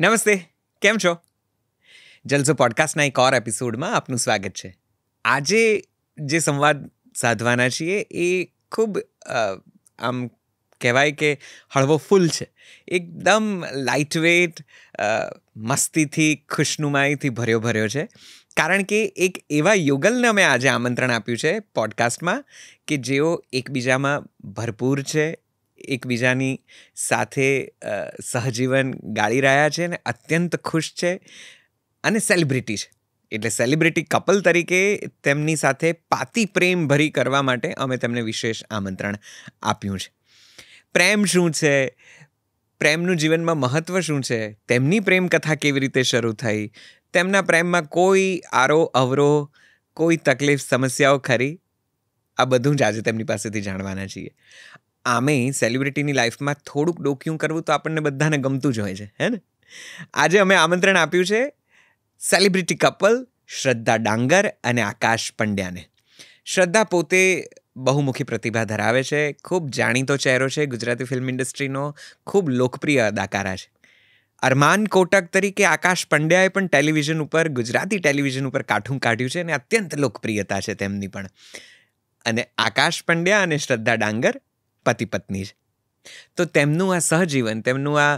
નમસ્તે, કેમ છો? જલસો પોડકાસ્ટના એક ઓર એપિસોડમાં આપનું સ્વાગત છે. આજે જે સંવાદ સાધવાના છીએ એ ખૂબ આમ કહેવાય કે હળવો ફૂલ છે. એકદમ લાઇટ વેટ, મસ્તીથી, ખુશનુમાઈથી ભર્યો છે. કારણ કે એક એવા યુગલને અમે આજે આમંત્રણ આપ્યું છે પોડકાસ્ટમાં કે જેઓ એકબીજામાં ભરપૂર છે, એકબીજાની સાથે સહજીવન ગાળી રહ્યા છે અને અત્યંત ખુશ છે અને સેલિબ્રિટી છે. એટલે સેલિબ્રિટી કપલ તરીકે તેમની સાથે પાતી પ્રેમ ભરી કરવા માટે અમે તેમને વિશેષ આમંત્રણ આપ્યું છે. પ્રેમ શું છે, પ્રેમનું જીવનમાં મહત્ત્વ શું છે, તેમની પ્રેમ કથા કેવી રીતે શરૂ થઈ, તેમના પ્રેમમાં કોઈ આરો અવરો, કોઈ તકલીફ સમસ્યાઓ ખરી, આ બધું જ આજે તેમની પાસેથી જાણવાના છીએ. આમે સેલિબ્રિટીની લાઈફમાં થોડુંક ડોક્યું કરવું તો આપણને બધાને ગમતું જ હોય છે, હે ને? આજે અમે આમંત્રણ આપ્યું છે સેલિબ્રિટી કપલ શ્રદ્ધા ડાંગર અને આકાશ પંડ્યાને. શ્રદ્ધા પોતે બહુમુખી પ્રતિભા ધરાવે છે, ખૂબ જાણીતો ચહેરો છે ગુજરાતી ફિલ્મ ઇન્ડસ્ટ્રીનો, ખૂબ લોકપ્રિય અદાકારા છે. અરમાન કોટક તરીકે આકાશ પંડ્યાએ પણ ટેલિવિઝન ઉપર, ગુજરાતી ટેલિવિઝન ઉપર કાઠું કાઢ્યું છે અને અત્યંત લોકપ્રિયતા છે તેમની પણ. અને આકાશ પંડ્યા અને શ્રદ્ધા ડાંગર પતિ પત્ની છે. તો તેમનું આ સહજીવન, તેમનું આ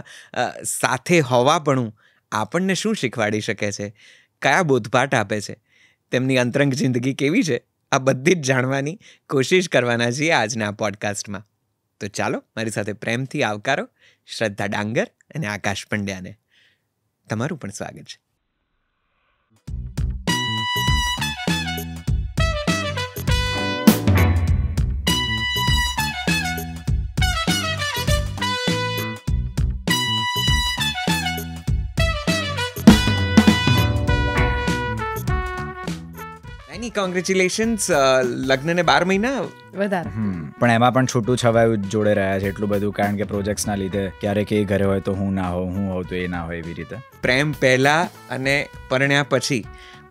સાથે હોવાપણું આપણને શું શીખવાડી શકે છે, કયા બોધપાઠ આપે છે, તેમની અંતરંગ જિંદગી કેવી છે, આ બધી જ જાણવાની કોશિશ કરવાના છીએ આજના પોડકાસ્ટમાં. તો ચાલો મારી સાથે પ્રેમથી આવકારો શ્રદ્ધા ડાંગર અને આકાશ પંડ્યાને. તમારું પણ સ્વાગત છે. કોંગ્રેચ્યુલેશન્સ. લગ્નને 12 મહિના વધારે. પણ એમાં પણ છૂટું છવાયું જોડે રહ્યા છે એટલું બધું, કારણ કે પ્રોજેક્ટ્સના લીધે ક્યારેક એ ઘરે હોય તો હું ના હોઉં, હું હોઉં તો એ ના હોય, એવી રીતે. પ્રેમ પહેલા અને પરણ્યા પછી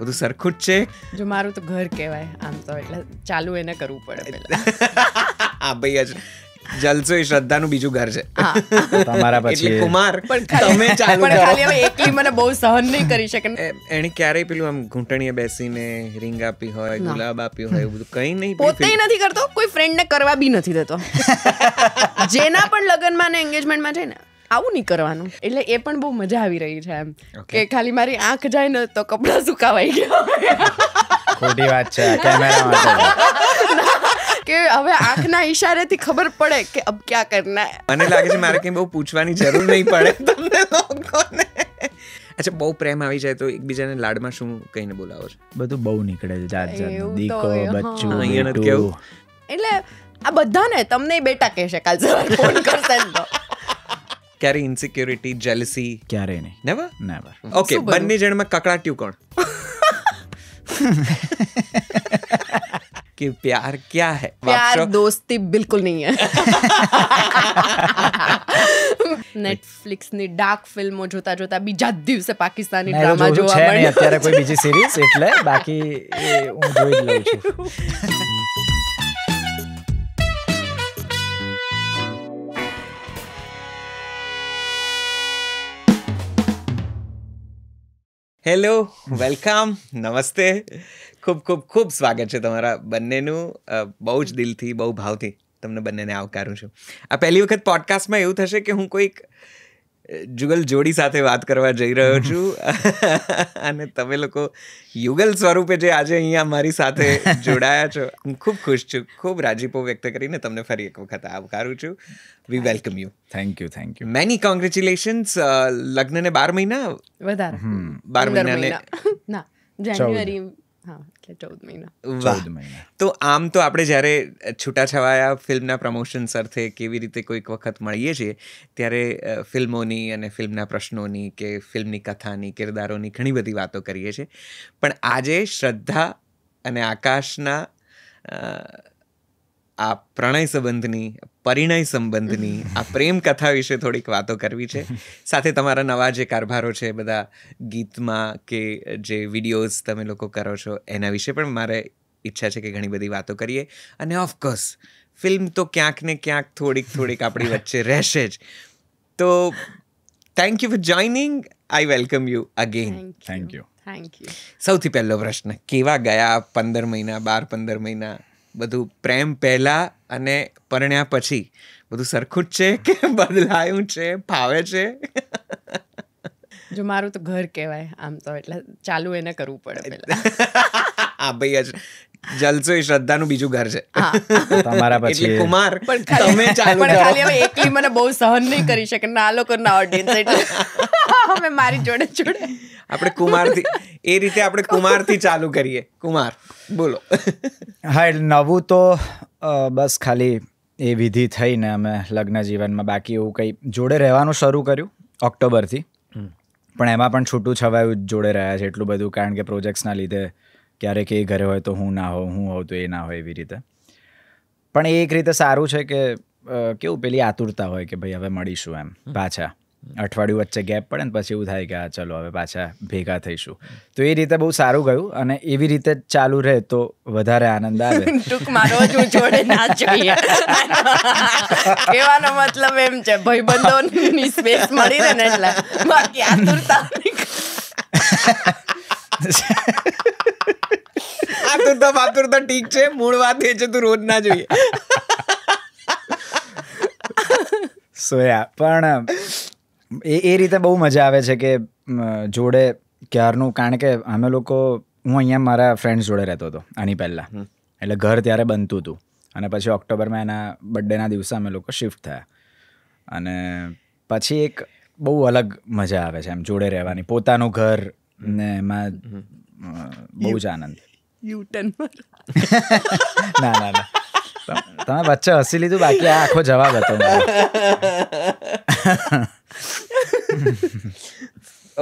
બધું સરખું જ છે. જો મારું તો ઘર કહેવાય આમ તો, એટલે ચાલુ એને કરવું પડે પહેલા. હા ભાઈ, જ જલસો એ શ્રદ્ધાનું બીજું ઘર છે. તમારા પછી એટલે કુમાર પણ તમે ચાલુ પણ કરો. ખાલી હવે એકલી મને બહુ સહન નહીં કરી શકે. એણે ક્યારેય પેલું આમ ઘૂંટણીએ બેસીને રિંગ આપી હોય, ગુલાબ આપ્યું હોય, એવું બધું કંઈ નહીં. પોતે નથી કરતો, કોઈ ફ્રેન્ડને કરવા બી નથી દેતો. જેના પણ લગ્નમાં ને એન્ગેજમેન્ટમાં છે ને, આવું નહીં કરવાનું. એટલે એ પણ બહુ મજા આવી રહી છે એમ, કે ખાલી મારી આંખ જાય ને તો કપડાં સુકાવાઈ ગયા. ખોટી વાત છે કેમેરા માટે, કે હવે આંખના ઈશારેથી ખબર પડે કે અબ ક્યાં કરના. મને લાગે છે મારે કંઈ બહુ પૂછવાની જરૂર નહીં પડે તમને લોકોને. અચ્છા, બહુ પ્રેમ આવી જાય તો એકબીજાને લાડમાં શું કહીને બોલાવો છો? બધું બહુ નીકળે છે, જાત જાતનું. એવું તો દીકો, બચ્ચું, અહીંયા નથી બેટું. કેવું? એટલે આ બધાને તમને બેટા કહેશે કાલ સવારે ફોન કરશે ને તો. ક્યારે ઇન્સિક્યોરિટી, જેલસી? ક્યારેય નહીં. નેવર? નેવર. ઓકે, શું બન્યું? બંને જણમાં કકડાટ્યું કોણ? कि प्यार क्या है? प्यार दोस्ती बिल्कुल नहीं है. નેટફ્લિક્સની ડાર્ક ફિલ્મો જોતા જોતા બીજા જ દિવસે પાકિસ્તાની ડ્રામા જોવા મળે. અત્યારે કોઈ બીજી સિરીઝ, એટલે બાકી હું જોઈ જ લઉં છું. હેલો, વેલકમ, નમસ્તે. ખૂબ ખૂબ ખૂબ સ્વાગત છે તમારા બંનેનું. બહુ જ દિલથી, બહુ ભાવથી તમને બંનેને આવકારું છું. આ પહેલી વખત પોડકાસ્ટમાં એવું થશે કે હું કોઈક જુગલ જોડી સાથે વાત કરવા જઈ રહ્યો છું અને તમે લોકો યુગલ સ્વરૂપે જે આજે અહીંયા મારી સાથે જોડાયા છો, હું ખૂબ ખુશ છું. ખૂબ રાજીપો વ્યક્ત કરીને તમને ફરી એક વખત આવકારું છું. We welcome you. Thank you, thank you. Many congratulations. લગ્નને 12 મહિના? વધારે. 12 મહિનાને ના, જાન્યુઆરી. હા, એટલે 14 મહિના. વાહ. 14 મહિના. તો આમ તો આપણે જ્યારે છૂટાછવાયા ફિલ્મના પ્રમોશન્સ અર્થે કેવી રીતે કોઈક વખત મળીએ છીએ, ત્યારે ફિલ્મોની અને ફિલ્મના પ્રશ્નોની કે ફિલ્મની કથાની, કિરદારોની ઘણી બધી વાતો કરીએ છીએ. પણ આજે શ્રદ્ધા અને આકાશના આ પ્રણય સંબંધની, પરિણય સંબંધની, આ પ્રેમ કથા વિશે થોડીક વાતો કરવી છે. સાથે તમારા નવા જે કારભારો છે બધા ગીતમાં કે જે વિડીયોઝ તમે લોકો કરો છો એના વિશે પણ મારે ઈચ્છા છે કે ઘણી બધી વાતો કરીએ. અને ઓફકોર્સ ફિલ્મ તો ક્યાંક ને ક્યાંક થોડીક આપણી વચ્ચે રહેશે જ. તો thank you for joining. I welcome you again. Thank you. Thank you. સૌથી પહેલો પ્રશ્ન, કેવા ગયા 15 મહિના 12-15 મહિના? બધું પ્રેમ પહેલા અને પરણ્યા પછી બધું સરખું જ છે કે બદલાયું છે, ફાવે છે? જો મારું તો ઘર કહેવાય આમ તો, એટલે ચાલુ એને કરવું પડે પહેલા. હા ભાઈ, જલસો એ શ્રદ્ધાનું બીજું ઘર છે. તમારા પછી એટલે કુમાર પણ તમે ચાલુ પણ કરો. ખાલી હવે એકલી મને બહુ સહન નહીં કરી શકે ના લોકોના ઓડિયન્સ, એટલે અમે મારી જોડે આપણે કુમારથી એ રીતે આપણે કુમારથી ચાલુ કરીએ. કુમાર બોલો. હા, એટલે નવું તો બસ ખાલી એ વિધિ થઈને અમે લગ્ન જીવનમાં, બાકી એવું કંઈ જોડે રહેવાનું શરૂ કર્યું ઓક્ટોબરથી, પણ એમાં પણ છૂટું છવાયું જોડે રહ્યા છે એટલું બધું, કારણ કે પ્રોજેક્ટ્સના લીધે ક્યારેક એ ઘરે હોય તો હું ના હોઉં, હું હોઉં તો એ ના હોય, એવી રીતે. પણ એ એક રીતે સારું છે કે કેવું પેલી આતુરતા હોય કે ભાઈ હવે મળીશું એમ પાછા. અઠવાડિયું વચ્ચે ગેપ પડે ને પછી એવું થાય કે હા ચલો હવે પાછા ભેગા થઈશું. તો એ રીતે બહુ સારું ગયું, અને એવી રીતે ચાલુ રહે તો વધારે આનંદ આવે. ટૂંકમાં રોજ હું જોડે ના જોઈએ. કહેવાનો મતલબ એમ છે ભાઈબંધોની સ્પેસ મળી રહે ને, એટલે બાકી આતુરતા આતુરતા ઠીક છે, મૂળ વાત એ છે તું રોજ ના જોઈએ. સોયા પણ એ રીતે બહુ મજા આવે છે કે જોડે ક્યારનું, કારણ કે અમે લોકો, હું અહીંયા મારા ફ્રેન્ડ્સ જોડે રહેતો હતો આની પહેલાં, એટલે ઘર ત્યારે બનતું હતું, અને પછી ઓક્ટોબરમાં એના બર્થડેના દિવસે અમે લોકો શિફ્ટ થયા, અને પછી એક બહુ અલગ મજા આવે છે એમ જોડે રહેવાની, પોતાનું ઘર ને એમાં બહુ જ આનંદ. યુટર્ન ના ના ના, તમે વચ્ચે હસી લીધું, બાકી આ આખો જવાબ હતો.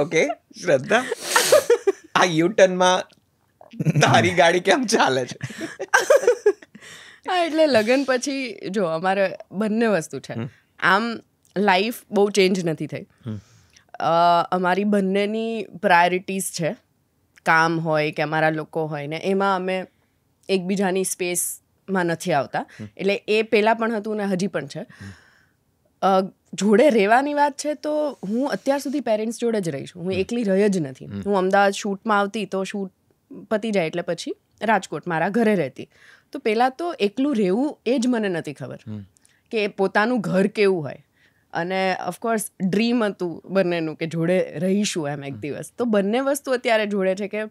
ઓકે શ્રદ્ધા, આ યુટર્નમાં તારી ગાડી કેમ ચાલે છે? હા, એટલે લગ્ન પછી જો અમારે બંને વસ્તુ છે. આમ લાઈફ બહુ ચેન્જ નથી થઈ. અમારી બંનેની પ્રાયોરિટીઝ છે, કામ હોય કે અમારા લોકો હોય ને, એમાં અમે એકબીજાની સ્પેસમાં નથી આવતા. એટલે એ પહેલાં પણ હતું ને હજી પણ છે. જોડે રહેવાની વાત છે તો હું અત્યાર સુધી પેરેન્ટ્સ જોડે જ રહી છું. હું એકલી રહી જ નથી. હું અમદાવાદ શૂટમાં આવતી તો શૂટ પતી જાય એટલે પછી રાજકોટ મારા ઘરે રહેતી. તો પહેલાં તો એકલું રહેવું એ જ મને નથી ખબર કે પોતાનું ઘર કેવું હોય. અને ઓફકોર્સ ડ્રીમ હતું બંનેનું કે જોડે રહીશું એમ એક દિવસ. તો બંને વસ્તુ અત્યારે જોડે છે કે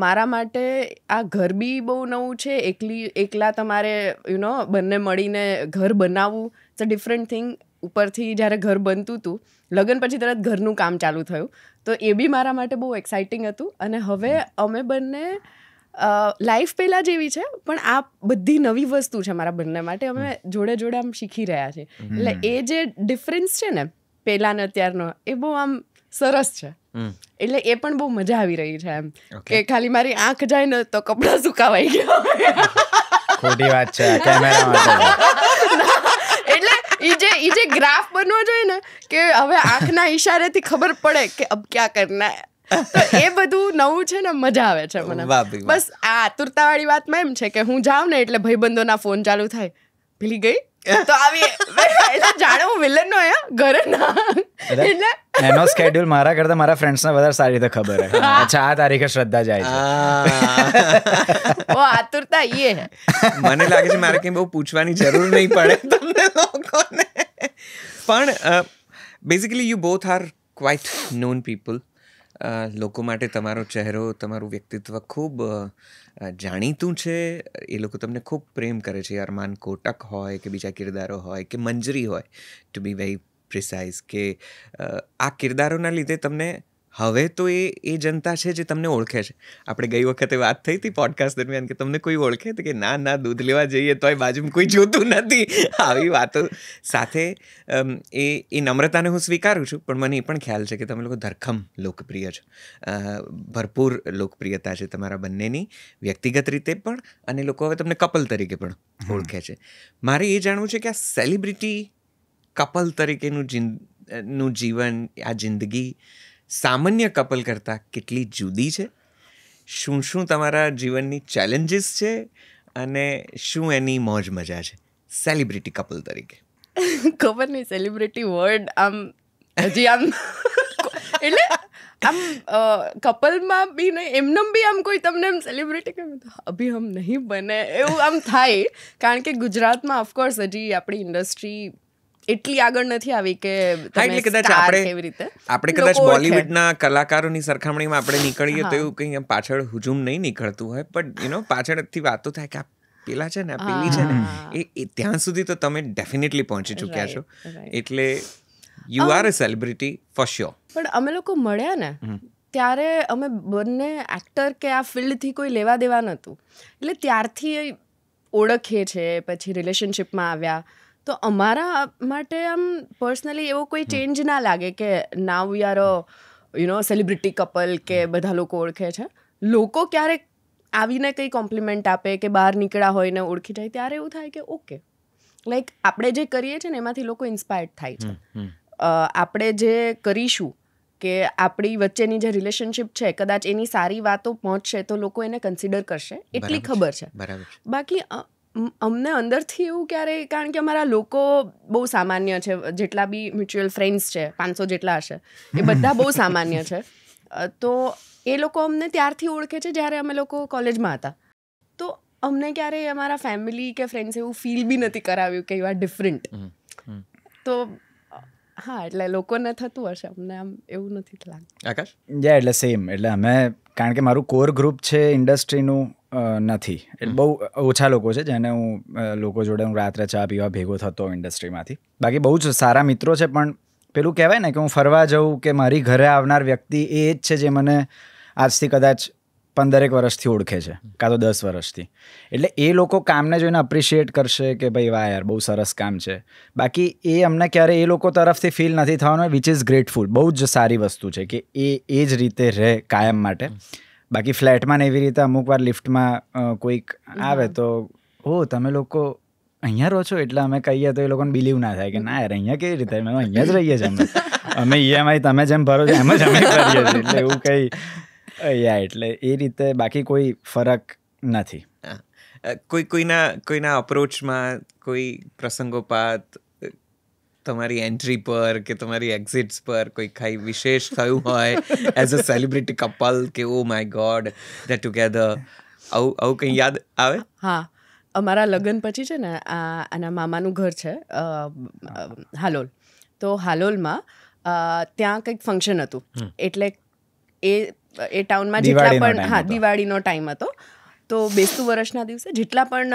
મારા માટે આ ઘર બી બહુ નવું છે. એકલા તમારે બંને મળીને ઘર બનાવવું ઇટ્સ અ ડિફરન્ટ થિંગ. ઉપરથી જ્યારે ઘર બનતું હતું, લગ્ન પછી તરત ઘરનું કામ ચાલુ થયું, તો એ બી મારા માટે બહુ એક્સાઇટિંગ હતું. અને હવે અમે બંને લાઈફ પહેલાં જેવી છે, પણ આ બધી નવી વસ્તુ છે મારા બંને માટે. અમે જોડે જોડે આમ શીખી રહ્યા છીએ. એટલે એ જે ડિફરન્સ છે ને પહેલાં ને અત્યારનો, એ બહુ આમ સરસ છે. એટલે એ પણ બહુ મજા આવી રહી છે એમ કે ખાલી મારી આંખ જાય ને તો કપડાં સુકાવાઈ ગયા. ખોટી વાત છે કેમેરા માટે. એટલે ઈ જે ગ્રાફ બનવો જોઈએ ને કે હવે આંખના ઈશારેથી ખબર પડે કે અબ ક્યાં કરના. તો એ બધું નવું છે ને, મજા આવે છે મને. બસ આ આતુરતાવાળી વાતમાં એમ છે કે હું જાઉં ને એટલે ભાઈબંધોના ફોન ચાલુ થાય, પેલી ગઈ તો આવી, એટલે જાણે હું વિલન નો ઘરે ના. એટલે એનો સ્કેડ્યુલ મારા કરતા મારા ફ્રેન્ડ્સને વધારે સારી રીતે ખબર છે. અચ્છા, આ તારીખે શ્રદ્ધા જાય છે. ઓ આતુરતા એ હે. મને લાગે છે મારે કંઈ બહુ પૂછવાની જરૂર નહીં પડે તમને લોકોને. પણ basically you both are quite non people. લોકો માટે તમારો ચહેરો, તમારું વ્યક્તિત્વ ખૂબ જાણીતું છે. એ લોકો તમને ખૂબ પ્રેમ કરે છે. અરમાન કોટક હોય કે બીજા કિરદારો હોય કે મંજરી હોય, ટુ બી વેરી પ્રિસાઇઝ, કે આ કિરદારોના લીધે તમને હવે તો એ જનતા છે જે તમને ઓળખે છે. આપણે ગઈ વખતે વાત થઈ હતી પોડકાસ્ટ દરમિયાન કે તમને કોઈ ઓળખે કે ના દૂધ લેવા જઈએ તોય બાજુમાં કોઈ જોતું નથી. આવી વાતો સાથે એ નમ્રતાને હું સ્વીકારું છું, પણ મને એ પણ ખ્યાલ છે કે તમે લોકો ધરખમ લોકપ્રિય છો. ભરપૂર લોકપ્રિયતા છે તમારા બંનેની, વ્યક્તિગત રીતે પણ, અને લોકો હવે તમને કપલ તરીકે પણ ઓળખે છે. મારે એ જાણવું છે કે આ સેલિબ્રિટી કપલ તરીકેનું જીવન, આ જિંદગી સામાન્ય કપલ કરતાં કેટલી જુદી છે? શું તમારા જીવનની ચેલેન્જીસ છે અને શું એની મોજ મજા છે સેલિબ્રિટી કપલ તરીકે? ખબર નહીં, સેલિબ્રિટી વર્ડ આમ હજી આમ એટલે આમ કપલમાં બી નહીં એમનેમ બી આમ કોઈ તમને એમ સેલિબ્રિટી કહે અભી હમ નહીં બને એવું આમ થાય. કારણ કે ગુજરાતમાં ઓફકોર્સ હજી આપણી ઇન્ડસ્ટ્રી એટલી આગળ નથી આવી કે કેવી રીતે આપણે કદાચ બોલિવૂડના કલાકારોની સરખામણીમાં આપણે નીકળીએ તો એવું કંઈ પાછળ હુજુમ નહીં નીકળતું હોય, પણ પાછળથી વાતો થાય કે પેલા છે ને પેલી છે ને એ ત્યાં સુધી તો તમે ડેફિનેટલી પહોંચી ચૂક્યા છો. એટલે you are a celebrity for sure. પણ અમે લોકો મળ્યા ને ત્યારે અમે બંને એક્ટર કે આ ફિલ્ડથી કોઈ લેવા દેવા નહોતું, એટલે ત્યારથી ઓળખીએ છે. પછી રિલેશનશિપમાં આવ્યા તો અમારા માટે આમ પર્સનલી એવો કોઈ ચેન્જ ના લાગે કે now we are a celebrity couple કે બધા લોકો ઓળખે છે. લોકો ક્યારેક આવીને કંઈ કોમ્પ્લિમેન્ટ આપે કે બહાર નીકળ્યા હોય ને ઓળખી જાય ત્યારે એવું થાય કે ઓકે, લાઈક આપણે જે કરીએ છીએ ને એમાંથી લોકો ઇન્સ્પાયર્ડ થાય છે. આપણે જે કરીશું કે આપણી વચ્ચેની જે રિલેશનશિપ છે કદાચ એની સારી વાતો પહોંચશે તો લોકો એને કન્સિડર કરશે એટલી ખબર છે. બાકી અમને અંદરથી એવું ક્યારેય, કારણ કે અમારા લોકો બહુ સામાન્ય છે, જેટલા બી મ્યુચ્યુઅલ ફ્રેન્ડ્સ છે 500 જેટલા હશે એ બધા બહુ સામાન્ય છે. તો એ લોકો અમને ત્યારથી ઓળખે છે જ્યારે અમે લોકો કોલેજમાં હતા. તો અમને ક્યારેય અમારા ફેમિલી કે ફ્રેન્ડ્સ એવું ફીલ બી નથી કરાવ્યું કે યુ આર ડિફરન્ટ. તો હા, એટલે લોકોને થતું હશે, અમને આમ એવું નથી લાગતું. આકાશ? એટલે સેમ. એટલે અમે, કારણ કે મારું કોર ગ્રુપ છે ઇન્ડસ્ટ્રીનું નથી, એટલે બહુ ઓછા લોકો છે જેને હું લોકો જોડે હું રાત્રે ચા પીવા ભેગો થતો ઇન્ડસ્ટ્રીમાંથી. બાકી બહુ જ સારા મિત્રો છે, પણ પેલું કહેવાય ને કે હું ફરવા જાઉં કે મારી ઘરે આવનાર વ્યક્તિ એ જ છે જે મને આજથી કદાચ 15 વર્ષથી ઓળખે છે, કાં તો 10 વર્ષથી. એટલે એ લોકો કામને જોઈને અપ્રિશિએટ કરશે કે ભાઈ વાહ યાર બહુ સરસ કામ છે. બાકી એ અમને ક્યારે એ લોકો તરફથી ફીલ નથી થવાનું, વિચ ઇઝ ગ્રેટફુલ. બહુ જ સારી વસ્તુ છે કે એ જ રીતે રહે કાયમ માટે. બાકી ફ્લેટમાં ને એવી રીતે અમુક વાર લિફ્ટમાં કોઈક આવે તો તમે લોકો અહીંયા રહો છો, એટલે અમે કહીએ તો એ લોકોને બિલીવ ના થાય કે ના યાર અહીંયા કેવી રીતે, અમે અહીંયા જ રહીએ છીએ, અમે EMI તમે જેમ ભરો છો એમ જ અમે કરીએ છીએ. એટલે એવું કંઈ એટલે એ રીતે બાકી કોઈ ફરક નથી. કોઈના અપ્રોચમાં કોઈ પ્રસંગોપાત તમારી એન્ટ્રી પર કે તમારી એક્ઝિટ્સ પર કોઈ ખાઈ વિશેષ થયું હોય એઝ અ સેલિબ્રિટી કપલ કે oh my God they together, આવું કંઈ યાદ આવે? હા, અમારા લગ્ન પછી છે ને આના મામાનું ઘર છે હાલોલ. તો હાલોલમાં ત્યાં કંઈક ફંક્શન હતું, એટલે એ ટાઉનમાં જેટલા પણ દિવાળીનો ટાઈમ હતો. તો બેસતું વર્ષના દિવસે જેટલા પણ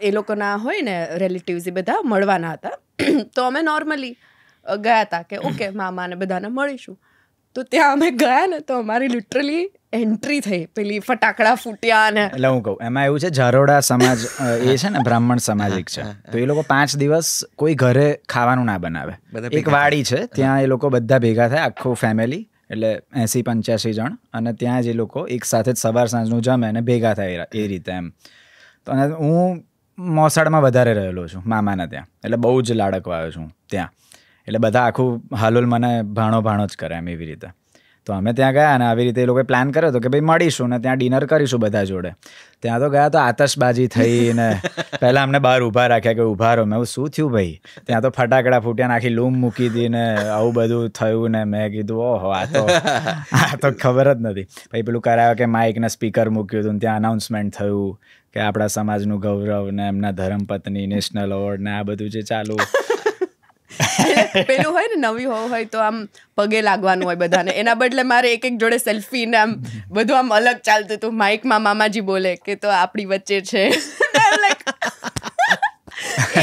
એ લોકોના હોય ને રિલેટિવ્સ એ બધા મળવાના હતા. તો અમે નોર્મલી ગયા હતા કે ઓકે મામાને બધાને મળીશું. તો ત્યાં અમે ગયા ને તો અમારી લિટરલી એન્ટ્રી થઈ, પેલી ફટાકડા ફૂટ્યા ને. એટલે હું કહું એમાં એવું છે, ઝારોડા સમાજ એ છે ને બ્રાહ્મણ સમાજિક છે, તો એ લોકો 5 દિવસ કોઈ ઘરે ખાવાનું ના બનાવે. એક વાડી છે ત્યાં એ લોકો બધા ભેગા થાય, આખું ફેમિલી, એટલે 80-85 જણ, અને ત્યાં જ એ લોકો એક સાથે જ સવાર સાંજનું જમે અને ભેગા થાય એ રીતે એમ. તો હું મોસાળમાં વધારે રહેલો છું મામાના ત્યાં, એટલે બહુ જ લાડકવા આવ્યો છું ત્યાં. એટલે બધા આખું હાલોલ મને ભાણો જ કરે એમ એવી રીતે. તો અમે ત્યાં ગયા અને આવી રીતે એ લોકોએ પ્લાન કર્યો હતો કે ભાઈ મળીશું ને ત્યાં ડિનર કરીશું બધા જોડે. ત્યાં તો ગયા તો આતશબાજી થઈ ને પહેલાં અમને બહાર ઊભા રાખ્યા કે ઊભા રહો. મેં શું થયું ભાઈ? ત્યાં તો ફટાકડા ફૂટ્યા, આખી લૂમ મૂકી હતી ને આવું બધું થયું ને મેં કીધું ઓહો આ તો ખબર જ નથી. પછી પેલું કરાયો કે માઇક ને સ્પીકર મૂક્યું હતું, ત્યાં અનાઉન્સમેન્ટ થયું કે આપણા સમાજનું ગૌરવ ને એમના ધર્મપત્ની નેશનલ એવોર્ડ ને આ બધું જે ચાલુ. પેલું હોય ને નવી હોય તો આમ પગે લાગવાનું હોય બધાને, એના બદલે મારે એક જોડે સેલ્ફી ને આમ બધું આમ અલગ ચાલતું હતું. માઇકમાં મામાજી બોલે કે તો આપણી વચ્ચે છે.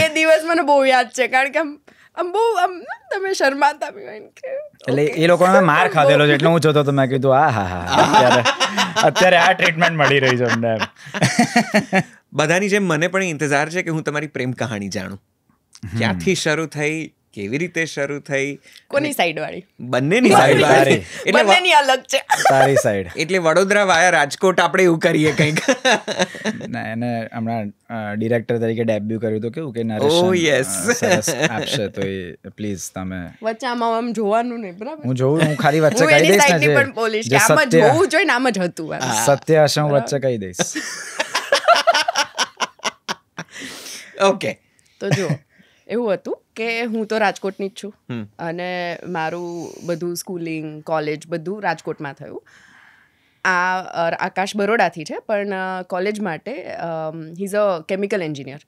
એ દિવસ મને બહુ યાદ છે, કારણ કે આમ બહુ આમ તમે શરમાતા બી હોય કે. એટલે એ લોકોને માર ખાધેલો છે એટલે હું જોતો તો મેં કીધું અત્યારે આ ટ્રીટમેન્ટ મળી રહી છે અમને. બધાની જેમ મને પણ ઇંતજાર છે કે હું તમારી પ્રેમ કહાણી જાણું. ક્યાંથી શરૂ થઈ, કેવી રીતે શરૂ થઈ, કોની સાઈડ વાળી? બંનેની સાઈડ વાળી, બંનેની અલગ છે. તારી સાઈડ એટલે વડોદરા વાયા રાજકોટ આપણે એવું કરીએ કંઈક. ના, એને હમણાં ડિરેક્ટર તરીકે ડેબ્યુ કર્યું તો કેવું કે નરેશન આપશે, તો એ પ્લીઝ તમે વચ્ચે આમ જોવાનું નહીં, બરાબર? હું જોઉં, હું ખાલી વચ્ચે કહી દઈશ ને, પણ પોલીસ આમ જ જોવું જોઈએ ને, આમ જ હતું. સત્ય હશે હું વચ્ચે કહી દઈશ. ઓકે, તો જો એવું હતું કે હું તો રાજકોટની જ છું અને મારું બધું સ્કૂલિંગ કોલેજ બધું રાજકોટમાં થયું. આકાશ બરોડાથી છે પણ કોલેજ માટે he is a chemical engineer.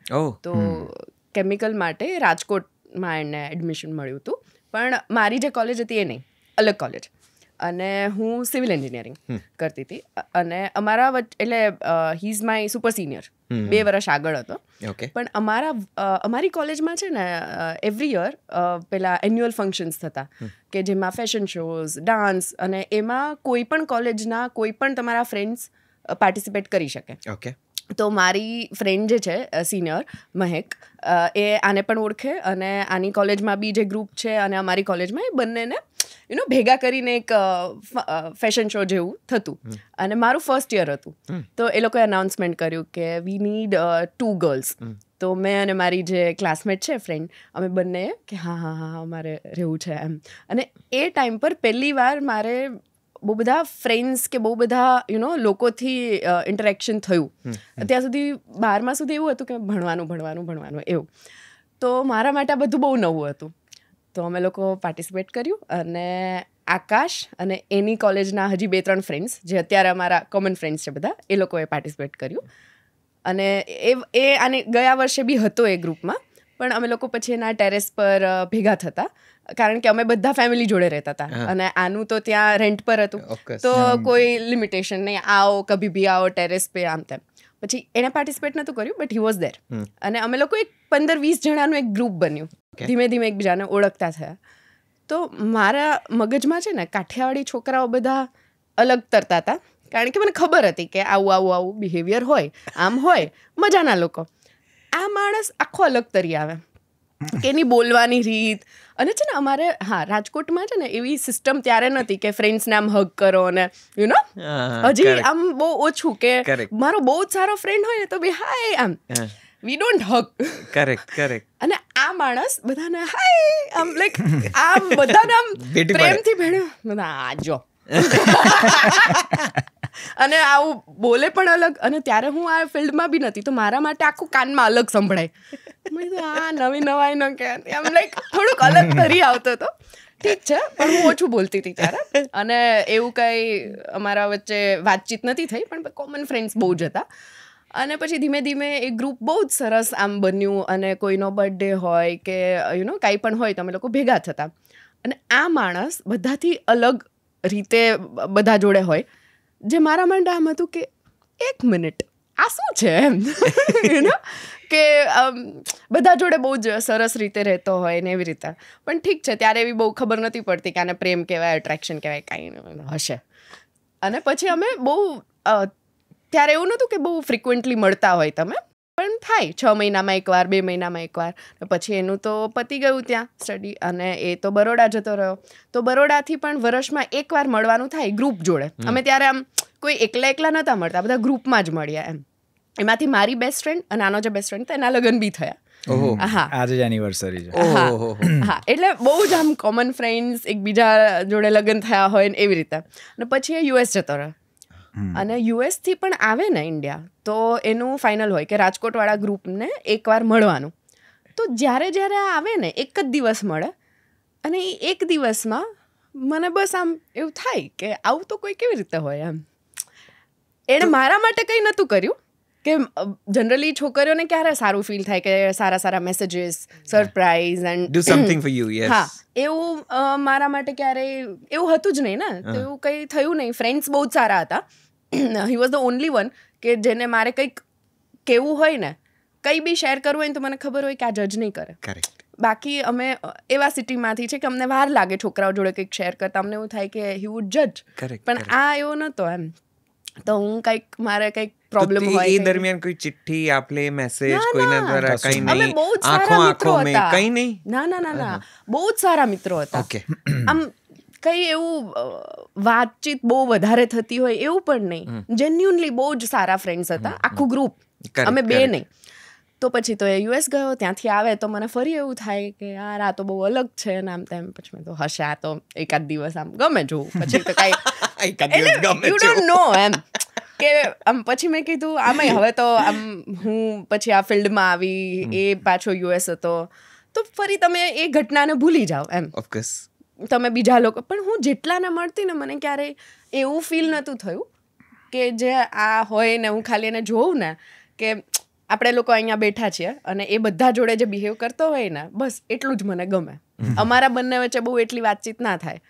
તો કેમિકલ માટે રાજકોટમાં એને એડમિશન મળ્યું હતું, પણ મારી જે કોલેજ હતી એ નહીં, અલગ કોલેજ. અને હું સિવિલ એન્જિનિયરિંગ કરતી હતી અને અમારા એટલે he is my super senior, 2 વર્ષ આગળ હતો. પણ અમારી કોલેજમાં છે ને એવરી યર પેલા એન્યુઅલ ફંક્શન્સ થતા કે જેમાં ફેશન શોઝ, ડાન્સ, અને એમાં કોઈ પણ કોલેજના કોઈ પણ તમારા ફ્રેન્ડ્સ પાર્ટિસિપેટ કરી શકે. તો મારી ફ્રેન્ડ જે છે સિનિયર મહેક, એ આને પણ ઓળખે અને આની કોલેજમાં બી જે ગ્રુપ છે અને અમારી કોલેજમાં એ બંનેને ભેગા કરીને એક ફેશન શો જેવું થતું. અને મારું ફર્સ્ટ યર હતું, તો એ લોકોએ અનાઉન્સમેન્ટ કર્યું કે વી નીડ 2 ગર્લ્સ. તો મેં અને મારી જે ક્લાસમેટ છે ફ્રેન્ડ, અમે બંને કે હા અમારે રહેવું છે એમ. અને એ ટાઈમ પર પહેલી વાર મારે બહુ બધા ફ્રેન્ડ્સ કે બહુ બધા લોકોથી ઇન્ટરેક્શન થયું. ત્યાં સુધી 12મા સુધી એવું હતું કે ભણવાનું એવું. તો મારા માટે આ બધું બહુ નવું હતું. તો અમે લોકો પાર્ટિસિપેટ કર્યું અને આકાશ અને એની કોલેજના હજી 2-3 ફ્રેન્ડ્સ જે અત્યારે અમારા કોમન ફ્રેન્ડ્સ છે બધા, એ લોકોએ પાર્ટિસિપેટ કર્યું. અને એ આને ગયા વર્ષે બી હતો એ ગ્રુપમાં, પણ અમે લોકો પછી એના ટેરેસ પર ભેગા થતા, કારણ કે અમે બધા ફેમિલી જોડે રહેતા હતા અને આનું તો ત્યાં રેન્ટ પર હતું, તો કોઈ લિમિટેશન નહીં, આવો કભી ભી આવો ટેરેસ પે, આમ તેમ. પછી એણે પાર્ટિસિપેટ નહોતું કર્યું, બટ હી વોઝ દેર. અને અમે લોકો એક 15-20 જણાનું એક ગ્રુપ બન્યું, ધીમે ધીમે એકબીજાને ઓળખતા થયા. તો મારા મગજમાં છે ને કાઠિયાવાડી છોકરાઓ બધા અલગ તરતા હતા, કારણ કે મને ખબર હતી કે આવું બિહેવિયર હોય, આમ હોય, મજાના લોકો. આ માણસ આખો અલગ તરી આવે કે એની બોલવાની રીત. અને છે ને અમારે રાજકોટમાં છે ને એવી સિસ્ટમ ત્યારે નથી કે ફ્રેન્ડ્સને આમ હગ કરો ને હજી આમ બહુ ઓછું કે મારો બહુ જ સારો ફ્રેન્ડ હોય ને તો બી હાય આમ, વી ડોન્ટ હગ. કરેક્ટ. અને આ માણસ બધાને હાય આમ લાઈક આમ બધાને આમ પ્રેમથી ભેણ્યો બધા આજો અને આવું બોલે પણ અલગ. અને ત્યારે હું આ ફિલ્ડમાં બી નથી, તો મારા માટે આખું કાનમાં અલગ સંભળાય. આ નવી નવાઈ ન કે આમ લાઈક થોડુંક અલગ તરી આવતો હતો. ઠીક છે, પણ હું ઓછું બોલતી હતી ત્યારે અને એવું કંઈ અમારા વચ્ચે વાતચીત નથી થઈ, પણ કોમન ફ્રેન્ડ્સ બહુ જ હતા. અને પછી ધીમે ધીમે એ ગ્રુપ બહુ જ સરસ આમ બન્યું અને કોઈનો બર્થડે હોય કે કાંઈ પણ હોય તો અમે લોકો ભેગા થતા. અને આ માણસ બધાથી અલગ રીતે બધા જોડે હોય, જે મારા માટે આમ હતું કે 1 મિનિટ આ શું છે એમ કે બધા જોડે બહુ જ સરસ રીતે રહેતો હોય ને એવી રીતે. પણ ઠીક છે, ત્યારે એવી બહુ ખબર નથી પડતી કે આને પ્રેમ કહેવાય, એટ્રેક્શન કહેવાય, કાંઈ હશે. અને પછી અમે બહુ ત્યારે એવું નહોતું કે બહુ ફ્રિકવન્ટલી મળતા હોય તમે, પણ થાય 6 મહિનામાં એકવાર, 2 મહિનામાં એકવાર. પછી એનું તો પતી ગયું ત્યાં સ્ટડી અને એ તો બરોડા જતો રહ્યો. તો બરોડાથી પણ વર્ષમાં એકવાર મળવાનું થાય ગ્રુપ જોડે. અમે ત્યારે આમ કોઈ એકલા નહોતા મળતા, બધા ગ્રુપમાં જ મળ્યા એમ. એમાંથી મારી બેસ્ટ ફ્રેન્ડ અને આનો જે બેસ્ટ ફ્રેન્ડ એના લગ્ન બી થયા. આજે જ એનિવર્સરી છે. હા, એટલે બહુ જ આમ કોમન ફ્રેન્ડ્સ એકબીજા જોડે લગ્ન થયા હોય ને એવી રીતે. અને પછી એ યુએસ જતો રહ્યો. અને યુએસથી પણ આવે ને ઇન્ડિયા, તો એનું ફાઇનલ હોય કે રાજકોટવાળા ગ્રુપને એકવાર મળવાનું. તો જ્યારે આવે ને એક જ દિવસ મળે અને એ એક દિવસમાં મને બસ આમ એવું થાય કે આવું તો કોઈ કેવી રીતે હોય એમ. એણે મારા માટે કંઈ નહોતું કર્યું કે જનરલી છોકરીઓને ક્યારે સારું ફીલ થાય કે સારા messages, surprise and do something for you. Yes. હા, એવું મારા માટે ક્યારેય એવું હતું જ નહીં ને, તો એવું કંઈ થયું નહીં. ફ્રેન્ડ્સ બહુ જ સારા હતા. He was the only one કે જેને મારે કંઈક કહેવું હોય ને, કંઈ બી શેર કરવું હોય ને તો મને ખબર હોય કે આ જજ નહીં કરે. કરેક્ટ. બાકી અમે એવા સિટીમાંથી છે કે અમને વાર લાગે છોકરાઓ જોડે કંઈક શેર કરતા, અમને એવું થાય કે હી વુડ જજ. પણ આ એવો નહોતો એમ. તો હું મારે કંઈક પ્રોબ્લેમ હોય એ દરમિયાન કોઈ ચિઠ્ઠી આપલે, મેસેજ કોઈના દ્વારા કંઈ અમે નહીં, બહુ જ સારા મિત્રો હતા. કંઈ નહીં. ના, બહુ જ સારા મિત્રો હતા. આમ કંઈ એવું વાતચીત બહુ વધારે થતી હોય એવું પણ નહીં. જેન્યુઅનલી બહુ જ સારા ફ્રેન્ડ્સ હતા, આખું ગ્રુપ, અમે 2 નહીં. તો પછી તો એ યુએસ ગયો, ત્યાંથી આવે તો મને ફરી એવું થાય કે યાર આ તો બહુ અલગ છે ને આમ તેમ. પછી મેં તો હશે, આ તો એકાદ દિવસ આમ ગમે જોવું, પછી તો કાંઈ યુ ડોન્ટ નો એમ કે આમ. પછી મેં કીધું આમાંય હવે તો આમ હું પછી આ ફિલ્ડમાં આવી, એ પાછો યુએસ હતો, તો ફરી તમે એ ઘટનાને ભૂલી જાઓ એમ. ઓફકોર્સ. તમે બીજા લોકો પણ હું જેટલાને મળતી ને મને ક્યારેય એવું ફીલ નહોતું થયું કે જે આ હોય ને હું ખાલી એને જોઉં ને કે આપણે લોકો અહીંયા બેઠા છીએ અને એ બધા જોડે જે બિહેવ કરતો હોય ને બસ એટલું જ મને ગમે. અમારા બંને વચ્ચે બહુ એટલી વાતચીત ના થાય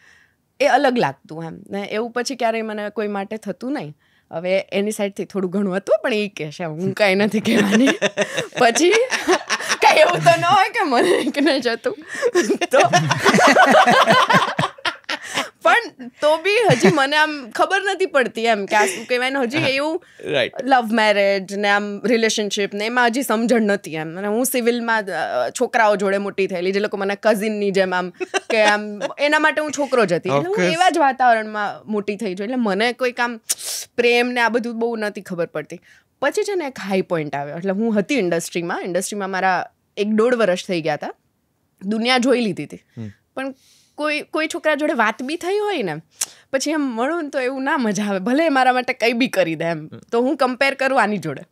એ અલગ લાગતું એમ. ને એવું પછી ક્યારેય મને કોઈ માટે થતું નહીં. હવે એની સાઈડથી થોડું ઘણું હતું પણ એ કહે છે હું કાંઈ નથી કહેવાની. પછી કાંઈ એવું તો ન હોય કે મને કે નહીં જતું તો પણ તો બી હજી મને આમ ખબર નથી પડતી એમ કે આ શું કહેવાય ને હજી એવું લવ મેરેજ ને આમ રિલેશનશિપ ને એમાં હજી સમજણ નથી એમ. અને હું સિવિલમાં છોકરાઓ જોડે મોટી થયેલી જે લોકો મને કઝિનની જેમ આમ કે આમ એના માટે હું છોકરો જ હતી એટલે હું એવા જ વાતાવરણમાં મોટી થઈ છું એટલે મને કોઈક આમ પ્રેમ ને આ બધું બહુ નથી ખબર પડતી. પછી છે ને એક હાઈ પોઈન્ટ આવ્યો એટલે હું હતી ઇન્ડસ્ટ્રીમાં મારા 1.5 વર્ષ થઈ ગયા હતા. દુનિયા જોઈ લીધી હતી પણ કોઈ છોકરા જોડે વાત બી થઈ હોય ને પછી એમ મળું ને તો એવું ના મજા આવે ભલે મારા માટે કંઈ બી કરી દે એમ. તો હું કમ્પેર કરું આની જોડે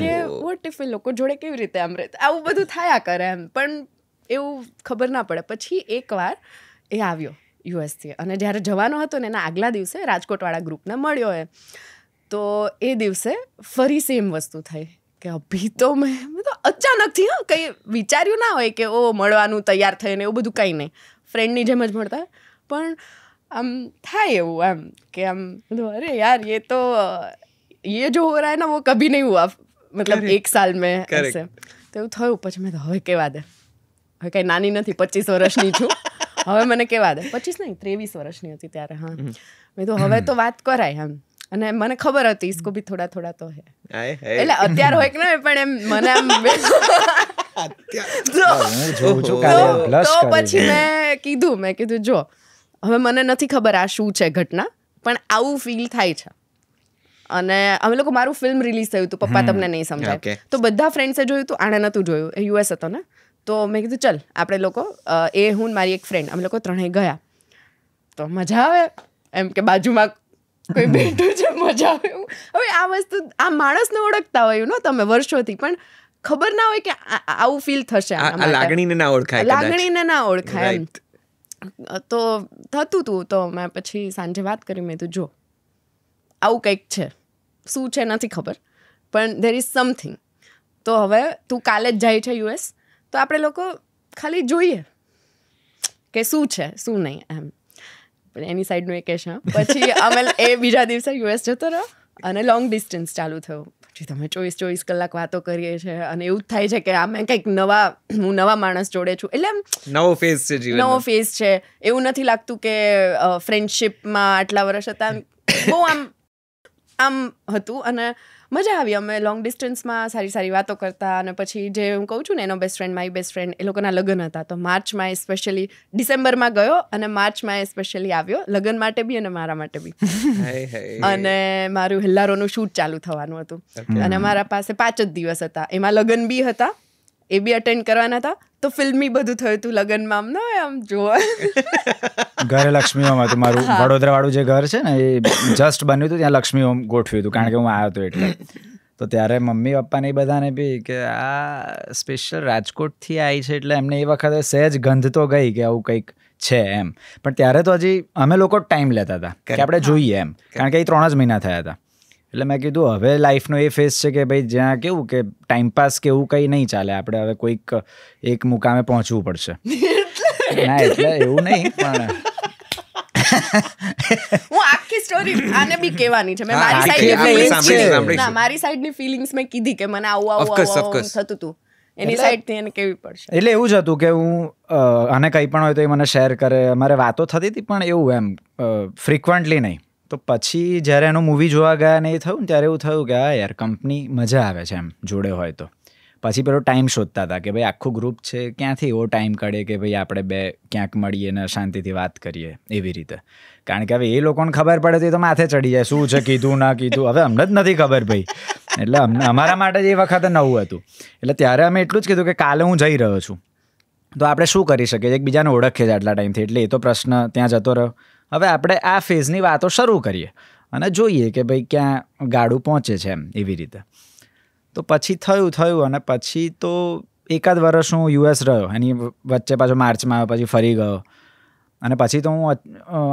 કે વોટ ઇફ એ લોકો જોડે કેવી રીતે આમ રહે આવું બધું થયા કરે એમ. પણ એવું ખબર ના પડે. પછી એકવાર એ આવ્યો યુએસથી અને જ્યારે જવાનો હતો ને એના આગલા દિવસે રાજકોટવાળા ગ્રુપને મળ્યો એ તો એ દિવસે ફરી સેમ વસ્તુ થઈ કે અભી તો મેં તો અચાનકથી કંઈ વિચાર્યું ના હોય કે ઓ મળવાનું તૈયાર થઈને એવું બધું કંઈ નહીં ફ્રેન્ડની જેમ જ મળતા પણ આમ થાય એવું એમ કે આમ અરે યાર ये तो ये जो हो रहा है ना वो कभी नहीं हुआ मतलब 1 साल में ऐसे તો એવું થયું. પછી મેં તો હવે કેવા દે હવે કંઈ નાની નથી 25 વર્ષની છું હવે મને કેવા દે 25 નહીં 23 વર્ષની હતી ત્યારે. હા મેં તો હવે તો વાત કરાય એમ અને મને ખબર હતી इसको भी थोड़ा थोड़ा तो है એટલે અત્યારે હોય કે ના પણ એમ મને આમ તો પછી મેં કીધું જો હવે મને નથી ખબર આ શું છે ઘટના પણ આવું ફીલ થાય છે. અને અમે લોકો મારું ફિલ્મ રિલીઝ થયું હતું પપ્પા તમને નહીં સમજાય તો બધા ફ્રેન્ડ્સે જોયું હતું આણે નહોતું જોયું એ યુએસ હતો ને તો મેં કીધું ચલ આપણે લોકો એ હું મારી એક ફ્રેન્ડ અમે લોકો ત્રણેય ગયા તો મજા આવે એમ કે બાજુમાં કોઈ બેઠું છે મજા આવે. હવે આ વસ્તુ આ માણસને ઓળખતા હોય ને તમે વર્ષોથી પણ ખબર ના હોય કે આવું ફીલ થશે લાગણીને ના ઓળખાય એમ. તો થતું હતું તો મેં પછી સાંજે વાત કરી મેં તું જો આવું કંઈક છે શું છે નથી ખબર પણ there is something. તો હવે તું કાલે જ જાય છે યુએસ તો આપણે લોકો ખાલી જોઈએ કે શું છે શું નહીં એમ. એની સાઈડનું એ કહેશે. પછી અમે એ બીજા દિવસે યુએસ જતો રહ્યો અને લોંગ ડિસ્ટન્સ ચાલુ થયું. પછી તમે 24 કલાક વાતો કરીએ છીએ અને એવું જ થાય છે કે આમે કંઈક હું નવા માણસ જોડે છું એટલે એમ નવો ફેઝ છે. એવું નથી લાગતું કે ફ્રેન્ડશિપમાં આટલા વર્ષ હતા બહુ આમ હતું અને મજા આવી. અમે લોંગ ડિસ્ટન્સમાં સારી વાતો કરતા અને પછી જે હું કહું છું ને એનો બેસ્ટ ફ્રેન્ડ મારી બેસ્ટ ફ્રેન્ડ એ લોકોના લગ્ન હતા તો માર્ચમાં એ સ્પેશિયલી ડિસેમ્બરમાં ગયો અને માર્ચમાં એ સ્પેશિયલી આવ્યો લગ્ન માટે બી અને મારા માટે બી. અને મારું હેલ્લારોનું શૂટ ચાલુ થવાનું હતું અને મારા પાસે 5 જ દિવસ હતા એમાં લગ્ન બી હતા એ બી અટેન્ડ કરવાના હતા તો ફિલ્મી બધું થયું હતું લગ્નમાં આમ જોવા. ઘરે લક્ષ્મી હોમ હતું મારું વડોદરા વાળું જે ઘર છે ને એ જસ્ટ બન્યું હતું ત્યાં લક્ષ્મી હોમ ગોઠવ્યું હતું કારણ કે હું આવ્યો હતો એટલે. તો ત્યારે મમ્મી પપ્પાને એ બધાને બી કે આ સ્પેશિયલ રાજકોટથી આવી છે એટલે એમને એ વખતે સહેજ ગંધ તો ગઈ કે આવું કંઈક છે એમ. પણ ત્યારે તો હજી અમે લોકો ટાઈમ લેતા હતા કે આપણે જોઈએ એમ કારણ કે એ 3 જ મહિના થયા હતા. એટલે મેં કીધું હવે લાઈફનો એ ફેઝ છે કે ભાઈ જ્યાં કેવું કે ટાઈમપાસ કે એવું કંઈ નહીં ચાલે આપણે હવે કોઈક એક મુકામે પહોંચવું પડશે. ના એટલે એવું નહીં પણ હું આખી સ્ટોરી આને બી કહેવાની છે. મેં મારી સાઈડની ફિલિંગ્સ મેં કીધી કે મને આવું થતું હતું એની સાઈડથી એને કેવી પડશે. એટલે એવું જ હતું કે હું આને કંઈ પણ હોય તો એ મને શેર કરે અમારે વાતો થતી હતી પણ એવું એમ ફ્રિકવન્ટલી નહીં. તો પછી જ્યારે એનું મૂવી જોવા ગયા ને એ થયું ને ત્યારે એવું થયું કે હા યાર કંપની મજા આવે છે એમ જોડે હોય તો. પછી પેલો ટાઈમ શોધતા હતા કે ભાઈ આખું ગ્રુપ છે ક્યાંથી એવો ટાઈમ કાઢે કે ભાઈ આપણે બે ક્યાંક મળીએ ને શાંતિથી વાત કરીએ એવી રીતે. કારણ કે હવે એ લોકોને ખબર પડે તો માથે ચડી જાય શું છે કીધું ના કીધું હવે અમને જ નથી ખબર ભાઈ. એટલે અમારા માટે જ એ વખતે નવું હતું. એટલે ત્યારે અમે એટલું જ કીધું કે કાલે હું જઈ રહ્યો છું તો આપણે શું કરી શકીએ એકબીજાને ઓળખીએ છીએ આટલા ટાઈમથી એટલે એ તો પ્રશ્ન ત્યાં જતો રહ્યો. હવે આપણે આ ફેઝની વાતો શરૂ કરીએ અને જોઈએ કે ભાઈ ક્યાં ગાડું પહોંચે છે એમ એવી રીતે. તો પછી થયું અને પછી તો એકાદ વર્ષ હું યુએસ રહ્યો, એની વચ્ચે પાછો માર્ચમાં આવ્યો, પછી ફરી ગયો, અને પછી તો હું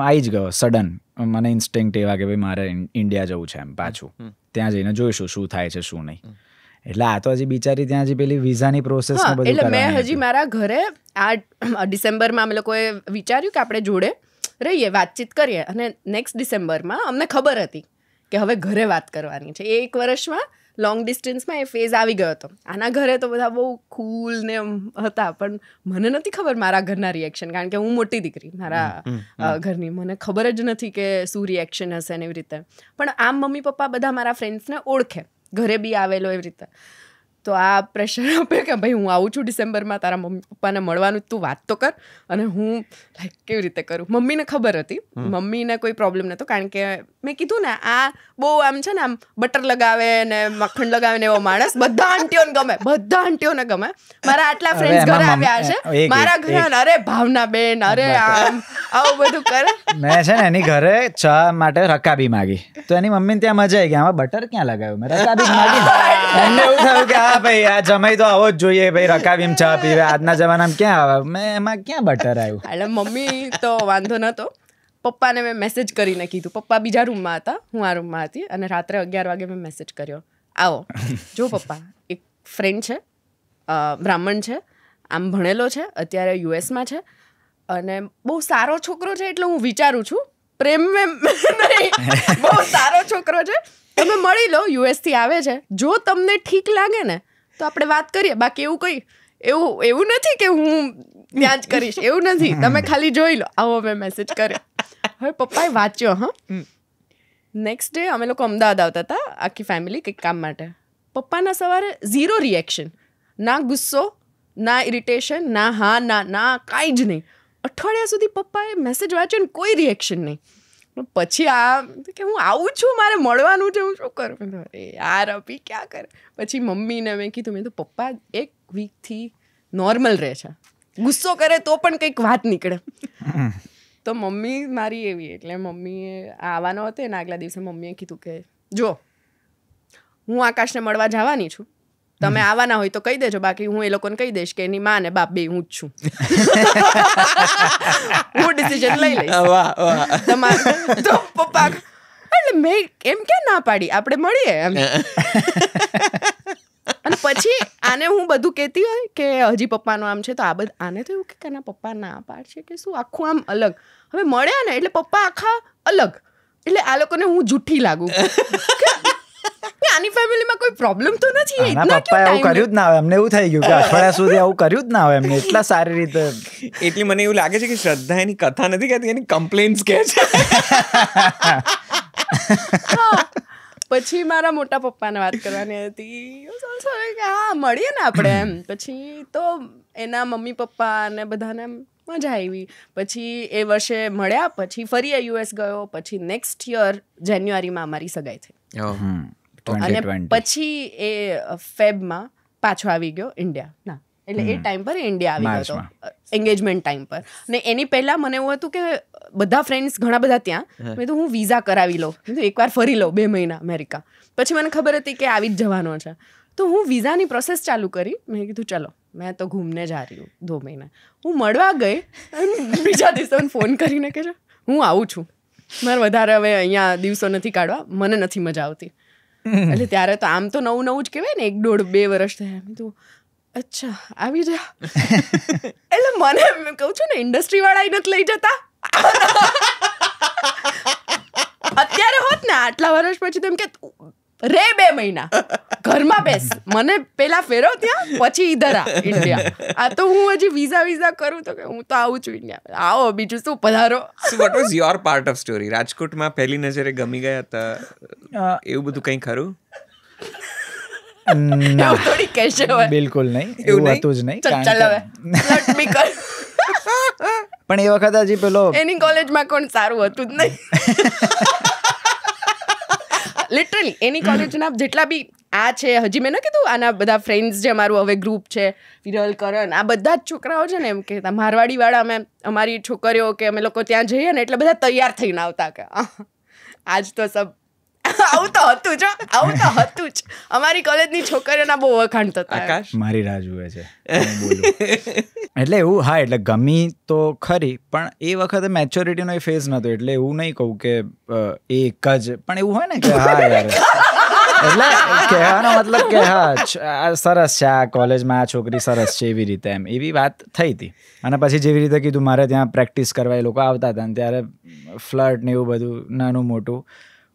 આવી જ ગયો સડન. મને ઇન્સ્ટિંક્ટ એવા કે ભાઈ મારે ઇન્ડિયા જવું છે એમ પાછું, ત્યાં જઈને જોઈશું શું થાય છે શું નહીં. એટલે આ તો હજી બિચારી ત્યાં હજી પેલી વિઝાની પ્રોસેસ એટલે મેં હજી મારા ઘરે આ ડિસેમ્બરમાં અમે લોકોએ વિચાર્યું કે આપણે જોડે રહીએ, વાતચીત કરીએ, અને નેક્સ્ટ ડિસેમ્બરમાં અમને ખબર હતી કે હવે ઘરે વાત કરવાની છે. એક વર્ષમાં લોંગ ડિસ્ટન્સમાં એ ફેઝ આવી ગયો હતો. આના ઘરે તો બધા બહુ કૂલ ને હતા, પણ મને નથી ખબર મારા ઘરના રિએક્શન, કારણ કે હું મોટી દીકરી મારા ઘરની, મને ખબર જ નથી કે શું રિએક્શન હશે ને એવી રીતે. પણ આમ મમ્મી પપ્પા બધા મારા ફ્રેન્ડ્સને ઓળખે, ઘરે બી આવેલો એવી રીતે. તો આ પ્રેશર આપે કે ભાઈ હું આવું છું ડિસેમ્બરમાં, તારા મમ્મી પપ્પાને મળવાનું, તું વાત તો કર. અને હું લાઈક કેવી રીતે કરું? મમ્મીને ખબર હતી, મમ્મીને કોઈ પ્રોબ્લેમ નહોતો, કારણ કે મેં કીધું ને આ બહુ આમ છે ને આમ બટર લગાવે ને મક્ખણ લગાવે ને એવો માણસ. બધા આંટીઓને ગમે, બધા આંટીઓને ગમે. મારા આટલા ફ્રેન્ડ્સ ઘરે આવ્યા છે મારા ઘરે, અરે ભાવના બેન, અરે આમ આવું બધું કરે. મેં છે ને એની ઘરે ચા માટે રકાબી માગી, તો એની મમ્મીને ત્યાં મજા આવી ગઈ, આમાં બટર ક્યાં લગાવ્યું? મેં રકાબી માગી. એમને એવું થયું કે હા ભાઈ આ જમાઈ તો આવો જ જોઈએ, ભાઈ રકાબીમ ચા પીવે, આજના જમાનામાં ક્યાં આવે? મેં એમાં ક્યાં બટર આવ્યું? એટલે મમ્મી તો વાંધો નહોતો. પપ્પાને મેં મેસેજ કરીને કીધું, પપ્પા બીજા રૂમમાં હતા, હું આ રૂમમાં હતી, અને રાત્રે 11 વાગે મેં મેસેજ કર્યો, આવો. જો પપ્પા, એક ફ્રેન્ડ છે, બ્રાહ્મણ છે, આમ ભણેલો છે, અત્યારે યુએસમાં છે, અને બહુ સારો છોકરો છે, એટલે હું વિચારું છું પ્રેમ નહીં, બહુ સારો છોકરો છે, તમે મળી લો, યુએસથી આવે છે, જો તમને ઠીક લાગે ને તો આપણે વાત કરીએ. બાકી એવું કંઈ એવું નથી કે હું ત્યાં જ કરીશ, એવું નથી, તમે ખાલી જોઈ લો. આવો મેં મેસેજ કર્યો. હવે પપ્પાએ વાંચ્યો. નેક્સ્ટ ડે અમે લોકો અમદાવાદ આવતા હતા, આખી ફેમિલી, કંઈક કામ માટે. પપ્પાના સવારે 0 રિએક્શન, ના ગુસ્સો, ના ઇરિટેશન, ના હા ના કાંઈ જ નહીં. અઠવાડિયા સુધી પપ્પાએ મેસેજ વાંચ્યો ને કોઈ રિએક્શન નહીં. પછી આ કે હું આવું છું, મારે મળવાનું છે, હું શું કરું? યાર અભી ક્યાં કરે? પછી મમ્મીને મેં કીધું, મેં તો પપ્પા 1 વીકથી નોર્મલ રહે છે, ગુસ્સો કરે તો પણ કંઈક વાત નીકળે. તો મમ્મી મારી એવી, એટલે મમ્મીએ આવવાનો હતો એના આગલા દિવસે મમ્મીએ કીધું કે જો હું આકાશને મળવા જવાની છું, તમે આવવાના હોય તો કહી દેજો, બાકી હું એ લોકોને કહી દઈશ કે એની માં ને બાપ બે હું જ છું. હું ડિસિઝન લઈ લઈશ. તમારે તો પપ્પા, એટલે મેં એમ ક્યાં ના પાડી, આપણે મળીએ એમ. અને પછી આને હું બધું કહેતી હોય કે હજી પપ્પાનું આમ છે, તો આ બધું આને તો એવું કે ના પપ્પા ના પાડશે કે શું, આખું આમ અલગ. હવે મળ્યા ને એટલે પપ્પા આખા અલગ, એટલે આ લોકોને હું જૂઠી લાગુ. આની ફેમિલીમાં કોઈ પ્રોબ્લેમ તો નથી. પપ્પા એવું કર્યું જ ના હોય, અમને એવું થઈ ગયું કે અઠવાડિયા સુધી આવું કર્યું જ ના હોય એમને, એટલા સારી રીતે. એટલે મને એવું લાગે છે કે શ્રદ્ધા એની કથા નથી કહેતી, એની કમ્પ્લેન્ટ્સ કહે છે. પછી મારા મોટા પપ્પાને વાત કરવાની હતી, હા મળીએ ને આપણે એમ. પછી તો એના મમ્મી પપ્પા ને બધાને મજા આવી. પછી એ વર્ષે મળ્યા, પછી ફરી યુએસ ગયો, પછી નેક્સ્ટ યર જાન્યુઆરીમાં અમારી સગાઈ થઈ. અને પછી એ ફેબમાં પાછો આવી ગયો ઇન્ડિયા. ના એટલે એ ટાઈમ પર ઇન્ડિયા આવી ગયો હતો એન્ગેજમેન્ટ ટાઈમ પર. ને એની પહેલા મને એવું હતું કે બધા ફ્રેન્ડ્સ ઘણા બધા ત્યાં, મેં તો હું વિઝા કરાવી લઉં, એકવાર ફરી લઉં 2 મહિના અમેરિકા. પછી મને ખબર હતી કે આવી જ જવાનો છે, તો હું વિઝાની પ્રોસેસ ચાલુ કરી. મેં કીધું ચલો મેં તો ઘૂમને જા રહી હું 2 મહિના. હું મળવા ગઈ, બીજા દિવસે ફોન કરીને કહે છે હું આવું છું, મારે વધારે હવે અહીંયા દિવસો નથી કાઢવા, મને નથી મજા આવતી. એટલે ત્યારે તો આમ તો નવું જ કહેવાય ને, 1.5-2 વર્ષ થયા. મેં તો અચ્છા આવી જા. એટલે મને કહું છું ને, ઇન્ડસ્ટ્રી વાળા નથી લઈ જતા. અત્યારે હોત ને આટલા વર્ષ પછી તો એમ કે રે 2 મહિના ઘરમાં બેસ, મને પેલા ફેરવ ત્યાં, પછી ઈધર આ ઇન્ડિયા. આ તો હું હજી વિઝા કરું તો કે હું તો આવું છું ઇન્ડિયા. આવો બીજું શું, પધારો. So what was your part of story? રાજકોટમાં પહેલી નજરે ગમી ગયા હતા, એવું બધું કંઈ ખરું? થોડી કહેશે બિલકુલ નહીં, એવું હતું જ નહીં. પણ એ વખત હજી પેલો એની કોલેજમાં કોણ સારું હતું જ નહીં. લિટરલી એની કોલેજના જેટલા બી આ છે, હજી મેં ન કીધું આના બધા ફ્રેન્ડ્સ જે અમારું હવે ગ્રુપ છે, વિરલ, કરણ, આ બધા જ છોકરાઓ છે ને એમ કહેતા, મારવાડીવાળા અમે અમારી છોકરીઓ કે અમે લોકો ત્યાં જઈએ ને એટલે બધા તૈયાર થઈને આવતા કે આજ તો સબ આવું તો હતું જ. અમારી કોલેજની છોકરીઓના બહુ વખાણ થતા. આકાશ મારી રાહ જુએ છે હું બોલું. એટલે એવું હા, એટલે ગમી તો ખરી, પણ એ વખતે મેચ્યોરિટીનો એ ફેઝ નહોતો, એટલે એવું નહીં કહું કે એ એક જ, પણ એવું હોય ને કે હા યાર, એટલે કહેવાનો મતલબ કે હા સરસ છે આ કોલેજમાં, આ છોકરી સરસ છે, એવી રીતે એમ, એવી વાત થઈ હતી. અને પછી જેવી રીતે કીધું મારે ત્યાં પ્રેક્ટિસ કરવા એ લોકો આવતા હતા, ને ત્યારે ફ્લર્ટ ને એવું બધું નાનું મોટું,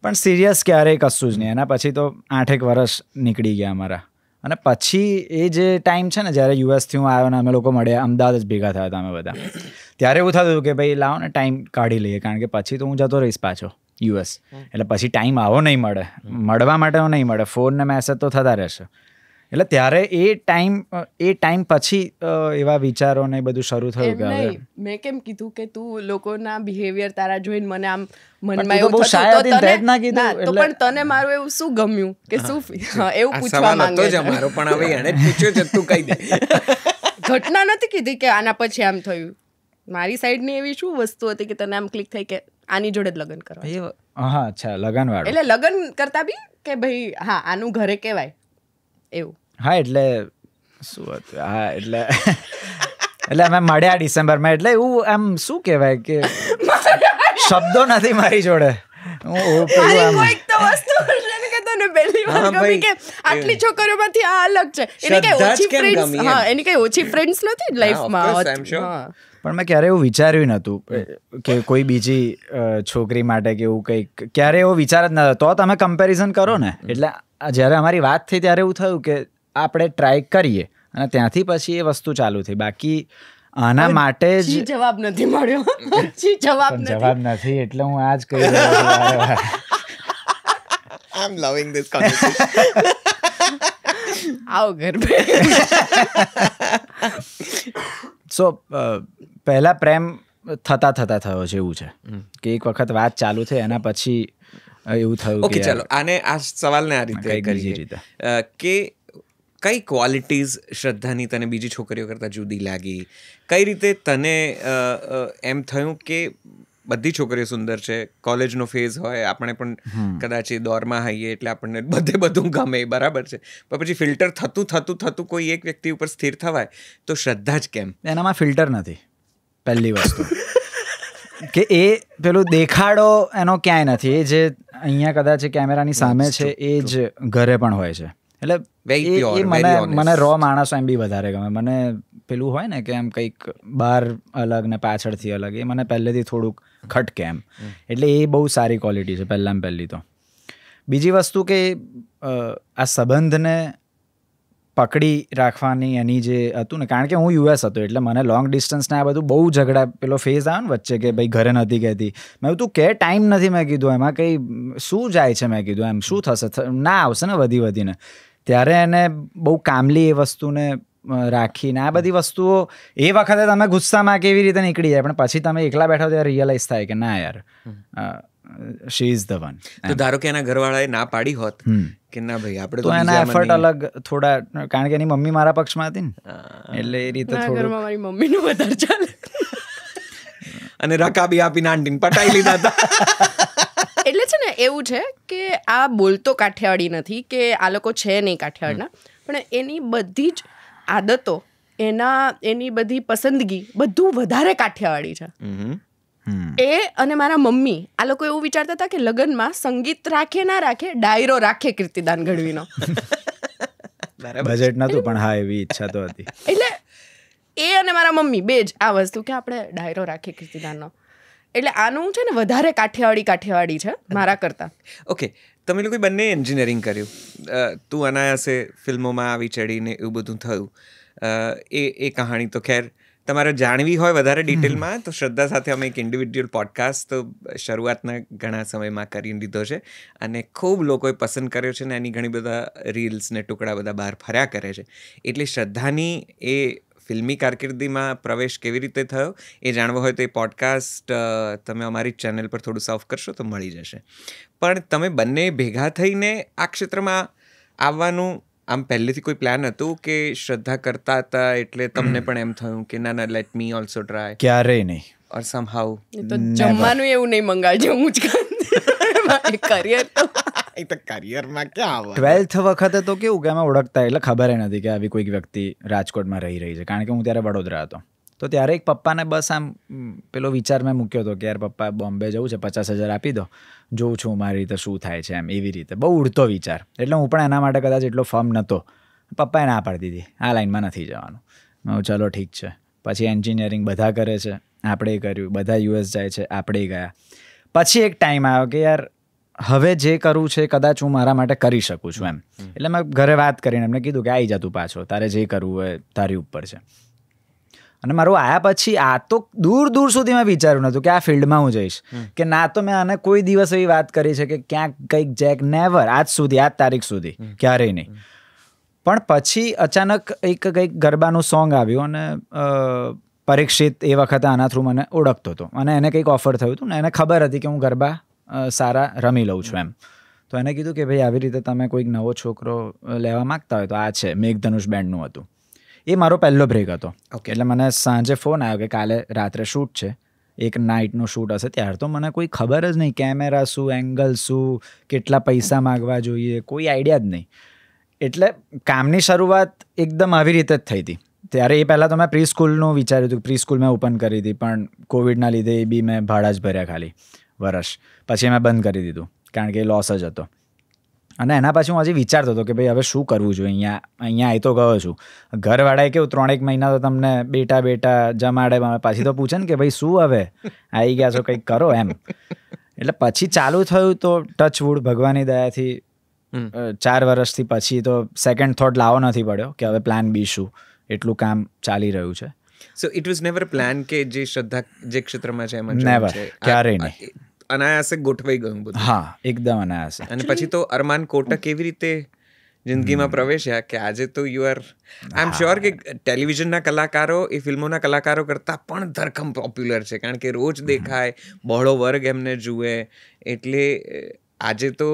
પણ સિરિયસ ક્યારેય કશું જ નહીં. એના પછી તો 8 વર્ષ નીકળી ગયા અમારા. અને પછી એ જે ટાઈમ છે ને, જ્યારે યુએસથી હું આવ્યો ને અમે લોકો મળ્યા, અમદાવાદ જ ભેગા થયા હતા અમે બધા, ત્યારે એવું થતું હતું કે ભાઈ લાવો ને ટાઈમ કાઢી લઈએ, કારણ કે પછી તો હું જતો રહીશ પાછો યુએસ, એટલે પછી ટાઈમ આવો નહીં મળે, મળવા માટે નહીં મળે, ફોન ને મેસેજ તો થતા રહેશે. એટલે ત્યારે એ ટાઈમ પછી એવા વિચારો ને બધું શરૂ થયું કે હવે મેં કેમ કીધું કે તું લોકોના બિહેવિયર તારા જોઈને મને આમ પણ મનમાં તું તો બહુ એવું shy હતી ને, તે જ ના કીધું, તો એટલે- પણ તને મારું એવું શું ગમ્યું કે શું એવું આ પૂછવા સવાલ માંગે હતો જ છે. અમારો, પણ હવે એને જ પૂછ્યો છે, તું કહી દે. ઘટના નથી કીધી કે આના પછી આમ થયું. મારી સાઈડની એવી શું વસ્તુ હતી કે તને આમ ક્લિક થઈ કે આની જોડે જ લગ્ન કરવા? હા અચ્છા, લગન વાળું. એટલે લગ્ન કરતા બી કે ભાઈ હા આનું ઘરે કહેવાય એવું. હા એટલે શું હતું, હા એટલે અમે મળ્યા ડિસેમ્બરમાં, એટલે એવું આમ શું કહેવાય કે શબ્દો નથી મારી જોડે. હું પેલું આમ કોઈક તો વસ્તુ હશે ને કે તને પહેલી વાર હા ગમી ભાઈ. કે આટલી છોકરીઓમાંથી આ અલગ છે, એની કઈ શ્રદ્ધા જ ઓછી કેમ ફ્રેન્ડ્સ, ગમી એમ? હા એની કઈ ઓછી ફ્રેન્ડ્સ નથી of લાઈફમાં. course, I'm sure. પણ મેં ક્યારે એવું વિચાર્યું નહોતું કે કોઈ બીજી છોકરી માટે કે એવું કંઈક, ક્યારે એવો વિચાર જ નહોતો. તો તમે કમ્પેરિઝન કરો ને, એટલે જ્યારે અમારી વાત થઈ ત્યારે એવું થયું કે આપણે ટ્રાય કરીએ, અને ત્યાંથી પછી એ વસ્તુ ચાલુ થઈ. બાકી આના માટે જ જવાબ નથી મળ્યો. જવાબ પણ નથી. જવાબ નથી, એટલે હું આ જ કહી રહ્યો છું વારે-વારે. I'm loving this conversation. આવો ઘર પે. સો પહેલા પ્રેમ થતા થયો છે એવું છે કે એક વખત વાત ચાલુ થઈ, એના પછી એવું થયું ઓકે, કે ચાલો આને આ સવાલને આ રીતે કંઈક બીજી કરીએ રીતે. કે કઈ ક્વોલિટીઝ શ્રદ્ધાની તને બીજી છોકરીઓ કરતાં જુદી લાગી? કઈ રીતે તને એમ થયું કે બધી છોકરીઓ સુંદર છે, કોલેજનો ફેઝ હોય, આપણે પણ કદાચ એ દોરમાં હોઈએ એટલે આપણને બધું ગમે, બરાબર છે, પણ પછી ફિલ્ટર થતું કોઈ એક વ્યક્તિ ઉપર સ્થિર થવાય, તો શ્રદ્ધા જ કેમ? એનામાં ફિલ્ટર નથી પહેલી વસ્તુ. કે એ પેલું દેખાડો એનો ક્યાંય નથી. એ જે અહીંયા કદાચ કેમેરાની સામે છે એ જ ઘરે પણ હોય છે. એટલે Very એ pure, very honest. મને રો માણસો એમ બી વધારે ગમે. મને પેલું હોય ને કે એમ કંઈક બહાર અલગ ને પાછળથી અલગ, એ મને પહેલેથી થોડુંક ખટકે એમ. એટલે એ બહુ સારી ક્વોલિટી છે પહેલી તો. બીજી વસ્તુ કે આ સંબંધને પકડી રાખવાની એની જે હતું ને, કારણ કે હું યુએસ હતો એટલે મને લોંગ ડિસ્ટન્સ ને આ બધું બહુ ઝઘડા, પેલો ફેઝ આવ્યો ને વચ્ચે કે ભાઈ ઘરે નથી કહેતી. મેં તું કે ટાઈમ નથી, મેં કીધું એમાં કંઈ શું જાય છે, મેં કીધું એમ શું થશે, ના આવશે ને વધીને. ત્યારે એને બહુ કામલી એ વસ્તુને રાખીને આ બધી વસ્તુઓ એ વખતે તમે ગુસ્સામાં કેવી રીતે નીકળી જાય, પણ પછી તમે એકલા બેઠો ત્યારે રિયલાઇઝ થાય કે ના યાર શી ઇઝ ધ વન. તો ધારો કે એના ઘરવાળાએ ના પાડી હોત કે ના ભાઈ આપણે તો એના બીજામાં એફર્ટ નહીં. અલગ થોડા, કારણ કે એની મમ્મી મારા પક્ષમાં હતી ને, એટલે એ રીતે મારા થોડું ઘરમાં મારી મમ્મીનું વધારે ચાલે. અને રકાબી આપીને આંટીને પટાઈ લીધા હતા. એટલે છે ને એવું છે કે આ બોલતો કાઠિયાવાડી નથી કે આ લોકો છે નહીં કાઠિયાવાડના, પણ એની બધી જ આદતો, એની બધી પસંદગી બધું વધારે કાઠિયાવાડી છે. એ અને મારા મમ્મી આ લોકો એવું વિચારતા હતા કે લગ્નમાં સંગીત રાખે ના રાખે, ડાયરો રાખે કીર્તિદાન ગઢવીનો. બજેટ નહોતું પણ હા એવી ઈચ્છા તો હતી. એટલે એ અને મારા મમ્મી બે જ આ વસ્તુ કે આપણે ડાયરો રાખીએ કીર્તિદાનનો. એટલે આનું છે ને વધારે કાઠિયાવાડી છે મારા કરતાં. ઓકે, તમે લોકોએ બંને એન્જિનિયરિંગ કર્યું, તું અનાયાસે ફિલ્મોમાં આવી ચડીને એવું બધું થયું. એ કહાણી તો ખેર તમારે જાણવી હોય વધારે ડિટેલમાં તો શ્રદ્ધા સાથે અમે એક ઇન્ડિવિડ્યુઅલ પોડકાસ્ટ તો શરૂઆતના ઘણા સમયમાં કરી લીધો છે, અને ખૂબ લોકોએ પસંદ કર્યો છે, ને એની ઘણી બધા રીલ્સ ને ટુકડા બધા બહાર ફર્યા કરે છે. એટલે શ્રદ્ધાની એ ફિલ્મી કારકિર્દીમાં પ્રવેશ કેવી રીતે થયો એ જાણવો હોય તો એ પોડકાસ્ટ તમે અમારી ચેનલ પર થોડું સર્ફ કરશો તો મળી જશે. પણ તમે બંને ભેગા થઈને આ ક્ષેત્રમાં આવવાનું આમ પહેલેથી કોઈ પ્લાન હતું કે શ્રદ્ધા કરતા હતા એટલે તમને પણ એમ થયું કે ના લેટ મી ઓલ્સો ટ્રાય? ક્યારેય નહીં. ઓર સમહાઉ તો જમવાનું એવું નહીં મંગાવજો, હું જ કરિયર તો કરિયરમાં ક્યાં 12th વખતે તો કેવું કે અમે ઓળખતા એટલે ખબર નથી કે આવી કોઈક વ્યક્તિ રાજકોટમાં રહી છે, કારણ કે હું ત્યારે વડોદરા હતો. તો ત્યારે એક પપ્પાને બસ આમ પેલો વિચાર મેં મૂક્યો હતો કે યાર પપ્પા બોમ્બે જવું છે, 50,000 આપી દો, જોઉં છું મારી રીતે શું થાય છે એમ, એવી રીતે બહુ ઉડતો વિચાર. એટલે હું પણ એના માટે કદાચ એટલો ફર્મ નહોતો. પપ્પાએ ના પાડી દીધી, આ લાઈનમાં નથી જવાનું. હું ચલો ઠીક છે. પછી એન્જિનિયરિંગ બધા કરે છે, આપણે કર્યું, બધા US જાય છે, આપણે ગયા. પછી એક ટાઈમ આવ્યો કે યાર હવે જે કરવું છે કદાચ હું મારા માટે કરી શકું છું એમ. એટલે મેં ઘરે વાત કરીને એમને કીધું કે આવી જા તું પાછો, તારે જે કરવું હોય તારી ઉપર છે. અને મારું આયા પછી આ તો દૂર દૂર સુધી મેં વિચાર્યું નહોતું કે આ ફિલ્ડમાં હું જઈશ, કે ના તો મેં આને કોઈ દિવસ એવી વાત કરી છે કે ક્યાંક કંઈક જેક, નેવર, આજ સુધી, આજ તારીખ સુધી ક્યારેય નહીં. પણ પછી અચાનક કંઈક ગરબાનું સોંગ આવ્યું અને પરીક્ષિત એ વખતે આના થ્રુ મને ઓળખતો હતો અને એને કંઈક ઓફર થયું હતું ને એને ખબર હતી કે હું ગરબા સારા રમી લઉં છું એમ. તો એને કીધું કે ભાઈ આવી રીતે તમે કોઈક નવો છોકરો લેવા માગતા હોય તો આ છે. મેઘધનુષ બેન્ડનું હતું. એ મારો પહેલો બ્રેક હતો. એટલે મને સાંજે ફોન આવ્યો કે કાલે રાત્રે શૂટ છે, એક નાઇટનું શૂટ હશે. ત્યાર તો મને કોઈ ખબર જ નહીં, કેમેરા શું, એંગલ શું, કેટલા પૈસા માગવા જોઈએ, કોઈ આઈડિયા જ નહીં. એટલે કામની શરૂઆત એકદમ આવી રીતે જ થઈ હતી. ત્યારે એ પહેલાં તો મેં પ્રી સ્કૂલનું વિચાર્યું હતું, પ્રી સ્કૂલ મેં ઓપન કરી હતી, પણ કોવિડના લીધે એ બી મેં ભાડા જ ભર્યા ખાલી વર્ષ. પછી મેં બંધ કરી દીધું કારણ કે એ લોસ જ હતો. અને એના પછી હું હજી વિચારતો હતો કે ભાઈ હવે શું કરવું જોઈએ. અહીંયા આવી તો ગયો છું, ઘરવાળાએ કેવું 3-1 મહિના તો તમને બેટા જમાડે, પછી તો પૂછે ને કે ભાઈ શું હવે આવી ગયા છો, કંઈક કરો એમ. એટલે પછી ચાલુ થયું તો ટચ વુડ ભગવાનની દયાથી 4 વર્ષથી પછી તો સેકન્ડ થોટ લાવો નથી પડ્યો કે હવે પ્લાન બી શું. એટલું કામ ચાલી રહ્યું છે. So it was never plan કે જે શ્રદ્ધા જે ક્ષેત્રમાં છે એમાં નેવર, ક્યારેય નહીં. અનાયાસે ગોઠવાઈ ગયું બધું. હા, એકદમ અનાયાસે. અને પછી તો અરમાન કોટક કેવી રીતે જિંદગીમાં પ્રવેશ્યા કે આજે તો you are, I am sure કે ટેલિવિઝનના કલાકારો એ ફિલ્મોના કલાકારો કરતાં પણ ધરખમ પોપ્યુલર છે, કારણ કે રોજ દેખાય, બહોળો વર્ગ એમને જુએ. એટલે આજે તો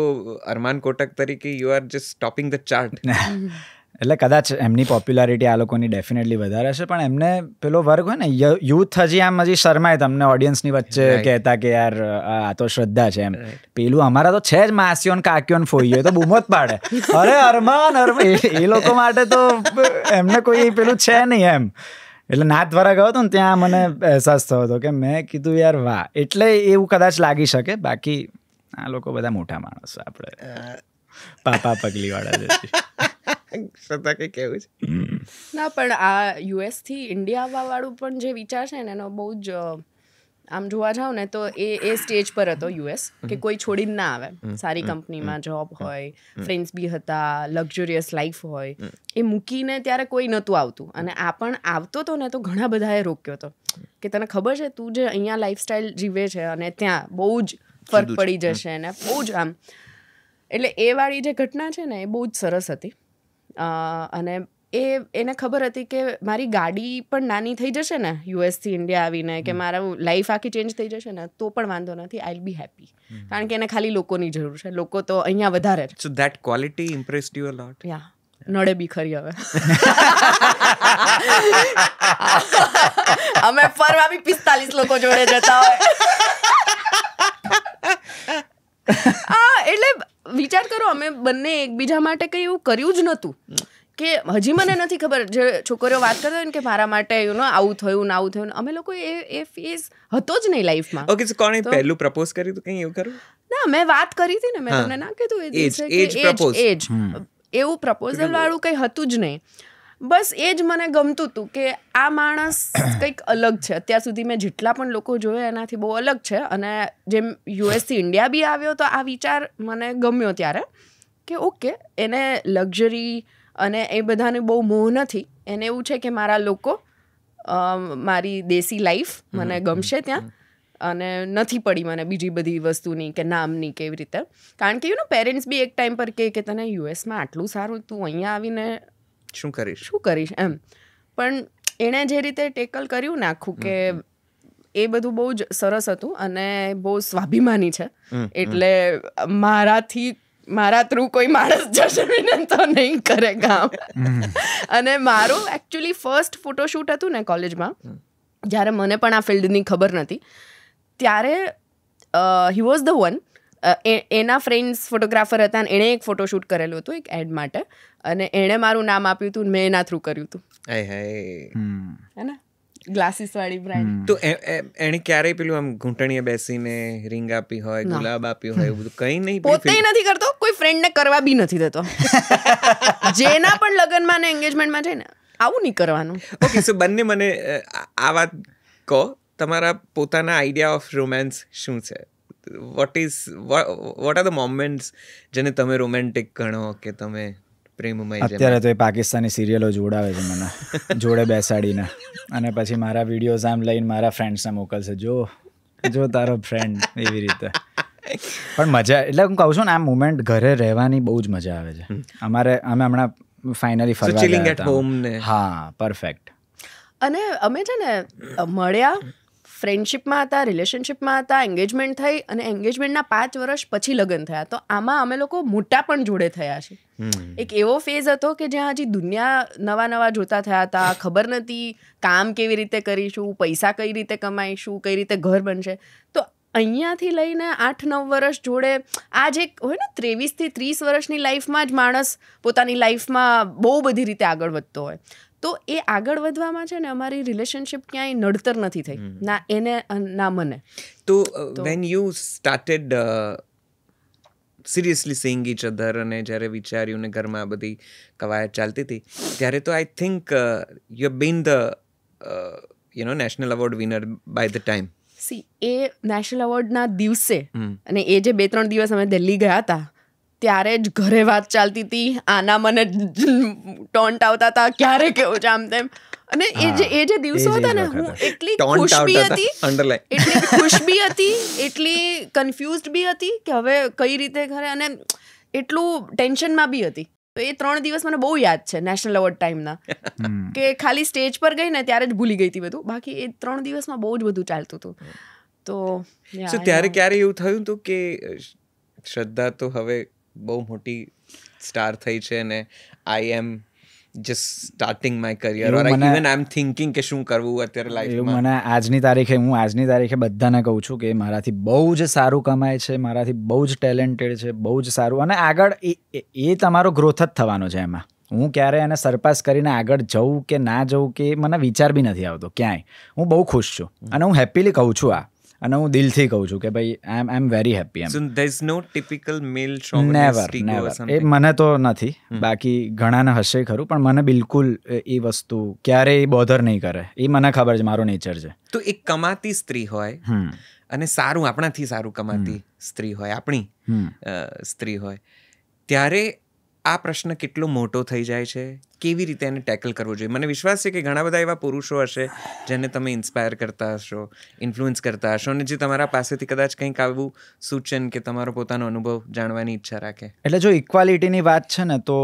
અરમાન કોટક તરીકે you are just topping the chart. એટલે કદાચ એમની પોપ્યુલારિટી આ લોકોની ડેફિનેટલી વધારે છે, પણ એમને પેલો વર્ગ હોય ને, યુથ હજી શરમાય તમને ઓડિયન્સની વચ્ચે કહેતા કે યાર આ તો શ્રદ્ધા છે એમ. પેલું અમારા તો છે જ માસીઓ ને કાકીઓ ને ફોઈઓ, તો બૂમો જ પાડે, અરે અરમાન. એ લોકો માટે તો એમને કોઈ પેલું છે નહીં એમ. એટલે નાથ દ્વારા ગયો હતો ને ત્યાં મને અહેસાસ થયો હતો કે મેં કીધું યાર વાહ. એટલે એવું કદાચ લાગી શકે, બાકી આ લોકો બધા મોટા માણસ, આપણે પાપા પગલીવાળા છે. શ્રદ્ધા કંઈ કહેવું છે? ના, પણ આ US થી ઇન્ડિયા આવવા વાળું પણ જે વિચાર છે ને એનો બહુ જ આમ જોવા જાવ ને તો એ સ્ટેજ પર હતો US, કે કોઈ છોડીને ના આવે. સારી કંપનીમાં જોબ હોય, ફ્રેન્ડ્સ બી હતા, લક્ઝરિયસ લાઈફ હોય, એ મૂકીને ત્યારે કોઈ નહોતું આવતું. અને આ પણ આવતો હતો ને તો ઘણા બધાએ રોક્યો હતો કે તને ખબર છે તું જે અહીંયા લાઈફસ્ટાઈલ જીવે છે અને ત્યાં બહુ જ ફરક પડી જશે ને બહુ જ આમ. એટલે એ વાળી જે ઘટના છે ને એ બહુ જ સરસ હતી. અને એને ખબર હતી કે મારી ગાડી પણ નાની થઈ જશે ને US થી ઇન્ડિયા આવીને, કે મારું લાઈફ આખી ચેન્જ થઈ જશે ને તો પણ વાંધો નથી, આઈ વિલ બી હેપી. કારણ કે એને ખાલી લોકોની જરૂર છે, લોકો તો અહીંયા વધારે છે. So that quality impressed you a lot. Ya, નડે બી ખરી. હવે અમે ફરવા બી 45 લોકો જોડે જતા હોય. એટલે વિચાર કરો, અમે બંને એકબીજા માટે કંઈ એવું કર્યું જ નહોતું. કે હજી મને નથી ખબર, જે છોકરીઓ વાત કરતા હોય ને કે મારા માટે આવું થયું ને આવું થયું, અમે લોકો એ ફેઝ હતો જ નહીં લાઈફમાં. ઓકે, સો કોણે પહેલું પ્રપોઝ કર્યું હતું? કંઈ એવું કર્યું? ના, મેં વાત કરી હતી ને, મેં તમને ના કીધું એ દિવસે કે એજ એવું પ્રપોઝલ વાળું કંઈ હતું જ નહીં. બસ એ જ મને ગમતું હતું કે આ માણસ કંઈક અલગ છે. અત્યાર સુધી મેં જેટલા પણ લોકો જોયા એનાથી બહુ અલગ છે. અને જેમ US થી ઇન્ડિયા બી આવ્યો તો આ વિચાર મને ગમ્યો ત્યારે કે ઓકે, એને લક્ઝરી અને એ બધાને બહુ મોહ નથી. એને એવું છે કે મારા લોકો, મારી દેશી લાઈફ મને ગમશે ત્યાં, અને નથી પડી મને બીજી બધી વસ્તુની કે નામની કેવી રીતે. કારણ કે પેરેન્ટ્સ બી એક ટાઈમ પર કે તને યુએસમાં આટલું સારું, તું અહીંયા આવીને શું કરીશ એમ. પણ એણે જે રીતે ટેકલ કર્યું ને આખું, કે એ બધું બહુ જ સરસ હતું અને બહુ સ્વાભિમાની છે. એટલે મારા થ્રુ કોઈ માણસ જશે તો નહીં કરે કામ. અને મારું એકચ્યુઅલી ફર્સ્ટ ફોટોશૂટ હતું ને કોલેજમાં, જ્યારે મને પણ આ ફિલ્ડની ખબર નથી, ત્યારે હી વોઝ ધ વન. એના ફ્રેન્ડ્સ ફોટોગ્રાફર હતા અને એણે એક ફોટોશૂટ કરેલું હતું એક એડ માટે અને એણે મારું નામ આપ્યું હતું મેં એના થ્રુ કર્યું હતું હે ને ગ્લાસીસ વાળી બ્રાન્ડ. તો એણે ક્યારેય પેલું આમ ઘૂંટણીએ બેસીને રિંગ આપી હોય, ગુલાબ આપ્યું હોય, એવું બધું કંઈ નહીં? પોતે નથી કરતો, કોઈ ફ્રેન્ડને કરવા બી નથી દેતો. જેના પણ લગ્નમાં ને એંગેજમેન્ટમાં છે ને આવું નહીં કરવાનું. ઓકે, સો બંને મને આ વાત કહો, તમારા પોતાના આઈડિયા ઓફ રોમેન્સ શું છે? વોટ આર ધ મોમેન્ટ્સ જેને તમે રોમેન્ટિક ગણો કે તમે પ્રેમમય? અત્યારે તો એ પાકિસ્તાની સિરિયલો જોડાવે છે મને જોડે બેસાડીને, અને પછી મારા વિડીયોઝ આમ લઈને મારા ફ્રેન્ડ્સને મોકલશે, જો તારો ફ્રેન્ડ, એવી રીતે. પણ મજા, એટલે હું કહું છું ને, આ મુમેન્ટ ઘરે રહેવાની બહુ જ મજા આવે છે. અમે હમણાં ફાઇનલી ફરવા ગયા હતા. હા, પરફેક્ટ. અને અમે છે ને મળ્યા, ફ્રેન્ડશિપમાં હતા, રિલેશનશિપમાં હતા, એંગેજમેન્ટ થઈ અને એંગેજમેન્ટના 5 વર્ષ પછી લગ્ન થયા. તો આમાં અમે લોકો મોટા પણ જોડે થયા છે. એક એવો ફેઝ હતો કે જ્યાં હજી દુનિયા નવા જોતા થયા હતા, ખબર નથી કામ કેવી રીતે કરીશું, પૈસા કઈ રીતે કમાઈશું, કઈ રીતે ઘર બનશે. તો અહીંયાથી લઈને 8-9 વર્ષ જોડે, આ જે હોય ને 23 થી 30 વર્ષની લાઈફમાં જ માણસ પોતાની લાઈફમાં બહુ બધી રીતે આગળ વધતો હોય. તો એ આગળ વધવામાં છે ને અમારી રિલેશનશિપ ક્યાંય નડતર નથી થઈ, ના એને ના મને. તો when you started seriously seeing each other, અને જ્યારે વિચાર્યું ને ઘરમાં આ બધી કવાયત ચાલતી હતી, ત્યારે તો I think you have been the national award winner by the time. See, એ નેશનલ એવોર્ડના દિવસે અને એ જે 2-3 દિવસ અમે દિલ્હી ગયા હતા ત્યારે જ ઘરે વાત ચાલતી હતી, આના મને ટોન્ટ આવતા હતા, ક્યારે કેવું છે આમ તેમ. અને એ જે દિવસો હતા ને, હું એટલી ખુશ બી હતી, એટલી કન્ફ્યુઝડ બી હતી કે હવે કઈ રીતે ઘરે, અને એટલું ટેન્શનમાં બી હતી. તો એ 3 દિવસ મને બહુ યાદ છે નેશનલ એવોર્ડ ટાઈમના, કે ખાલી સ્ટેજ પર ગઈ ને ત્યારે જ ભૂલી ગઈ હતી બધું, બાકી એ 3 દિવસમાં બહુ જ બધું ચાલતું હતું. તો ત્યારે ક્યારે એવું થયું હતું કે શ્રદ્ધા તો હવે બહુ મોટી સ્ટાર થઈ છે ને I am just starting my career, or even I am thinking કે શું કરવું અત્યારે લાઈફમાં? મને આજની તારીખે બધાને કહું છું કે મારાથી બહુ જ સારું કમાય છે, મારાથી બહુ જ ટેલેન્ટેડ છે, બહુ જ સારું, અને આગળ એ તમારો ગ્રોથ જ થવાનો છે. એમાં હું ક્યારે એને સરપાસ કરીને આગળ જવું કે ના જવું કે મને વિચાર બી નથી આવતો ક્યાંય. હું બહુ ખુશ છું અને હું હેપીલી કહું છું આ, અને હું દિલથી કહું છું કે ભાઈ I am very happy. So there is no typical male chauvinist ego or something? એ મને તો નથી, બાકી ઘણાને હશે ખરું, પણ મને બિલકુલ એ વસ્તુ ક્યારેય બોધર નહીં કરે. એ મને ખબર છે, મારો નેચર છે. તો એક કમાતી સ્ત્રી હોય અને સારું, આપણાથી સારું કમાતી સ્ત્રી હોય, આપણી સ્ત્રી હોય, ત્યારે આ પ્રશ્ન કેટલો મોટો થઈ જાય છે, કેવી રીતે એને ટેકલ કરવો જોઈએ? મને વિશ્વાસ છે કે ઘણા બધા એવા પુરુષો હશે જેને તમે ઇન્સ્પાયર કરતા હશો, ઇન્ફ્લુઅન્સ કરતા હશો, અને જે તમારા પાસેથી કદાચ કંઈક આવું સૂચન કે તમારો પોતાનો અનુભવ જાણવાની ઈચ્છા રાખે. એટલે જો ઇક્વાલિટીની વાત છે ને, તો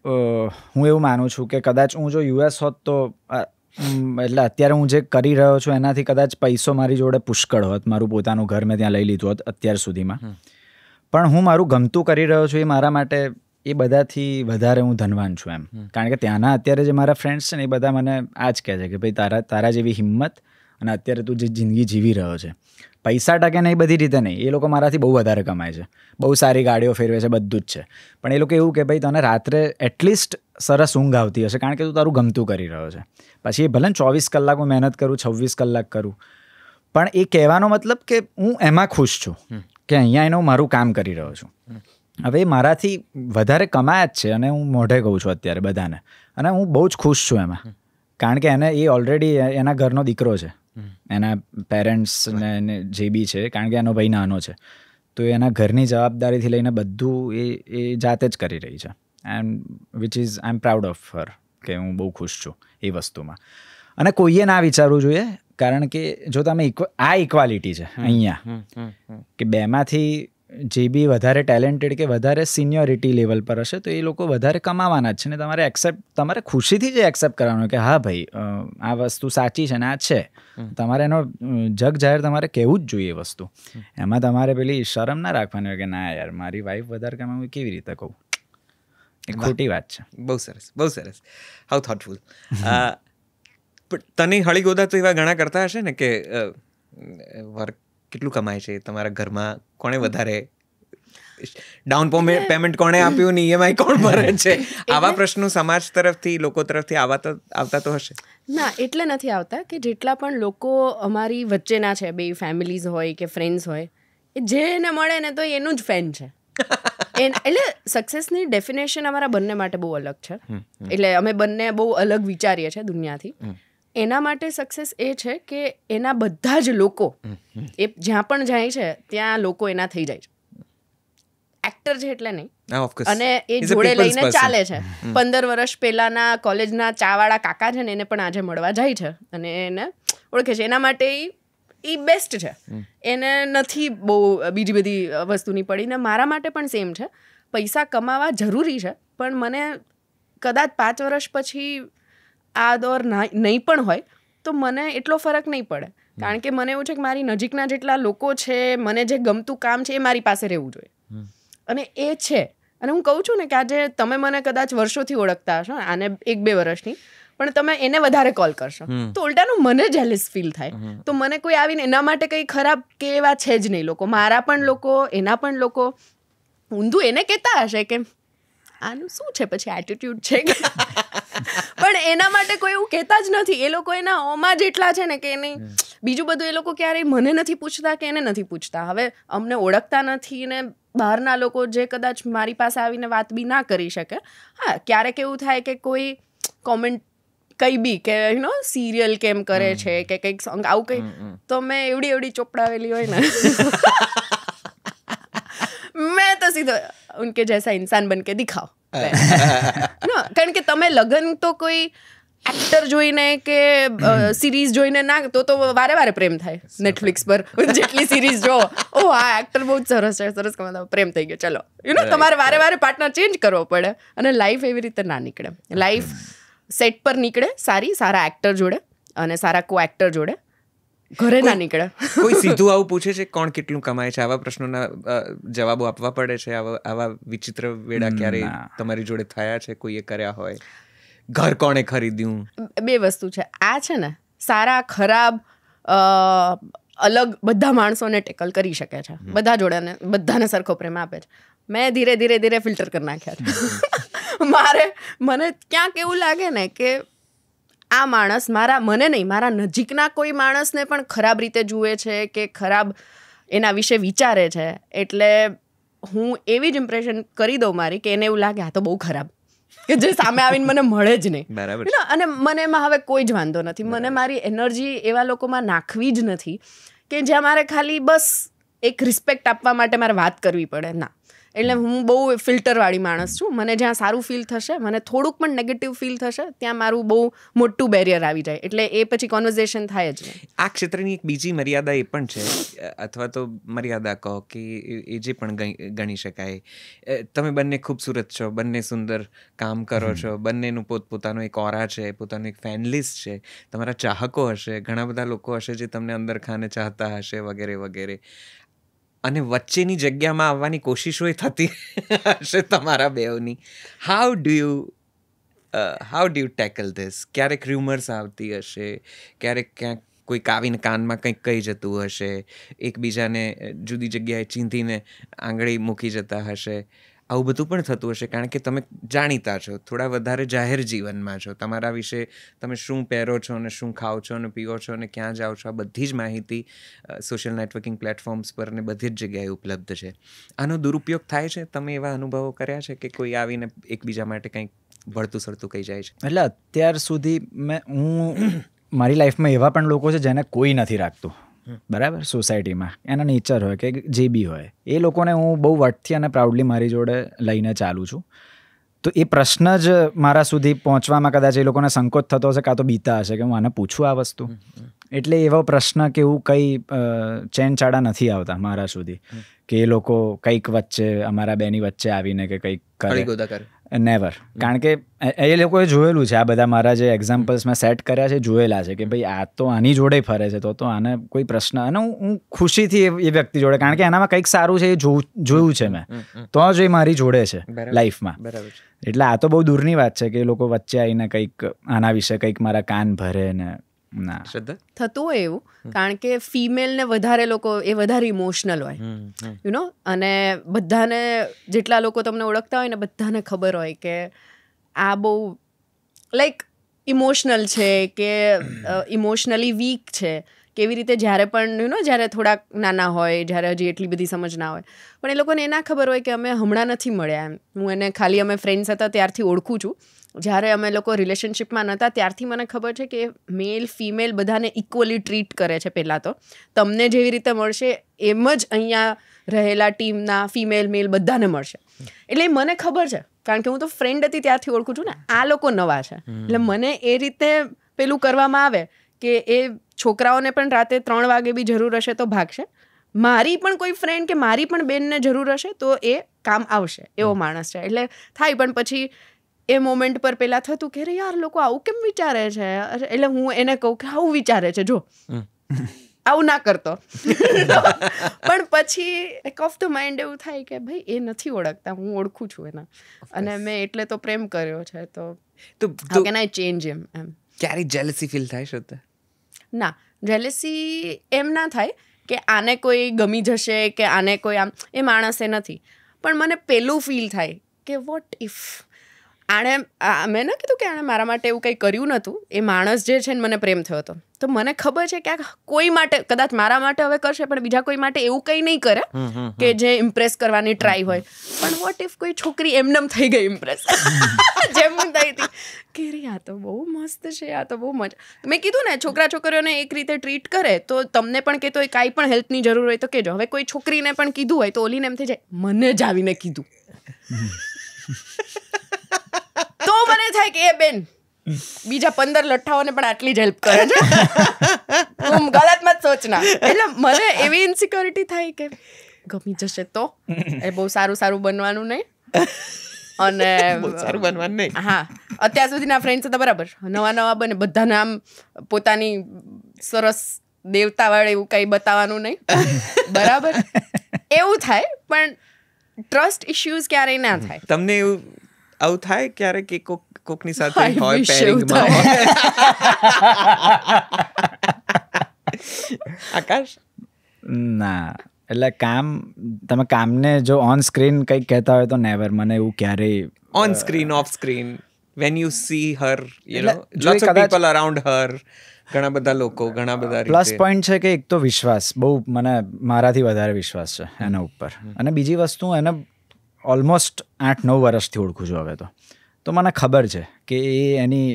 હું એવું માનું છું કે કદાચ હું જો યુએસ હોત તો, એટલે અત્યારે હું જે કરી રહ્યો છું એનાથી કદાચ પૈસો મારી જોડે પુષ્કળ હોત, મારું પોતાનું ઘર મેં ત્યાં લઈ લીધું હોત અત્યાર સુધીમાં. પણ હું મારું ગમતું કરી રહ્યો છું, એ મારા માટે એ બધાથી વધારે હું ધનવાન છું એમ. કારણ કે ત્યાંના અત્યારે જે મારા ફ્રેન્ડ્સ છે ને, એ બધા મને આ જ કહે છે કે ભાઈ તારા જેવી હિંમત અને અત્યારે તું જે જિંદગી જીવી રહ્યો છે, પૈસા ટકે નહીં, બધી રીતે નહીં, એ લોકો મારાથી બહુ વધારે કમાય છે, બહુ સારી ગાડીઓ ફેરવે છે, બધું જ છે. પણ એ લોકો એવું કે ભાઈ તને રાત્રે એટલીસ્ટ સરસ ઊંઘ આવતી હશે કારણ કે તું તારું ગમતું કરી રહ્યો છે. પછી એ ભલે 24 કલાક હું મહેનત કરું, 26 કલાક કરું, પણ એ કહેવાનો મતલબ કે હું એમાં ખુશ છું કે અહીંયા એને હું મારું કામ કરી રહ્યો છું. હવે મારાથી વધારે કમાય જ છે અને હું મોઢે કહું છું અત્યારે બધાને, અને હું બહુ જ ખુશ છું એમાં. કારણ કે એ ઓલરેડી એના ઘરનો દીકરો છે, એના પેરેન્ટ્સને જે બી છે, કારણ કે એનો ભાઈ નાનો છે, તો એના ઘરની જવાબદારીથી લઈને બધું એ જાતે જ કરી રહી છે. And which is I M proud of her, કે હું બહુ ખુશ છું એ વસ્તુમાં. અને કોઈએ ના વિચારવું જોઈએ, કારણ કે જો તમે આ ઇક્વાલિટી છે અહીંયા, કે બેમાંથી જે બી વધારે ટેલેન્ટેડ કે વધારે સિનિયોરિટી લેવલ પર હશે તો એ લોકો વધારે કમાવાના જ છે, ને તમારે ખુશીથી જ એક્સેપ્ટ કરવાનું કે હા ભાઈ આ વસ્તુ સાચી છે ને આ છે. તમારે એનો જગ જાહેર તમારે કહેવું જ જોઈએ એ વસ્તુ. એમાં તમારે પેલી શરમ ના રાખવાની હોય કે ના યાર મારી વાઈફ વધારે કમાવું કેવી રીતે કહું, એ ખોટી વાત છે. બહુ સરસ, બહુ સરસ, હાઉ થોટફુલ. તને હળી ગોદા તો એવા ઘણા કરતા હશે ને કે વર્ક કેટલું કમાય છે તમારા ઘરમાં, કોણે વધારે ડાઉન પેમેન્ટ કોણે આપ્યું ને EMI કોણ ભરે છે? આવા પ્રશ્નો સમાજ તરફથી, લોકો તરફથી આવતા તો હશે. ના, એટલે નથી આવતા કે જેટલા પણ લોકો અમારી વચ્ચેના છે, બે ફેમિલીઝ હોય કે ફ્રેન્ડ્સ હોય, એ જેને મળે ને તો એનું જ ફેન છે. એટલે સક્સેસની ડેફિનેશન અમારા બંને માટે બહુ અલગ છે. એટલે અમે બંને બહુ અલગ વિચારીએ છીએ દુનિયાથી. એના માટે સક્સેસ એ છે કે એના બધા જ લોકો, એ જ્યાં પણ જાય છે ત્યાં લોકો એના થઈ જાય છે. એક્ટર છે એટલે નહીં, અને એ જોડે લઈને ચાલે છે. 15 વર્ષ પહેલાના કોલેજના ચાવાળા કાકા છે ને એને પણ આજે મળવા જાય છે અને એને ઓળખે છે. એના માટે એ બેસ્ટ છે. એને નથી બહુ બીજી બધી વસ્તુની પડી. ને મારા માટે પણ સેમ છે. પૈસા કમાવા જરૂરી છે, પણ મને કદાચ 5 વર્ષ પછી આ દોર નહીં પણ હોય તો મને એટલો ફરક નહીં પડે, કારણ કે મને એવું છે કે મારી નજીકના જેટલા લોકો છે, મને જે ગમતું કામ છે એ મારી પાસે રહેવું જોઈએ. અને એ છે. અને હું કહું છું ને કે આજે તમે મને કદાચ વર્ષોથી ઓળખતા હશો, આને 1-2 વર્ષની, પણ તમે એને વધારે કોલ કરશો તો ઉલટાનું મને જેલસ ફીલ થાય. તો મને કોઈ આવીને એના માટે કંઈ ખરાબ કે એવા છે જ નહીં લોકો. મારા પણ લોકો, એના પણ લોકો ઊંધું એને કહેતા હશે કે આનું શું છે, પછી એટીટ્યુડ છે, પણ એના માટે કોઈ એવું કહેતા જ નથી. એ લોકો એના ઓમાં જેટલા છે ને કે નહીં, બીજું બધું એ લોકો ક્યારેય મને નથી પૂછતા કે એને નથી પૂછતા. હવે અમને ઓળખતા નથી ને બહારના લોકો જે કદાચ મારી પાસે આવીને વાત બી ના કરી શકે. હા, ક્યારેક એવું થાય કે કોઈ કોમેન્ટ કંઈ બી કે સિરિયલ કેમ કરે છે કે કંઈક સોંગ આવું કંઈ, તો મેં એવડી ચોપડાવેલી હોય ને મેં તો સીધો ઉનકે જૈસા ઇન્સાન બન કે દિખાઓ. કારણ કે તમે લગન તો કોઈ એક્ટર જોઈને કે સિરીઝ જોઈને ના, તો વારે પ્રેમ થાય. નેટફ્લિક્સ પર જેટલી સિરીઝ જો, ઓ આ એક્ટર બહુ જ સરસ છે, સરસ કમાતા, પ્રેમ થઈ ગયો, ચલો. તમારે વારે પાર્ટનર ચેન્જ કરવો પડે. અને લાઈફ એવી રીતે ના નીકળે. લાઈફ સેટ પર નીકળે, સારા એક્ટર જોડે અને સારા કો એક્ટર જોડે, ઘરે ના નીકળે. કોઈ સીધું આવું પૂછે છે કોણ કેટલું કમાય છે? આવા પ્રશ્નોના જવાબો આપવા પડે છે? આવા વિચિત્ર વેડા ક્યારે તમારી જોડે થયા છે, કોઈએ કર્યા હોય? ઘર કોણે ખરીદ્યું? 2 વસ્તુ છે. આ છે ને સારા ખરાબ અલગ બધા માણસોને ટેકલ કરી શકે છે. બધા જોડે બધાને સરખો પ્રેમ આપે છે. મેં ધીરે ફિલ્ટર કરી નાખ્યા છે. મને ક્યાંક એવું લાગે ને કે આ માણસ મને નહીં, મારા નજીકના કોઈ માણસને પણ ખરાબ રીતે જુએ છે કે ખરાબ એના વિશે વિચારે છે, એટલે હું એવી જ ઇમ્પ્રેશન કરી દઉં મારી કે એને એવું લાગે આ તો બહુ ખરાબ, કે જે સામે આવીને મને મળે જ નહીં. અને મને એમાં હવે કોઈ જ વાંધો નથી. મને મારી એનર્જી એવા લોકોમાં નાખવી જ નથી કે જ્યાં મારે ખાલી બસ એક રિસ્પેક્ટ આપવા માટે મારે વાત કરવી પડે. ના, એટલે હું બહુ ફિલ્ટરવાળી માણસ છું. મને જ્યાં સારું ફીલ થશે, મને થોડુંક પણ નેગેટિવ ફીલ થશે, ત્યાં મારું બહુ મોટું બેરિયર આવી જાય. એટલે એ પછી કોન્વર્ઝેશન થાય જ નહીં. આ ક્ષેત્રની એક બીજી મર્યાદા એ પણ છે, અથવા તો મર્યાદા કહો કે એ જે પણ ગણી શકાય. તમે બંને ખૂબસૂરત છો, બંને સુંદર કામ કરો છો, બંનેનું પોતપોતાનો એક ઓરા છે, પોતાનું એક ફેન લિસ્ટ છે, તમારા ચાહકો હશે, ઘણા બધા લોકો હશે જે તમને અંદર ખાને ચાહતા હશે, વગેરે. અને વચ્ચેની જગ્યામાં આવવાની કોશિશો થતી હશે તમારા બેઓની. How do you tackle this? ક્યારેક રૂમર્સ આવતી હશે, ક્યારેક ક્યાંક કોઈક આવીને કાનમાં કંઈક કહી જતું હશે, એકબીજાને જુદી જગ્યાએ ચીંધીને આંગળી મૂકી જતા હશે. આવું બધું પણ થતું હશે, કારણ કે તમે જાણીતા છો, થોડા વધારે જાહેર જીવનમાં છો. તમારા વિશે તમે શું પહેરો છો અને શું ખાઓ છો અને પીઓ છો અને ક્યાં જાઓ છો, આ બધી જ માહિતી સોશિયલ નેટવર્કિંગ પ્લેટફોર્મ્સ પર અને બધી જ જગ્યાએ ઉપલબ્ધ છે. આનો દુરુપયોગ થાય છે? તમે એવા અનુભવો કર્યા છે કે કોઈ આવીને એકબીજા માટે કંઈક ભળતું સળતું કહી જાય છે? એટલે અત્યાર સુધી હું મારી લાઈફમાં એવા પણ લોકો છે જેને કોઈ નથી રાખતું, બરાબર, સોસાયટીમાં. એના નેચર હોય કે જે બી હોય, એ લોકોને હું બહુ વટથી અને પ્રાઉડલી મારી જોડે લઈને ચાલું છું. તો એ પ્રશ્ન જ મારા સુધી પહોંચવામાં કદાચ એ લોકોને સંકોચ થતો હશે, કાં તો બીતા હશે કે હું આને પૂછું આ વસ્તુ. એટલે એવો પ્રશ્ન કે એવું કંઈ ચેનચાળા નથી આવતા મારા સુધી કે એ લોકો કંઈક વચ્ચે અમારા બેની વચ્ચે આવીને કે કંઈક કરે. નેવર. કારણ કે એ લોકોએ જોયેલું છે, આ બધા મારા જે એક્ઝામ્પલ્સ મેં સેટ કર્યા છે જોયેલા છે કે ભાઈ આ તો આની જોડે ફરે છે, તો આને કોઈ પ્રશ્ન. અને હું ખુશીથી એ વ્યક્તિ જોડે, કારણ કે એનામાં કંઈક સારું છે એ જોયું છે મેં, તો જ એ મારી જોડે છે લાઈફમાં. એટલે આ તો બહુ દૂરની વાત છે કે એ લોકો વચ્ચે આવીને કંઈક આના વિશે કંઈક મારા કાન ભરે ને ના શ્રદ્ધા? થતું હોય એવું, કારણ કે ફિમેલને વધારે લોકો એ વધારે ઇમોશનલ હોય, યુ નો. અને બધાને, જેટલા લોકો તમને ઓળખતા હોય ને, બધાને ખબર હોય કે આ બહુ લાઈક ઇમોશનલ છે કે ઇમોશનલી વીક છે. કેવી રીતે જ્યારે પણ યુ નો, જ્યારે થોડાક નાના હોય, જ્યારે હજી એટલી બધી સમજ ના હોય, પણ એ લોકોને એ ના ખબર હોય કે અમે હમણાં નથી મળ્યા એમ. હું એને ખાલી અમે ફ્રેન્ડ્સ હતા ત્યારથી ઓળખું છું. જ્યારે અમે લોકો રિલેશનશિપમાં નહોતા ત્યારથી મને ખબર છે કે મેલ ફિમેલ બધાને ઇક્વલી ટ્રીટ કરે છે. પહેલાં તો તમને જેવી રીતે મળશે એમ જ અહીંયા રહેલા ટીમના ફિમેલ મેલ બધાને મળશે. એટલે મને ખબર છે, કારણ કે હું તો ફ્રેન્ડ હતી ત્યારથી ઓળખું છું ને. આ લોકો નવા છે, એટલે મને એ રીતે પેલું કરવામાં આવે કે એ છોકરાઓને પણ રાતે 3 વાગે બી જરૂર હશે તો ભાગશે. મારી પણ કોઈ ફ્રેન્ડ કે મારી પણ બેનને જરૂર હશે તો એ કામ આવશે, એવો માણસ છે. એટલે થાય, પણ પછી એ મોમેન્ટ પર પહેલાં થતું કે અરે યાર લોકો આવું કેમ વિચારે છે. એટલે હું એને કહું કે આવું વિચારે છે, જો આવું ના કરતો. પણ પછી એક ઓફ ધ માઇન્ડ એવું થાય કે ભાઈ એ નથી ઓળખતા, હું ઓળખું છું એના, અને મેં એટલે તો પ્રેમ કર્યો છે. તો હાઉ કેન આઈ ચેન્જ એમ? ક્યારે જેલસી ફીલ થાય શ્રદ્ધા? ના, જેલસી એમ ના થાય કે આને કોઈ ગમી જશે કે આને કોઈ આમ, એ માણસે નથી. પણ મને પેલું ફીલ થાય કે વોટ ઇફ મેં ના કીધું કે આણે મારા માટે એવું કંઈ કર્યું નહોતું. એ માણસ જે છે ને મને પ્રેમ થયો હતો, તો મને ખબર છે કે કોઈ માટે, કદાચ મારા માટે હવે કરશે પણ બીજા કોઈ માટે એવું કંઈ નહીં કરે કે જે ઇમ્પ્રેસ કરવાની ટ્રાય હોય. પણ વોટ ઇફ કોઈ છોકરી એમનેમ થઈ ગઈ ઇમ્પ્રેસ, જેમ હું થઈ હતી કે રે આ તો બહુ મસ્ત છે, આ તો બહુ મજા. મેં કીધું ને, છોકરા છોકરીઓને એક રીતે ટ્રીટ કરે તો તમને પણ કહેતો હોય કાંઈ પણ હેલ્પની જરૂર હોય તો કહેજો. હવે કોઈ છોકરીને પણ કીધું હોય તો ઓલીને એમ થઈ જાય મને જ આવીને કીધું. તો મને થાય કે એ બેન બીજા 15 લઠ્ઠાઓને પણ આટલી જ હેલ્પ કરે છે, તું ગલત મત સોચના. એટલે મને એવી ઇન્સિક્યોરિટી થાય કે ગમી જશે તો એ બહુ સારું બનવાનું નહીં. અને સારું બનવાનું નહીં. હા, અત્યાર સુધીના ફ્રેન્ડ્સ હતા બરાબર, નવા બને, બધાને આમ પોતાની સરસ દેવતાવાળે એવું કંઈ બતાવવાનું નહીં, બરાબર એવું થાય. પણ ટ્રસ્ટ ઇશ્યુઝ ક્યારેય ના થાય. તમને એવું આવું થાય ક્યારે કે કોકની સાથે હોય, પેરિંગમાં હોય? આકાશ? ના, એટલે તમે કામને જો ઓન સ્ક્રીન કંઈક કહેતા હોય તો નેવર. મને એવું ક્યારેય on screen, of screen, when you see her, you know, lots of people around her, ઘણા બધા લોકો, ઘણા બધા. પ્લસ પોઈન્ટ છે કે એક તો વિશ્વાસ, બહુ મને મારાથી વધારે વિશ્વાસ છે એના ઉપર. અને બીજી વસ્તુ, એને ઓલમોસ્ટ 8-9 વર્ષથી ઓળખું છું હવે તો મને ખબર છે કે એ એની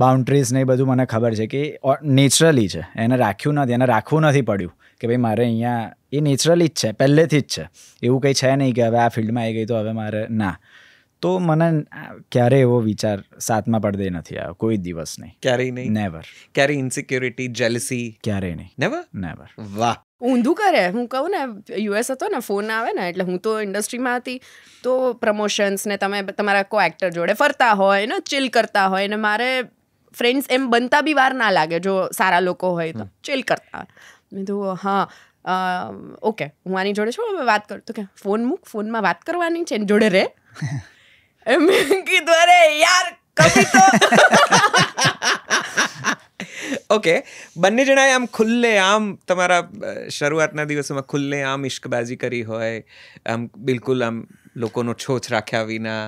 બાઉન્ડ્રીઝ ને એ બધું મને ખબર છે કે નેચરલી છે. એને રાખ્યું નથી, એને રાખવું નથી પડ્યું કે ભાઈ મારે અહીંયા, એ નેચરલી જ છે, પહેલેથી જ છે. એવું કંઈ છે નહીં કે હવે આ ફિલ્ડમાં આવી ગઈ તો હવે મારે ના. તો મને ક્યારેય એવો વિચાર 7મા પડદે નથી આવ્યો, કોઈ દિવસ નહીં. ક્યારેય નહીં? નેવર. ક્યારેય ઇન્સિક્યોરિટી, જેલસી? ક્યારેય નહીં. નેવર. વાહ, ઊંધું કરે. હું કહું ને, યુએસ હતો ને, ફોન આવે ને, એટલે હું તો ઇન્ડસ્ટ્રીમાં હતી, તો પ્રમોશન્સ ને તમે તમારા કો એક્ટર જોડે ફરતા હોય ને, ચિલ કરતા હોય ને, મારે ફ્રેન્ડ્સ એમ બનતા બી વાર ના લાગે જો સારા લોકો હોય તો ચિલ કરતા હોય. મેં તો હા ઓકે, હું આની જોડે છું, હવે વાત કરું. તો કે ફોન મૂક, ફોનમાં વાત કરવાની છે, એની જોડે રે. મેં કીધું અરે યાર કભી તો. ઓકે, બંને જણાએ આમ ખુલ્લે આમ તમારા શરૂઆતના દિવસોમાં ખુલ્લે આમ ઇશ્કબાજી કરી હોય, આમ બિલકુલ આમ લોકોનો છોછ રાખ્યા વિના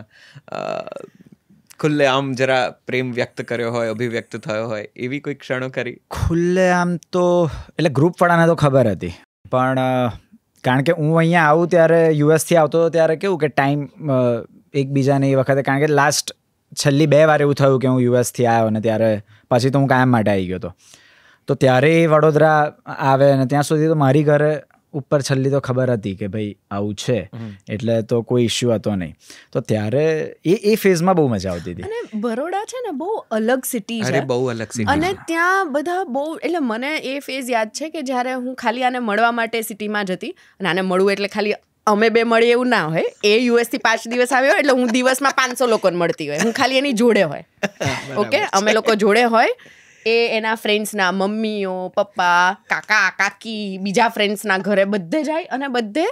ખુલ્લે આમ જરા પ્રેમ વ્યક્ત કર્યો હોય, અભિવ્યક્ત થયો હોય, એવી કોઈ ક્ષણો કરી? ખુલ્લે આમ તો એટલે ગ્રુપવાળાને તો ખબર હતી, પણ કારણ કે હું અહીંયા આવું ત્યારે, યુએસથી આવતો ત્યારે કેવું કે ટાઈમ એકબીજાને એ વખતે, કારણ કે છેલ્લી 2 વાર એવું થયું કે હું યુએસથી આવ્યો ને ત્યારે પછી તો હું કાયમ માટે આવી ગયો હતો. તો ત્યારે વડોદરા આવે ને ત્યાં સુધી તો મારી ઘરે ઉપર છેલ્લી તો ખબર હતી કે ભાઈ આવું છે, એટલે તો કોઈ ઇશ્યુ હતો નહીં. તો ત્યારે એ ફેઝમાં બહુ મજા આવતી હતી. અને બરોડા છે ને બહુ અલગ સિટી છે, બહુ અલગ સિટી, અને ત્યાં બધા બહુ, એટલે મને એ ફેઝ યાદ છે કે જ્યારે હું ખાલી આને મળવા માટે સિટીમાં જતી, અને આને મળવું એટલે ખાલી અમે 2 મળીએ એવું ના હોય. એ યુએસથી 5 દિવસ આવ્યો એટલે હું દિવસમાં 500 લોકોને મળતી હોય, હું ખાલી એની જોડે હોય. ઓકે, અમે લોકો જોડે હોય, એ એના ફ્રેન્ડ્સના મમ્મીઓ, પપ્પા, કાકા, કાકી, બીજા ફ્રેન્ડ્સના ઘરે બધે જાય. અને બધે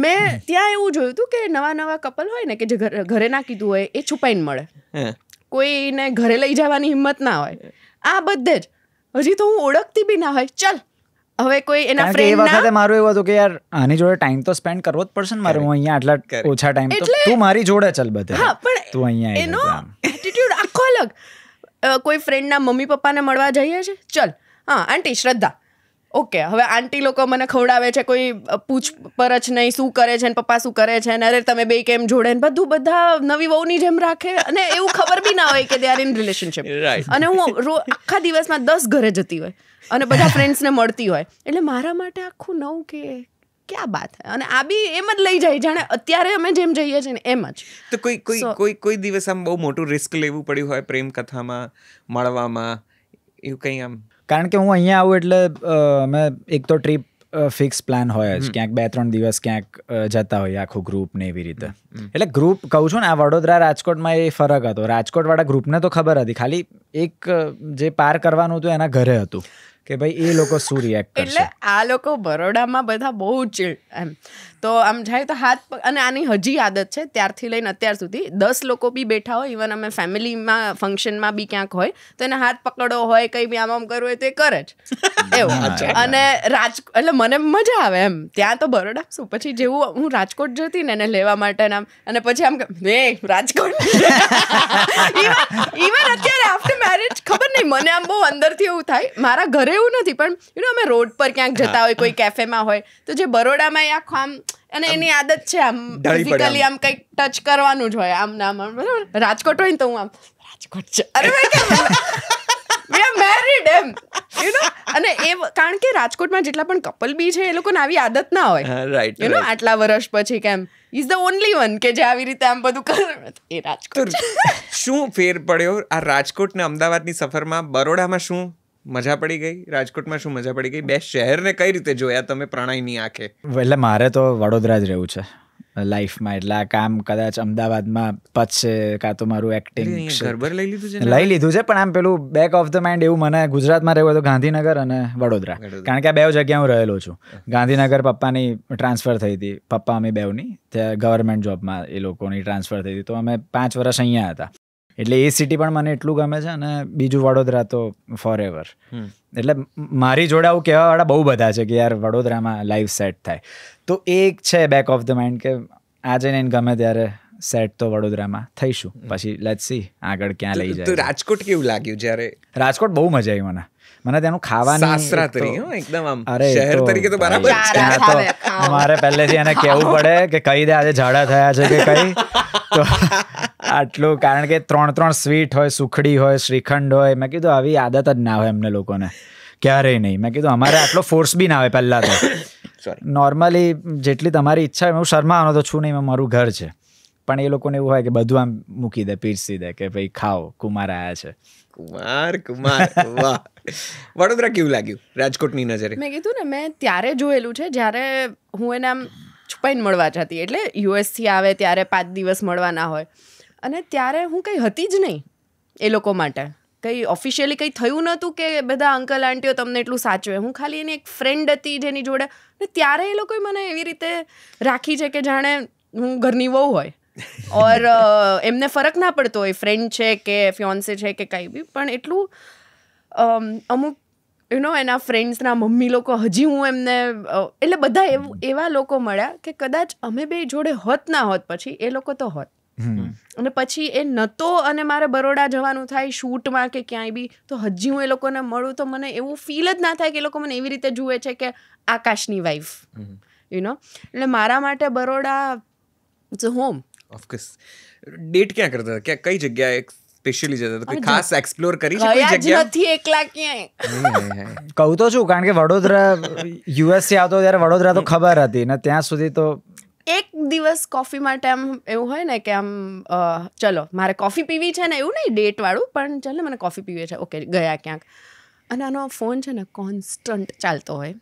મેં ત્યાં એવું જોયું હતું કે નવા કપલ હોય ને કે જે ઘરે ના કીધું હોય એ છુપાઈને મળે. કોઈને ઘરે લઈ જવાની હિંમત ના હોય, આ બધે જ હજી તો હું ઓળખતી બી ના હોય, ચલ હવે કોઈ એના કારણ કે એ ફ્રેન્ડ વખતે મારું એવું હતું કે યાર આની જોડે ટાઈમ તો સ્પેન્ડ કરવો જ પડશે ને મારે, હું અહીંયા આટલા ઓછા ટાઈમ તો તું મારી જોડે ચલ બધે, હા પણ તું અહીંયા એનો એટીટ્યુડ આખો અલગ. કોઈ ફ્રેન્ડના મમ્મી પપ્પાને મળવા જઈએ છે, ચલ હા આંટી શ્રદ્ધા, ઓકે હવે આંટી લોકો મને ખવડાવે છે, કોઈ પૂછપરછ નહીં શું કરે છે ને પપ્પા શું કરે છે ને અરે તમે બે કેમ જોડે ને બધું બધા નવી વહુની જેમ રાખે અને એવું ખબર બી ના હોય કે દે આર ઇન રિલેશનશિપ. અને હું આખા દિવસમાં 10 ઘરે જતી હોય અને બધા ફ્રેન્ડ્સને મળતી હોય, એટલે મારા માટે આખું નવું કે ક્યાં બાત હે. અને આ બી એમ જ લઈ જાય જાણે અત્યારે અમે જેમ જઈએ છીએ ને એમ જ. તો કોઈ દિવસ આમ બહુ મોટું રિસ્ક લેવું પડ્યું હોય પ્રેમ કથામાં મળવામાં, એવું કંઈ આમ? કારણ કે હું અહીંયા આવું એટલે અમે એક તો ટ્રીપ ફિક્સ પ્લાન હોય જ, ક્યાંક 2-3 દિવસ ક્યાંક જતા હોય આખું ગ્રુપ ને એવી રીતે. એટલે ગ્રુપ કહું છું ને, આ વડોદરા રાજકોટમાં એ ફરક હતો. રાજકોટવાળા ગ્રુપને તો ખબર હતી, ખાલી એક જે પાર કરવાનું હતું એના ઘરે હતું કે ભાઈ એ લોકો શું રિએક્ટ કરશે. એટલે આ લોકો બરોડામાં બધા બહુ ચીલ એમ, તો આમ જાય તો હાથ અને આની હજી આદત છે ત્યારથી લઈને અત્યાર સુધી. 10 લોકો બી બેઠા હોય, ઇવન અમે ફેમિલીમાં ફંક્શનમાં બી ક્યાંક હોય તો એને હાથ પકડો હોય, કંઈ બી આમ કરવું હોય તો એ કરે જ એવું. અને એટલે મને મજા આવે એમ ત્યાં તો. બરોડા શું પછી જેવું હું રાજકોટ જતી ને એને લેવા માટે આમ, અને પછી આમ એ રાજકોટ ઇવન અત્યારે આફ્ટર મેરેજ ખબર નહીં મને આમ બહુ અંદરથી એવું થાય. મારા ઘરે એવું નથી પણ અમે રોડ પર ક્યાંક જતા હોય, કોઈ કેફેમાં હોય તો જે બરોડામાં એ આખું આમ, અને એની આદત છે આમ ફિઝિકલી આમ કંઈક ટચ કરવાનું જ હોય આમ ના આમ, બરાબર. રાજકોટ હોય ને તો હું આમ રાજકોટ છે, અરે વી આર મેરીડ એમ અને એ કારણ કે રાજકોટમાં જેટલા પણ કપલ બી છે એ લોકોને આવી આદત ના હોય આટલા વર્ષ પછી કેમ ઇઝ ધ ઓનલી વન કે જે આવી રીતે આમ બધું કરે. એ રાજકોટ. શું ફેર પડ્યો આ રાજકોટ ને અમદાવાદની સફરમાં? બરોડામાં શું મજા પડી ગઈ, રાજકોટમાં શું મજા પડી ગઈ? બે શહેરને કઈ રીતે જોયા તમે પ્રણયની આંખે? એટલે મારે તો વડોદરા જ રહેવું છે લાઈફમાં, એટલે આ કામ કદાચ અમદાવાદમાં પચશે કાં તો મારું એક્ટિંગ ઘરબર લઈ લીધું છે. પણ આમ પેલું બેક ઓફ ધ માઇન્ડ એવું મને ગુજરાતમાં રહેવું હતું ગાંધીનગર અને વડોદરા, કારણ કે આ 2 જગ્યા હું રહેલો છું. ગાંધીનગર પપ્પાની ટ્રાન્સફર થઈ હતી, પપ્પા અમે બેવની ત્યાં ગવર્મેન્ટ જોબમાં એ લોકોની ટ્રાન્સફર થઈ હતી, તો અમે 5 વર્ષ અહીંયા હતા. એટલે એ સિટી પણ મને એટલું ગમે છે, અને બીજું વડોદરા તો ફોર એવર. એટલે મારી જોડે આવું કહેવાવાળા બહુ બધા છે કે યાર વડોદરામાં લાઈફ સેટ થાય, તો એક છે બેક ઓફ ધ માઇન્ડ કે આજે ને ગમે ત્યારે સેટ તો વડોદરામાં થઈશું, પછી લેટ્સ સી આગળ ક્યાં લઈ જાય. તો રાજકોટ કેવું લાગ્યું જ્યારે? રાજકોટ બહુ મજા આવી મને ત્યાંનું ખાવાની. સાસરા તરીકે એકદમ આમ શહેર તરીકે તો બરાબર છે. મારે પહેલેથી એને કહેવું પડે કે કહી દે આજે ઝાડા થયા છે કે કઈ, તો આટલું, કારણ કે 3 સ્વીટ હોય, સુખડી હોય, શ્રીખંડ હોય. મેં કીધું આવી આદત જ ના હોય એમને લોકોને ક્યારેય નહીં. મેં કીધું અમારે આટલો ફોર્સ બી ના હોય. પહેલાં તો નોર્મલી જેટલી તમારી ઈચ્છા હોય, હું શર્માવાનો તો છું નહીં, મારું ઘર છે, પણ એ લોકોને એવું હોય કે બધું આમ મૂકી દે, પીરસી દે કે ભાઈ ખાઓ, કુમાર આયા છે. કુમાર વાહ. વડોદરા કેવું લાગ્યું રાજકોટની નજરે? મેં કીધું ને મેં ત્યારે જોયેલું છે જ્યારે હું એને આમ છુપાઈને મળવા જતી, એટલે યુએસથી આવે ત્યારે 5 દિવસ મળવા ના હોય, અને ત્યારે હું કંઈ હતી જ નહીં એ લોકો માટે. કંઈ ઓફિશિયલી કંઈ થયું નહોતું કે બધા અંકલ આંટીઓ તમને એટલું સાચવે. હું ખાલી એની એક ફ્રેન્ડ હતી જેની જોડે, ને ત્યારે એ લોકોએ મને એવી રીતે રાખી છે કે જાણે હું ઘરની વહુ હોય. ઓર એમને ફરક ના પડતો હોય ફ્રેન્ડ છે કે ફિયોન્સે છે કે કંઈ બી, પણ એટલું અમુક એના ફ્રેન્ડ્સના મમ્મી લોકો હજી હું એમને, એટલે બધા એવા લોકો મળ્યા કે કદાચ અમે બે જોડે હોત ના હોત પછી એ લોકો તો હોત. અને પછી એ નહોતો, અને મારે બરોડા જવાનું થાય શૂટમાં કે ક્યાંય બી, તો હજી હું એ લોકોને મળું તો મને એવું ફીલ જ ના થાય કે એ લોકો મને એવી રીતે જુએ છે કે આકાશની વાઈફ, એટલે મારા માટે Baroda it's a home. Of course. Date ક્યાં કરતા હતા? કઈ જગ્યાએ સ્પેશિયલી જતા હતા? કોઈ ખાસ એક્સપ્લોર કરી છે કોઈ જગ્યા? નથી એકલા ક્યાંય. કહું તો છું, કારણ કે વડોદરા યુએસથી આવતો ત્યારે વડોદરા તો ખબર હતી ને, ત્યાં સુધી તો એક દિવસ કોફી માટે આમ એવું હોય ને કે આમ ચલો મારે કોફી પીવી છે ને, એવું નહીં ડેટ વાળું, પણ ચાલો મને કોફી પીવી છે, ઓકે ગયા ક્યાંક. અને આનો ફોન છે ને કોન્સ્ટન્ટ ચાલતો હોય.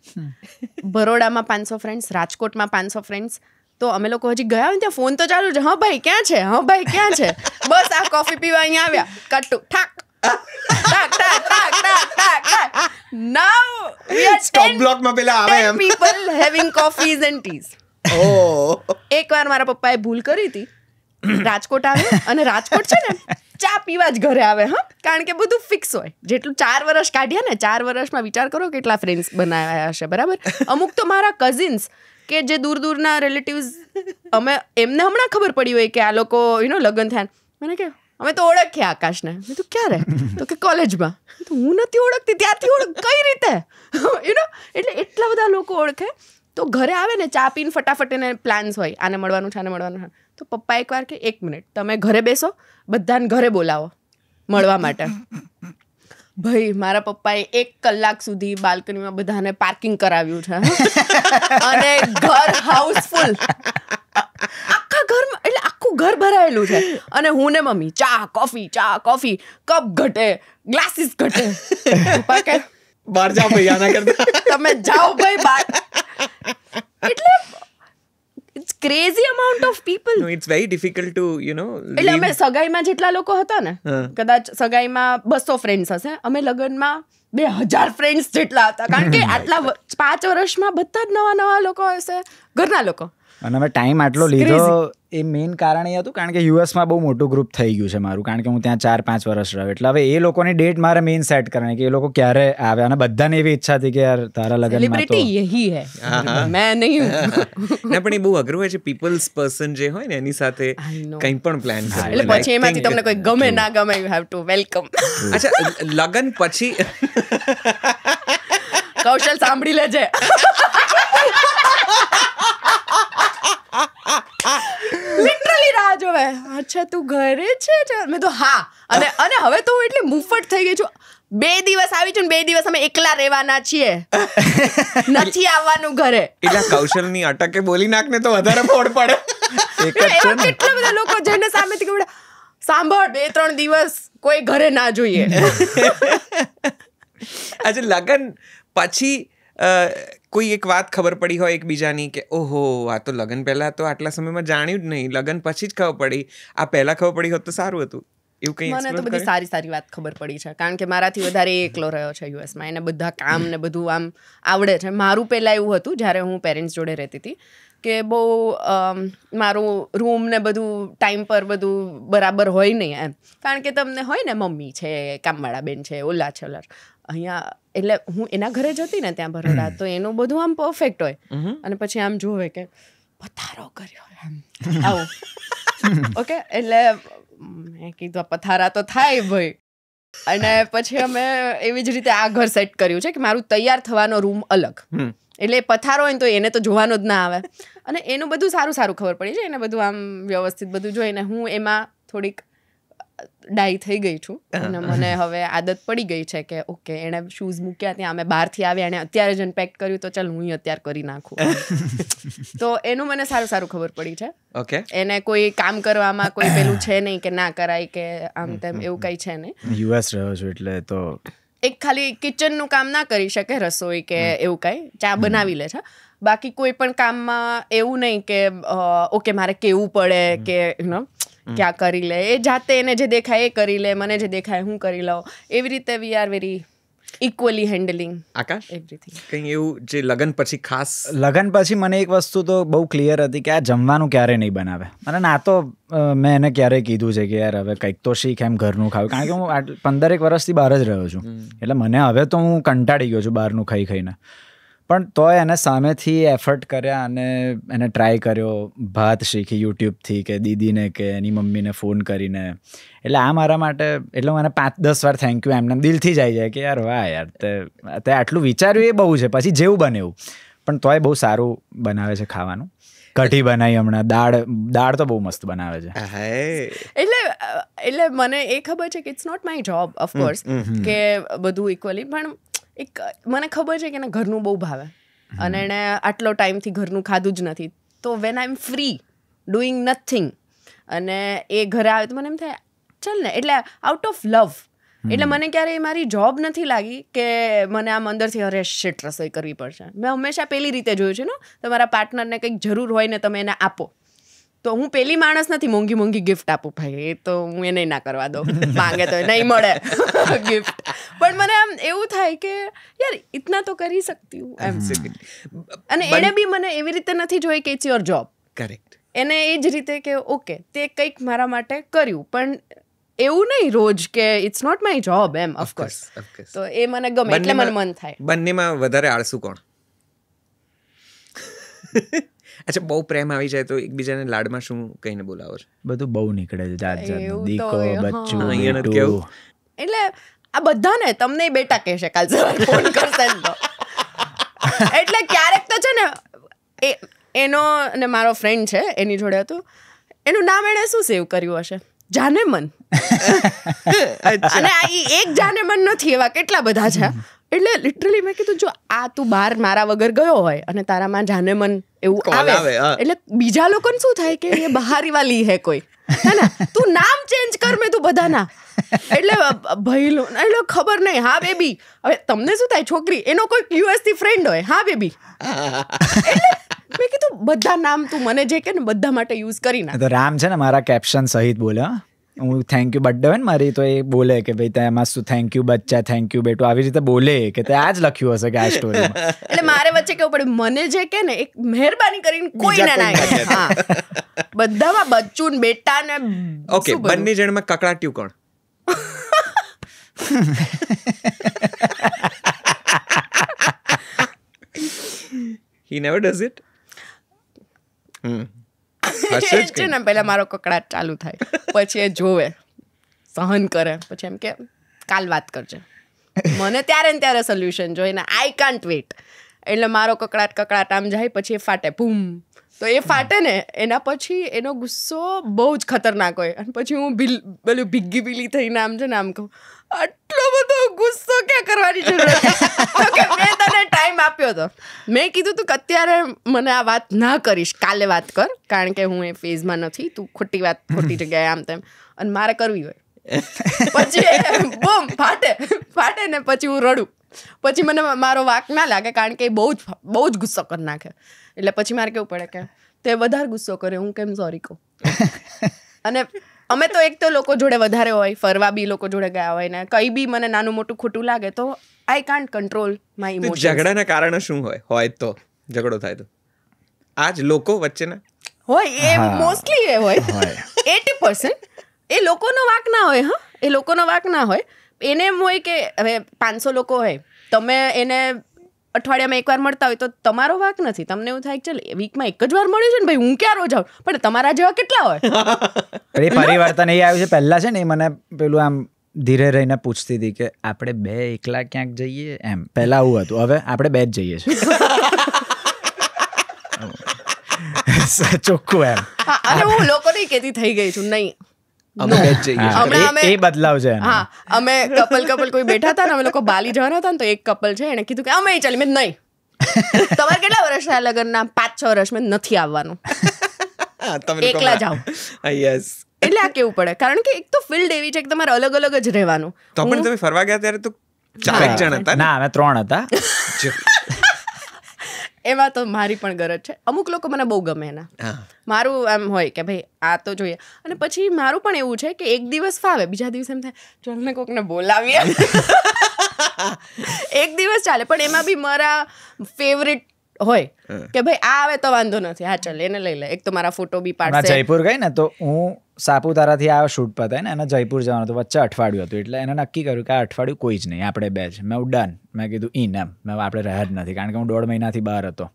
બરોડામાં 500 ફ્રેન્ડ્સ, રાજકોટમાં 500 ફ્રેન્ડ્સ, તો અમે લોકો હજી ગયા હોય ત્યાં ફોન તો ચાલુ છે. હા ભાઈ ક્યાં છે, હા ભાઈ ક્યાં છે, બસ આ કોફી પીવા અહીંયા આવ્યા, કટ્ટુ ઠાક ઠાક ઠાક ઠાક ઠાક ઠાક. Now we are સ્ટોપ બ્લોકમાં પેલા આવે એમ people having coffees and teas. એકવાર મારા પપ્પાએ ભૂલ કરી હતી, રાજકોટ આવ્યો, અને રાજકોટ છે ને ચા પીવા જ ઘરે આવે. હા, કારણ કે બધું ફિક્સ હોય. જેટલું 4 વર્ષ કાઢ્યા ને, 4 વર્ષમાં વિચાર કરો કેટલા ફ્રેન્ડ્સ બનાવ્યા હશે. બરાબર. અમુક તો મારા કઝિન્સ કે જે દૂરના રિલેટિવ્સ, એમને હમણાં ખબર પડી હોય કે આ લોકો લગ્ન થયા. મને કે અમે તો ઓળખ્યા આકાશને. મેં તો ક્યારે? તો કે કોલેજમાં. તો હું નથી ઓળખતી, ત્યારથી કઈ રીતે? એટલે એટલા બધા લોકો ઓળખે. તો ઘરે આવે ને, ચા પીને ફટાફટ એને પ્લાન્સ હોય, આને મળવાનું છે, આને મળવાનું છે. તો પપ્પા એકવાર કે 1 મિનિટ તમે ઘરે બેસો, બધાને ઘરે બોલાવો મળવા માટે. ભાઈ મારા પપ્પાએ 1 કલાક સુધી બાલ્કનીમાં બધાને પાર્કિંગ કરાવ્યું છે અને ઘર હાઉસફુલ, આખા ઘરમાં, એટલે આખું ઘર ભરાયેલું છે. અને હું ને મમ્મી ચા કોફી, કપ ઘટે, ગ્લાસીસ ઘટે. પપ્પા કે બહાર જાઓ ભાઈ, આના કરતા તમે જાઓ ભાઈ બહાર. એટલે it's crazy amount of people. No, it's very difficult to, એટલે અમે સગાઈમાં જેટલા લોકો હતા ને, કદાચ સગાઈમાં 200 ફ્રેન્ડ્સ હશે, અમે લગ્નમાં 2000 ફ્રેન્ડ્સ જેટલા હતા. કારણ કે આટલા 5 વર્ષમાં બધા જ નવા લોકો હશે, ઘરના લોકો. અને અમે ટાઈમ આટલો લીધો એ મેઇન કારણ એ હતું કારણ કે યુએસમાં બહુ મોટું ગ્રુપ થઈ ગયું છે મારું, કારણ કે હું ત્યાં 4-5 વર્ષ રહ્યો. એટલે હવે એ લોકોની ડેટ મારે મેઇન સેટ કરવાની કે એ લોકો ક્યારે આવે. અને બધાને એવી ઈચ્છા હતી કે યાર તારા લગ્નમાં તો સેલિબ્રિટી યહી હે, મેં નહીં હું. ના પણ એ બહુ અઘરું હોય છે. પીપલ્સ પર્સન જે હોય ને એની સાથે કંઈ પણ પ્લાન કરે. એટલે પછી એમાંથી તમને કોઈ ગમે ના ગમે, યુ હેવ ટુ વેલકમ. અચ્છા, લગ્ન પછી કૌશલ સાંભળી લેજે. લિટરલી રાહ જોવે. અચ્છા તું ઘરે છે? મેં તો હા. અને હવે તો હું એટલી મુફ્ફટ થઈ ગઈ છું. 2 દિવસ આવી છું ને 2 દિવસ અમે એકલા રહેવાના છીએ, નથી આવવાનું ઘરે. એટલે કૌશલની અટકે બોલી નાખને તો વધારે ફોડ પડે. કેટલા બધા લોકો જેને સામેથી કે સાંભળ 2-3 દિવસ કોઈ ઘરે ના જોઈએ. આજે લગ્ન પછી કોઈ એક વાત ખબર પડી હોય એકબીજાની કે ઓહો આ તો લગ્ન પહેલા તો આટલા સમયમાં જાણ્યું જ નહીં, લગ્ન પછી જ ખબર પડી, આ પહેલા ખબર પડી હોત તો સારું હતું, એવું કંઈ? મને તો બધી સારી વાત ખબર પડી છે, કારણ કે મારાથી વધારે એકલો રહ્યો છે યુએસમાં. એને બધા કામ ને બધું આમ આવડે છે. મારું પહેલાં એવું હતું જ્યારે હું પેરેન્ટ્સ જોડે રહેતી હતી કે બહુ મારું રૂમ ને બધું ટાઈમ પર બધું બરાબર હોય નહીં એમ, કારણ કે તમને હોય ને મમ્મી છે, કામવાળા બેન છે, ઓલા છે ઓલા. અહીંયા એટલે હું એના ઘરે જતી ને ત્યાં બરોડા, તો એનું બધું આમ પરફેક્ટ હોય. અને પછી આમ જોવે કે પથારો કર્યો એમ આવું. ઓકે, એટલે મેં કીધું પથારા તો થાય ભાઈ. અને પછી અમે એવી જ રીતે આ ઘર સેટ કર્યું છે કે મારું તૈયાર થવાનો રૂમ અલગ, એટલે પથારો હોય ને તો એને તો જોવાનો જ ના આવે. અને એનું બધું સારું ખબર પડી છે, એને બધું આમ વ્યવસ્થિત બધું જોઈને હું એમાં થોડીક ડાઈ થઈ ગઈ છું. અને મને હવે આદત પડી ગઈ છે કે ઓકે એણે શૂઝ મૂક્યા ત્યાં, અમે બહારથી આવ્યા, એણે અત્યારે જ અનપેક કર્યું તો ચાલ હું અત્યારે કરી નાખું. તો એનું મને સારું ખબર પડી છે. ઓકે, એને કોઈ કામ કરવામાં કોઈ પેલું છે નહીં કે ના કરાય કે આમ તેમ, એવું કંઈ છે નહીં. યુએસ રહ્યો છું એટલે તો એક ખાલી કિચનનું કામ ના કરી શકે, રસોઈ કે એવું કાંઈ, ચા બનાવી લે છે. બાકી કોઈ પણ કામમાં એવું નહીં કે ઓકે મારે કેવું પડે કે ક્યાં કરી લે. એ જાતે એને જે દેખાય એ કરી લે, મને જે દેખાય હું કરી લઉં. એવી રીતે we are very equally handling Akash everything. કંઈ એવું જે લગ્ન પછી ખાસ? લગ્ન પછી મને એક વસ્તુ તો બહુ ક્લિયર હતી કે આ જમવાનું ક્યારે નહીં બનાવે. અને ના તો મેં એને ક્યારેય કીધું છે કે યાર હવે કંઈક તો શીખ એમ ઘરનું ખાવું, કારણ કે હું 15 વર્ષથી બહાર જ રહ્યો છું. એટલે મને હવે તો હું કંટાળી ગયો છું બહારનું ખાઈને. પણ તોય એને સામેથી એફર્ટ કર્યા અને એને ટ્રાય કર્યો, ભાત શીખી યુટ્યુબથી કે દીદીને કે એની મમ્મીને ફોન કરીને. એટલે આ મારા માટે, એટલે હું એને 5-10 વાર થેન્ક યુ એમને દિલથી જ આવી જાય કે યાર વાહ યાર તે આટલું વિચાર્યું એ બહુ છે. પછી જેવું બને એવું, પણ તોય બહુ સારું બનાવે છે ખાવાનું. કઢી બનાવી હમણાં, દાળ તો બહુ મસ્ત બનાવે છે. એટલે મને એ ખબર છે કે it's not my job of course કે બધું ઇક્વલી, પણ એક મને ખબર છે કે એને ઘરનું બહુ ભાવે અને એણે આટલો ટાઈમથી ઘરનું ખાધું જ નથી. તો when I am free doing nothing અને એ ઘરે આવે તો મને એમ થાય ચાલ ને, એટલે આઉટ ઓફ લવ. એટલે મને ક્યારેય મારી જોબ નથી લાગી કે મને આમ અંદરથી અરે શિટ રસોઈ કરવી પડશે. મેં હંમેશા પેલી રીતે જોયું છે ને, તમારા પાર્ટનરને કંઈક જરૂર હોય ને તમે એને આપો. તો હું પેલી માણસ નથી મોંઘી ગિફ્ટ આપું ભાઈ, એ તો હું એને ના કરવા દઉં, માંગે તો નહીં મળે ગિફ્ટ. પણ મને આમ એવું થાય કે યાર ઇતના તો કરી શકતી હું એમ. અને એને બી મને એવી રીતે નથી જોઈ કે ઇટ્સ યોર જોબ. કરેક્ટ. એને એ જ રીતે કે ઓકે તે કંઈક મારા માટે કર્યું, પણ એવું નહીં રોજ કે ઇટ્સ નોટ માય જોબ એમ ઓફકોર્સ. તો એ મને ગમે એટલે મને મન થાય. બંનેમાં વધારે આળસુ કોણ? અચ્છા, બહુ પ્રેમ આવી જાય તો એકબીજાને લાડમાં શું કહીને બોલાવો છો? બધું બહુ નીકળે છે જાત જાતનું. એવું તો દીકો, હોય, બચ્ચું, અહીંયા નથી બેટું. કેવું? એટલે આ બધાને તમને બેટા કહેશે કાલ સવારે ફોન કરશે ને તો. એટલે ક્યારેક તો છે ને એનો અને મારો ફ્રેન્ડ છે એની જોડે હતું, એનું નામ એણે શું સેવ કર્યું હશે? જાનેમન. અને આ એક જાનેમન નથી, એવા કેટલા બધા છે. એટલે લિટરલી મેં કીધું જો આ તું બહાર મારા વગર ગયો હોય અને તારામાં જાનેમન એવું આવે એટલે બીજા લોકોને શું થાય કે એ બહારી વાલી હે કોઈ, હે ને? તું નામ ચેન્જ કર મેં તું બધાના. એટલે ભઈલો એટલે ખબર નહીં. હા બેબી. હવે તમને શું થાય છોકરી એનો કોઈ યુએસ થી ફ્રેન્ડ હોય, હા બેબી. એટલે મેં કીધું બધા નામ તું મને જે કે ને બધા માટે યુઝ કરી નાખ. તો રામ છે ને મારા કેપ્શન સહિત બોલે. હું થેન્ક યુ બર્થડે હોય ને મારી તો એ બોલે કે ભાઈ તેમાં શું થેન્ક યુ બચ્ચા, થેન્ક યુ બેટું, આવી રીતે બોલે કે તે આ જ લખ્યું હશે કે આ સ્ટોરીમાં. એટલે મારે વચ્ચે કેવું પડે મને જે કે ને એક મહેરબાની કરીને કોઈને ના કહે. હા, બધામાં બચ્ચું ને બેટા ને. ઓકે, બંને જણમાં કકડાટ્યું કોણ? He never does it. છે ને પહેલા મારો કકડાટ ચાલુ થાય, પછી એ જોવે, સહન કરે, પછી એમ કે કાલ વાત કરજે. મને ત્યારે ને ત્યારે સોલ્યુશન જોઈને આઈ કાન્ટ વેટ. એટલે મારો કકડાટ આમ જાય, પછી એ ફાટે બૂમ. તો એ ફાટે ને એના પછી એનો ગુસ્સો બહુ જ ખતરનાક હોય. અને પછી હું પેલું ભીગી પીલી થઈને આમ છે ને આમ કહું, આટલો બધો ગુસ્સો ક્યાં કરવાની જરૂર હતી? મેં તને ટાઈમ આપ્યો હતો. મેં કીધું તું કે અત્યારે મને આ વાત ના કરીશ, કાલે વાત કર, કારણ કે હું એ ફેઝમાં નથી. તું ખોટી વાત ખોટી જગ્યાએ આમ તેમ, અને મારે કરવી હોય. પછી બૂમ ફાટે ને પછી હું રડું. પછી મને મારો વાક ના લાગે, કારણ કે એ બહુ જ ગુસ્સો કરી નાખે. એટલે પછી મારે કેવું પડે કે તે વધારે ગુસ્સો કરે, હું કેમ સોરી કહું? અને અમે તો એક તો લોકો જોડે વધારે હોય, ફરવા બી લોકો જોડે ગયા હોય ને કંઈ બી મને નાનું મોટું ખોટું લાગે તો I can't control my emotions. ઝઘડાના કારણો શું હોય તો ઝઘડો થાય તો આ જ લોકો વચ્ચેના હોય, એ મોસ્ટલી એ હોય 80%. એ લોકોનો વાક ના હોય. હા, એ લોકોનો વાક ના હોય. એને એમ હોય કે હવે 500 લોકો હોય, તમે એને અઠવાડિયામાં એકવાર મળતા હોય તો તમારો વાક નથી. તમને એવું થાય કે ચાલ વીકમાં એક જ વાર મળ્યું છે ને ભાઈ, હું ક્યાં રોજ આવું? પણ તમારા જેવા કેટલા હોય? એ પરિવર્તન એ આવ્યું છે. પહેલા છે ને એ મને પેલું આમ ધીરે રહીને પૂછતી હતી કે આપણે બે એકલા ક્યાંક જઈએ એમ. પહેલા આવું હતું, હવે આપણે બે જ જઈએ છીએ. ચોખ્ખું એમ. અને હું લોકોને કહેતી થઈ ગઈ છું નહીં, એ બદલાવ છે. હા, અમે કપલ કોઈ બેઠા હતા ને, અમે લોકો બાલી જવાના હતા ને, તો એક કપલ છે એને કીધું કે અમે ચાલી. મેં નહીં, તમારે કેટલા વર્ષ થયા લગ્નના? 5-6 વર્ષ. મેં નથી આવવાનું, એકલા જાઓ. યસ. એટલે આ કેવું પડે, કારણ કે એક તો ફિલ્ડ એવી છે કે તમારે અલગ અલગ જ રહેવાનું. તો પણ તમે ફરવા ગયા ત્યારે તો 4 જણ હતા? ના, અમે 3 હતા. એમાં તો મારી પણ ગરજ છે. અમુક લોકો મને બહુ ગમે એના. મારું એમ હોય કે ભાઈ આ તો જોઈએ. અને પછી મારું પણ એવું છે કે એક દિવસ ફાવે, બીજા દિવસ એમ થાય ચાલ ને કોકને બોલાવીએ. એક દિવસ ચાલે, પણ એમાં બી મારા ફેવરિટ હોય કે ભાઈ આ આવે તો વાંધો નથી, હા ચાલ એને લઈ લે. એક તો મારા ફોટો બી પાડશે. જયપુર ગઈ ને તો હું સાપુતારાથી આ શૂટ પતાય ને એને જયપુર જવાનું હતું, વચ્ચે અઠવાડિયું હતું. એટલે એને નક્કી કર્યું કે આ અઠવાડિયું કોઈ જ નહીં, આપણે બે જ. મેં ડન. મેં કીધું ઇન એમ. મેં આપણે રહ્યા જ નથી, કારણ કે હું 1.5 મહિનાથી બહાર હતો.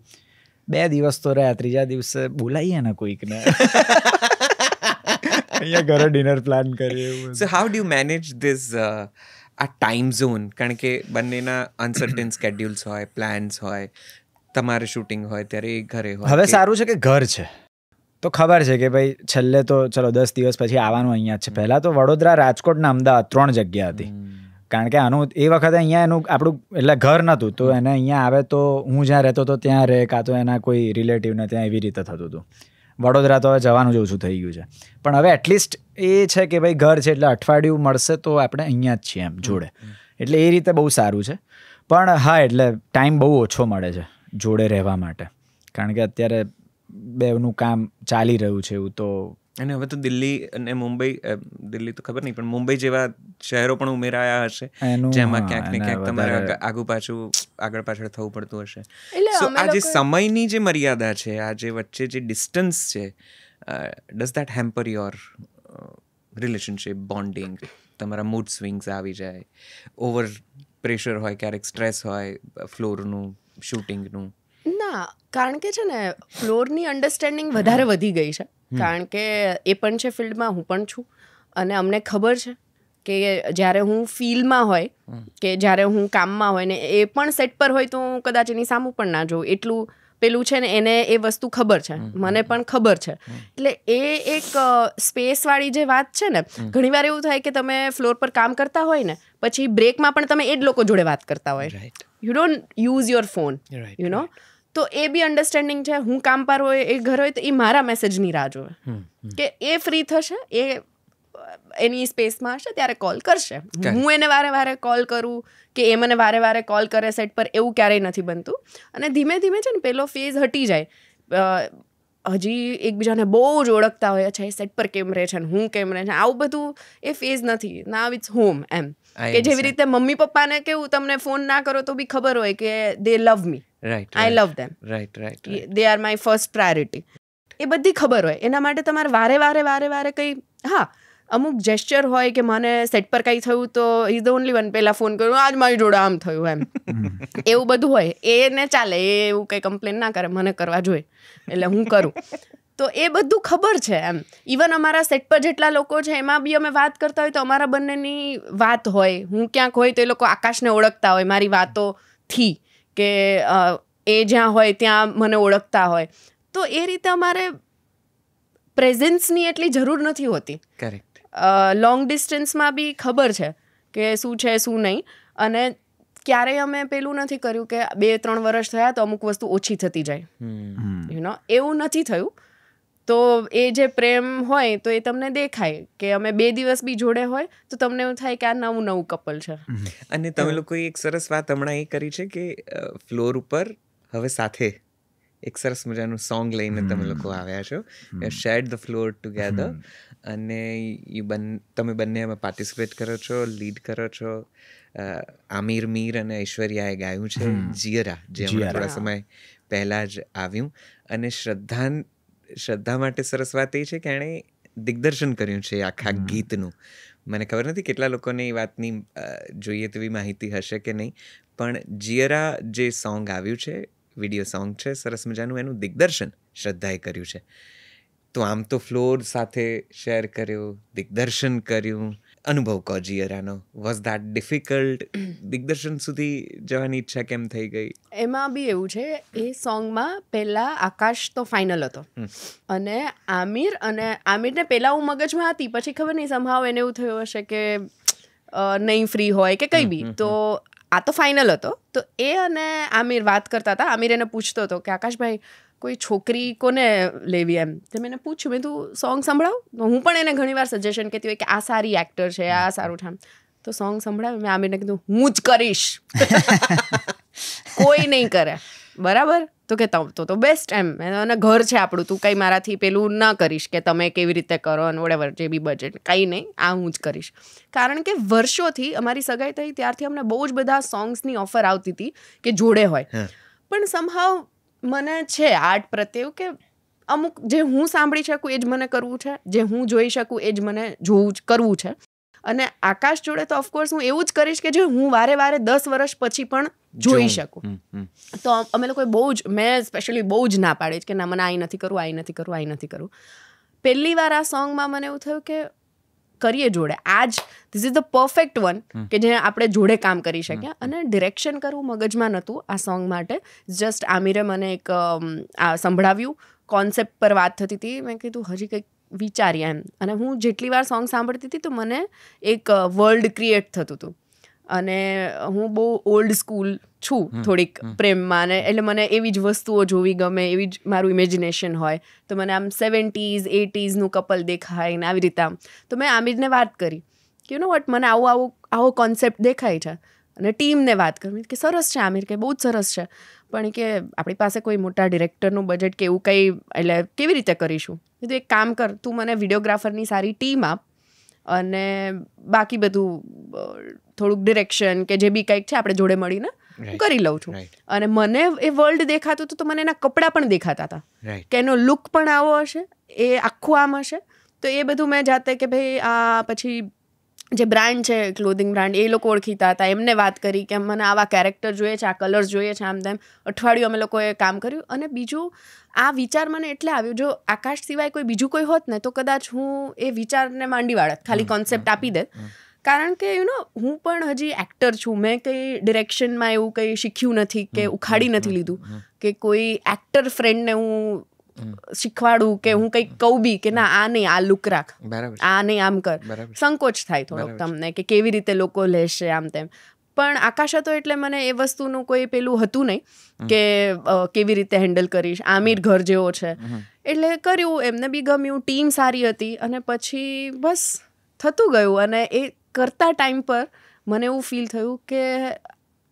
2 દિવસ તો રહ્યા, 3જા દિવસે બોલાવીએ ને કોઈકને. અહીંયા ઘરે ડિનર પ્લાન કરીએ. So how do you manage this આ ટાઈમ ઝોન? કારણ કે બંનેના અનસર્ટેન સ્કેડ્યુલ્સ હોય, પ્લાન્સ હોય, તમારે શૂટિંગ હોય ત્યારે એ ઘરે હોય. હવે સારું છે કે ઘર છે તો ખબર છે કે ભાઈ છેલ્લે તો ચલો 10 દિવસ પછી આવવાનું અહીંયા જ છે. પહેલાં તો વડોદરા, રાજકોટ ને અમદાવાદ 3 જગ્યા હતી. કારણ કે આનું એ વખતે અહીંયા એનું આપણું એટલે ઘર નહોતું, તો એને અહીંયા આવે તો હું જ્યાં રહેતો હતો ત્યાં રહે, કાં તો એના કોઈ રિલેટિવને ત્યાં એવી રીતે થતું હતું. વડોદરા તો હવે જવાનું જ ઓછું થઈ ગયું છે. પણ હવે એટલીસ્ટ એ છે કે ભાઈ ઘર છે એટલે અઠવાડિયું મળશે તો આપણે અહીંયા જ છીએ એમ જોડે. એટલે એ રીતે બહુ સારું છે. પણ હા, એટલે ટાઈમ બહુ ઓછો મળે છે જોડે રહેવા માટે, કારણ કે અત્યારે બેનું કામ ચાલી રહ્યું છે એવું. તો અને હવે તો દિલ્હી અને મુંબઈ, દિલ્હી તો ખબર નહીં પણ મુંબઈ જેવા શહેરો પણ ઉમેરાયા હશે, જેમાં ક્યાંક ને ક્યાંક તમારે આગળ પાછળ થવું પડતું હશે. સો આ જે સમયની જે મર્યાદા છે, આ જે વચ્ચે જે ડિસ્ટન્સ છે, does that hamper your relationship, bonding, તમારા મૂડ સ્વિંગ્સ આવી જાય, ઓવર પ્રેશર હોય, ક્યારેક સ્ટ્રેસ હોય ફ્લોરનું, શૂટિંગનું? ના, કારણ કે છે ને ફ્લોરની અન્ડરસ્ટેન્ડિંગ વધારે વધી ગઈ છે, કારણ કે એ પણ છે ફિલ્ડમાં, હું પણ છું, અને અમને ખબર છે કે જ્યારે હું ફીલમાં હોય કે જ્યારે હું કામમાં હોય ને એ પણ સેટ પર હોય તો હું કદાચ એની સામું પણ ના જોઉં, એટલું પેલું છે ને એને એ વસ્તુ ખબર છે, મને પણ ખબર છે. એટલે એ એક સ્પેસવાળી જે વાત છે ને, ઘણીવાર એવું થાય કે તમે ફ્લોર પર કામ કરતા હોય ને પછી બ્રેકમાં પણ તમે એ જ લોકો જોડે વાત કરતા હોય, you don't use your phone, you know. તો એ બી અન્ડરસ્ટેન્ડિંગ છે. હું કામ પર હોય, એ ઘર હોય, તો એ મારા મેસેજની રાહ જોવે કે એ ફ્રી થશે, એ એની સ્પેસમાં હશે ત્યારે કોલ કરશે. હું એને વારે વારે કોલ કરું કે એ મને વારે વારે કોલ કરે સેટ પર, એવું ક્યારેય નથી બનતું. અને ધીમે ધીમે છે ને પેલો ફેઝ હટી જાય. હજી એકબીજાને બહુ જ ઓળખતા હોય, અચ્છા એ સેટ પર કેમ રહે છે ને હું કેમ રહે છે, આવું બધું એ ફેઝ નથી. નાવ ઇટ્સ હોમ એમ, કે જેવી રીતે મમ્મી પપ્પાને કેવું તમને ફોન ના કરો તો બી ખબર હોય કે they love me, I love them, they are my first priority, એ બધી ખબર હોય. એના માટે તમારે વારે વારે કંઈ, હા અમુક જેસ્ચર હોય કે મને સેટ પર કંઈ થયું તો ઇઝ ધ ઓનલી વન પહેલાં ફોન કર્યો, આજ મારી જોડે આમ થયું એમ, એવું બધું હોય. એને ચાલે, એ એવું કંઈ કમ્પ્લેન ના કરે, મને કરવા જોઈએ એટલે હું કરું. તો એ બધું ખબર છે એમ. ઇવન અમારા સેટ પર જેટલા લોકો છે એમાં બી અમે વાત કરતા હોય તો અમારા બંનેની વાત હોય. હું ક્યાંક હોય તો એ લોકો આકાશને ઓળખતા હોય મારી વાતોથી, કે એ જ્યાં હોય ત્યાં મને ઓળખતા હોય. તો એ રીતે અમારે પ્રેઝન્સની એટલી જરૂર નથી હોતી. કરેક્ટ. લોંગ ડિસ્ટન્સમાં બી ખબર છે કે શું છે શું નહીં. અને ક્યારેય અમે પેલું નથી કર્યું કે 2-3 વર્ષ થયા તો અમુક વસ્તુ ઓછી થતી જાય, યુ નો, એવું નથી થયું. તો એ જે પ્રેમ હોય તો એ તમને દેખાય કે અમે 2 દિવસ બી જોડે હોય તો તમને એવું થાય કે આ નવું કપલ છે. અને તમે લોકોએ એક સરસ વાત હમણાં એ કરી છે કે ફ્લોર ઉપર હવે સાથે એક સરસ મજાનું સોંગ લઈને તમે લોકો આવ્યા છો, શેર્ડ ધ ફ્લોર ટુગેધર, અને તમે બંને એમાં પાર્ટિસિપેટ કરો છો, લીડ કરો છો. આમિર મીર અને ઐશ્વર્યાએ ગાયું છે જીયરા, જે હમણાં થોડા સમય પહેલાં જ આવ્યું. અને શ્રદ્ધા માટે સરસ વાત એ છે કે એણે દિગ્દર્શન કર્યું છે આખા ગીતનું. મને ખબર નથી કેટલા લોકોને એ વાતની જોઈએ તેવી માહિતી હશે કે નહીં, પણ જીયરા જે સોંગ આવ્યું છે, વિડીયો સોંગ છે સરસ મજાનું, એનું દિગ્દર્શન શ્રદ્ધાએ કર્યું છે. તો આમ તો ફ્લોર સાથે શેર કર્યો, દિગ્દર્શન કર્યું, અનુભવ કહો જીયરાનો. Was that difficult? દિગ્દર્શન સુધી જવાની ઈચ્છા કેમ થઈ ગઈ? એમાં બી એવું છે, એ સોંગમાં પહેલાં આકાશ તો ફાઇનલ હતો, અને આમિરને પહેલાં હું મગજમાં હતી, પછી ખબર નહીં સમહાવ એને એવું થયું હશે કે નહીં ફ્રી હોય કે કંઈ બી, તો આ તો ફાઇનલ હતો. તો એ અને આમિર વાત કરતા હતા. આમિર એને પૂછતો હતો કે આકાશભાઈ કોઈ છોકરી કોને લેવી એમ. તો મેં એને પૂછ્યું, મેં તું સોંગ સંભળાવ. તો હું પણ એને ઘણીવાર સજેશન કહેતી હોય કે આ સારી એક્ટર છે, આ સારું છે. તો સોંગ સંભળાવે. મેં આમિરને કીધું હું જ કરીશ, કોઈ નહીં કરે, બરાબર? તો કે તો બેસ્ટ એમ, અને ઘર છે આપણું, તું કંઈ મારાથી પેલું ના કરીશ કે તમે કેવી રીતે કરો અને વોટેવર, જે બી બજેટ, કંઈ નહીં, આ હું જ કરીશ. કારણ કે વર્ષોથી અમારી સગાઈ થઈ ત્યારથી અમને બહુ જ બધા સોંગ્સની ઓફર આવતી હતી કે જોડે હોય, પણ સમહાવ મને છે આર્ટ પ્રત્યે કે અમુક જે હું સાંભળી શકું એ જ મને કરવું છે, જે હું જોઈ શકું એ જ મને કરવું છે. અને આકાશ જોડે તો ઓફકોર્સ હું એવું જ કરીશ કે જે હું વારે 10 વર્ષ પછી પણ જોઈ શકું. તો અમે લોકોએ મેં સ્પેશિયલી બહુ જ ના પાડી કે ના, મને આ નથી કરવું. પહેલી વાર આ સોંગમાં મને એવું થયું કે કરીએ જોડે, this is the perfect one કે જે આપણે જોડે કામ કરી શક્યા. અને ડિરેક્શન કરવું મગજમાં નહોતું આ સોંગ માટે. જસ્ટ આમિરે મને એક સંભળાવ્યું, કોન્સેપ્ટ પર વાત થતી હતી. મેં કીધું હજી કંઈક વિચારીએ એમ. અને હું જેટલી વાર સોંગ સાંભળતી હતી તો મને એક વર્લ્ડ ક્રિએટ થતું હતું. અને હું બહુ ઓલ્ડ સ્કૂલ છું થોડીક પ્રેમમાં, ને એટલે મને એવી જ વસ્તુઓ જોવી ગમે, એવી જ મારું ઇમેજિનેશન હોય. તો મને આમ 70s 80sનું કપલ દેખાય ને આવી રીતે આમ. તો મેં આમિરને વાત કરી કે યુ નો વોટ, મને આવો કોન્સેપ્ટ દેખાય છે. અને ટીમને વાત કરી કે સરસ છે આમિર, કે બહુ જ સરસ છે, પણ કે આપણી પાસે કોઈ મોટા ડિરેક્ટરનું બજેટ કે એવું કંઈ, એટલે કેવી રીતે કરીશું. કીધું એક કામ કર, તું મને વિડીયોગ્રાફરની સારી ટીમ આપ, અને બાકી બધું થોડુંક ડિરેક્શન કે જે બી કંઈક છે આપણે જોડે મળીને કરી લઉં છું. અને મને એ વર્લ્ડ દેખાતું હતું તો મને એના કપડાં પણ દેખાતા હતા કે એનો લુક પણ આવો હશે, એ આખું આમ હશે. તો એ બધું મેં જાતે કે ભાઈ આ પછી જે બ્રાન્ડ છે ક્લોધિંગ બ્રાન્ડ એ લોકો ઓળખીતા હતા, એમને વાત કરી કે મને આવા કેરેક્ટર જોઈએ છે, આ કલર્સ જોઈએ છે, આમ તેમ. અઠવાડિયું અમે લોકોએ કામ કર્યું. અને બીજું આ વિચાર મને એટલે આવ્યું, જો આકાશ સિવાય કોઈ બીજું કોઈ હોત ને તો કદાચ હું એ વિચારને માંડી વાળત, ખાલી કોન્સેપ્ટ આપી દે. કારણ કે હું પણ હજી એક્ટર છું, મેં કંઈ ડિરેક્શનમાં એવું કંઈ શીખ્યું નથી કે ઉખાડી નથી લીધું કે કોઈ એક્ટર ફ્રેન્ડને હું શીખવાડું કે હું કંઈક કહું બી કે ના આ નહીં, આ લુક રાખ, આ નહીં, આમ કર. સંકોચ થાય થોડોક તમને કે કેવી રીતે લોકો લેશે આમ તેમ. પણ આકાશ હતો એટલે મને એ વસ્તુનું કોઈ પેલું હતું નહીં કે કેવી રીતે હેન્ડલ કરીશ. આમિર ઘર જેવો છે એટલે કર્યું, એમને બી ગમ્યું, ટીમ સારી હતી. અને પછી બસ થતું ગયું. અને એ કરતા ટાઈમ પર મને એવું ફીલ થયું કે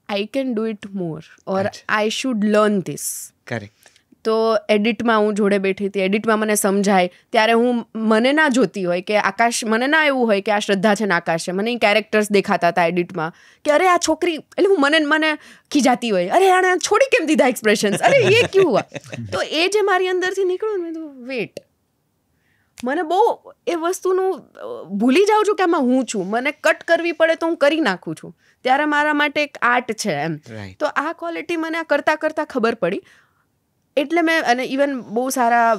I can do it more or I should learn this. Correct. તો એડિટમાં હું જોડે બેઠી હતી, એડિટમાં મને સમજાય ત્યારે હું મને ના જોતી હોય કે આકાશ, મને ના એવું હોય કે આ શ્રદ્ધા છે ને આકાશ છે, મને એ કેરેક્ટર્સ દેખાતા હતા એડિટમાં કે અરે આ છોકરી, એટલે હું મને ખીજાતી હોય, અરે આને છોડી કેમ દીધા એક્સપ્રેશન્સ, અરે એ ક્યું હુઆ. તો એ જે મારી અંદરથી નીકળ્યું મેં તો વેટ, મને બહુ એ વસ્તુનું ભૂલી જાઉં છું કે આમાં હું છું. મને કટ કરવી પડે તો હું કરી નાખું છું, ત્યારે મારા માટે એક આર્ટ છે એમ. તો આ ક્વોલિટી મને આ કરતાં કરતાં ખબર પડી. એટલે મેં, અને ઇવન બહુ સારા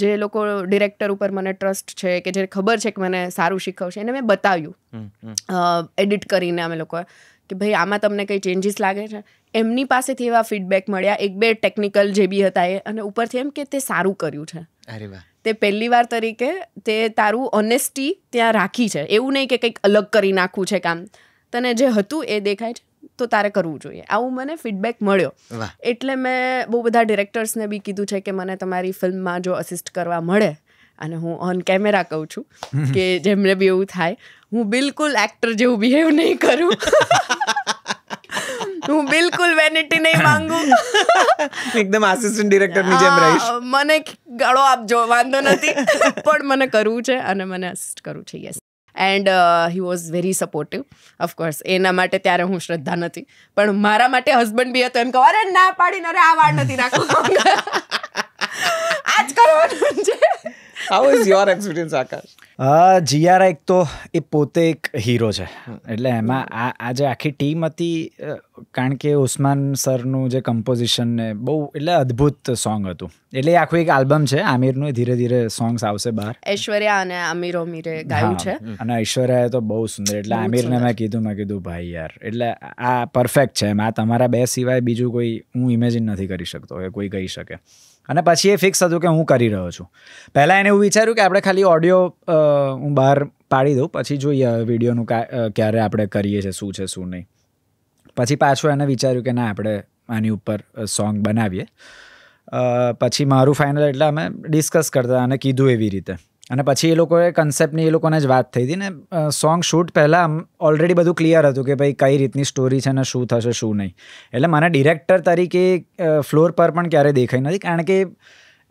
જે લોકો ડિરેક્ટર ઉપર મને ટ્રસ્ટ છે કે જે ખબર છે કે મને સારું શીખવશે, એને મેં બતાવ્યું એડિટ કરીને અમે લોકોએ કે ભાઈ આમાં તમને કંઈ ચેન્જીસ લાગે છે. એમની પાસેથી એવા ફીડબેક મળ્યા, 1-2 ટેકનિકલ જે બી હતા એ, અને ઉપરથી એમ કે તે સારું કર્યું છે. અરે વાહ. તે પહેલી વાર તરીકે તે તારું ઓનેસ્ટી ત્યાં રાખી છે, એવું નહીં કે કંઈક અલગ કરી નાખવું છે કામ, તને જે હતું એ દેખાય છે તો તારે કરવું જોઈએ. આવું મને ફીડબેક મળ્યો. એટલે મેં બહુ બધા ડિરેક્ટર્સને બી કીધું છે કે મને તમારી ફિલ્મમાં જો અસિસ્ટ કરવા મળે, અને હું ઓન કેમેરા કહું છું કે જેમને બી એવું થાય, હું બિલકુલ એક્ટર જેવું બિહેવ નહીં કરું, હું બિલકુલ વેનિટી નહીં માંગુ, એકદમ આસિસ્ટન્ટ ડિરેક્ટરની જેમ રહીશ. મને ગાળો આપજો, વાંધો નથી, પણ મને કરવું છે અને મને અસિસ્ટ કરવું છે. Yes. And he was very supportive. Of course એના માટે ત્યારે હું શ્રદ્ધા નથી, પણ મારા માટે હસબન્ડ બી હતો. એમ કહો, અરે ના પાડીને, અરે આ વાળ નથી રાખવું, આ જ કરવાનું છે. How is your experience Akash? GR એક તો એ પોતે એક હીરો છે, એટલે એમાં આ જે આખી ટીમ હતી, કારણ કે ઉસ્માન સરનું જે કમ્પોઝિશન ને બહુ એટલે અદ્ભુત સોંગ હતું. એટલે આખું એક આલ્બમ છે આમિરનું, ધીરે ધીરે સોંગ્સ આવશે બહાર. ઐશ્વર્યા અને આમિરે ગાયું છે, અને ઐશ્વર્યાએ તો બહુ સુંદર. એટલે આમિરને મેં કીધું ભાઈ યાર, એટલે આ પરફેક્ટ છે. આ તમારા બે સિવાય બીજું કોઈ હું ઇમેજિન નથી કરી શકતો કે કોઈ કહી શકે. અને પછી એ ફિક્સ હતું કે હું કરી રહ્યો છું. પહેલાં એને એવું વિચાર્યું કે આપણે ખાલી ઓડિયો હું બહાર પાડી દઉં, પછી જોઈએ વિડીયોનું ક્યારે આપણે કરીએ છીએ, શું છે શું નહીં. પછી પાછું એને વિચાર્યું કે ના, આપણે આની ઉપર સોંગ બનાવીએ. પછી મારું ફાઇનલ, એટલે અમે ડિસ્કસ કરતા અને કીધું એવી રીતે. અને પછી એ લોકોએ કન્સેપ્ટની એ લોકોને જ વાત થઈ હતી ને. સોંગ શૂટ પહેલાં ઓલરેડી બધું ક્લિયર હતું કે ભાઈ કઈ રીતની સ્ટોરી છે ને શું થશે શું નહીં. એટલે મને ડિરેક્ટર તરીકે ફ્લોર પર પણ ક્યારેય દેખાઈ નથી, કારણ કે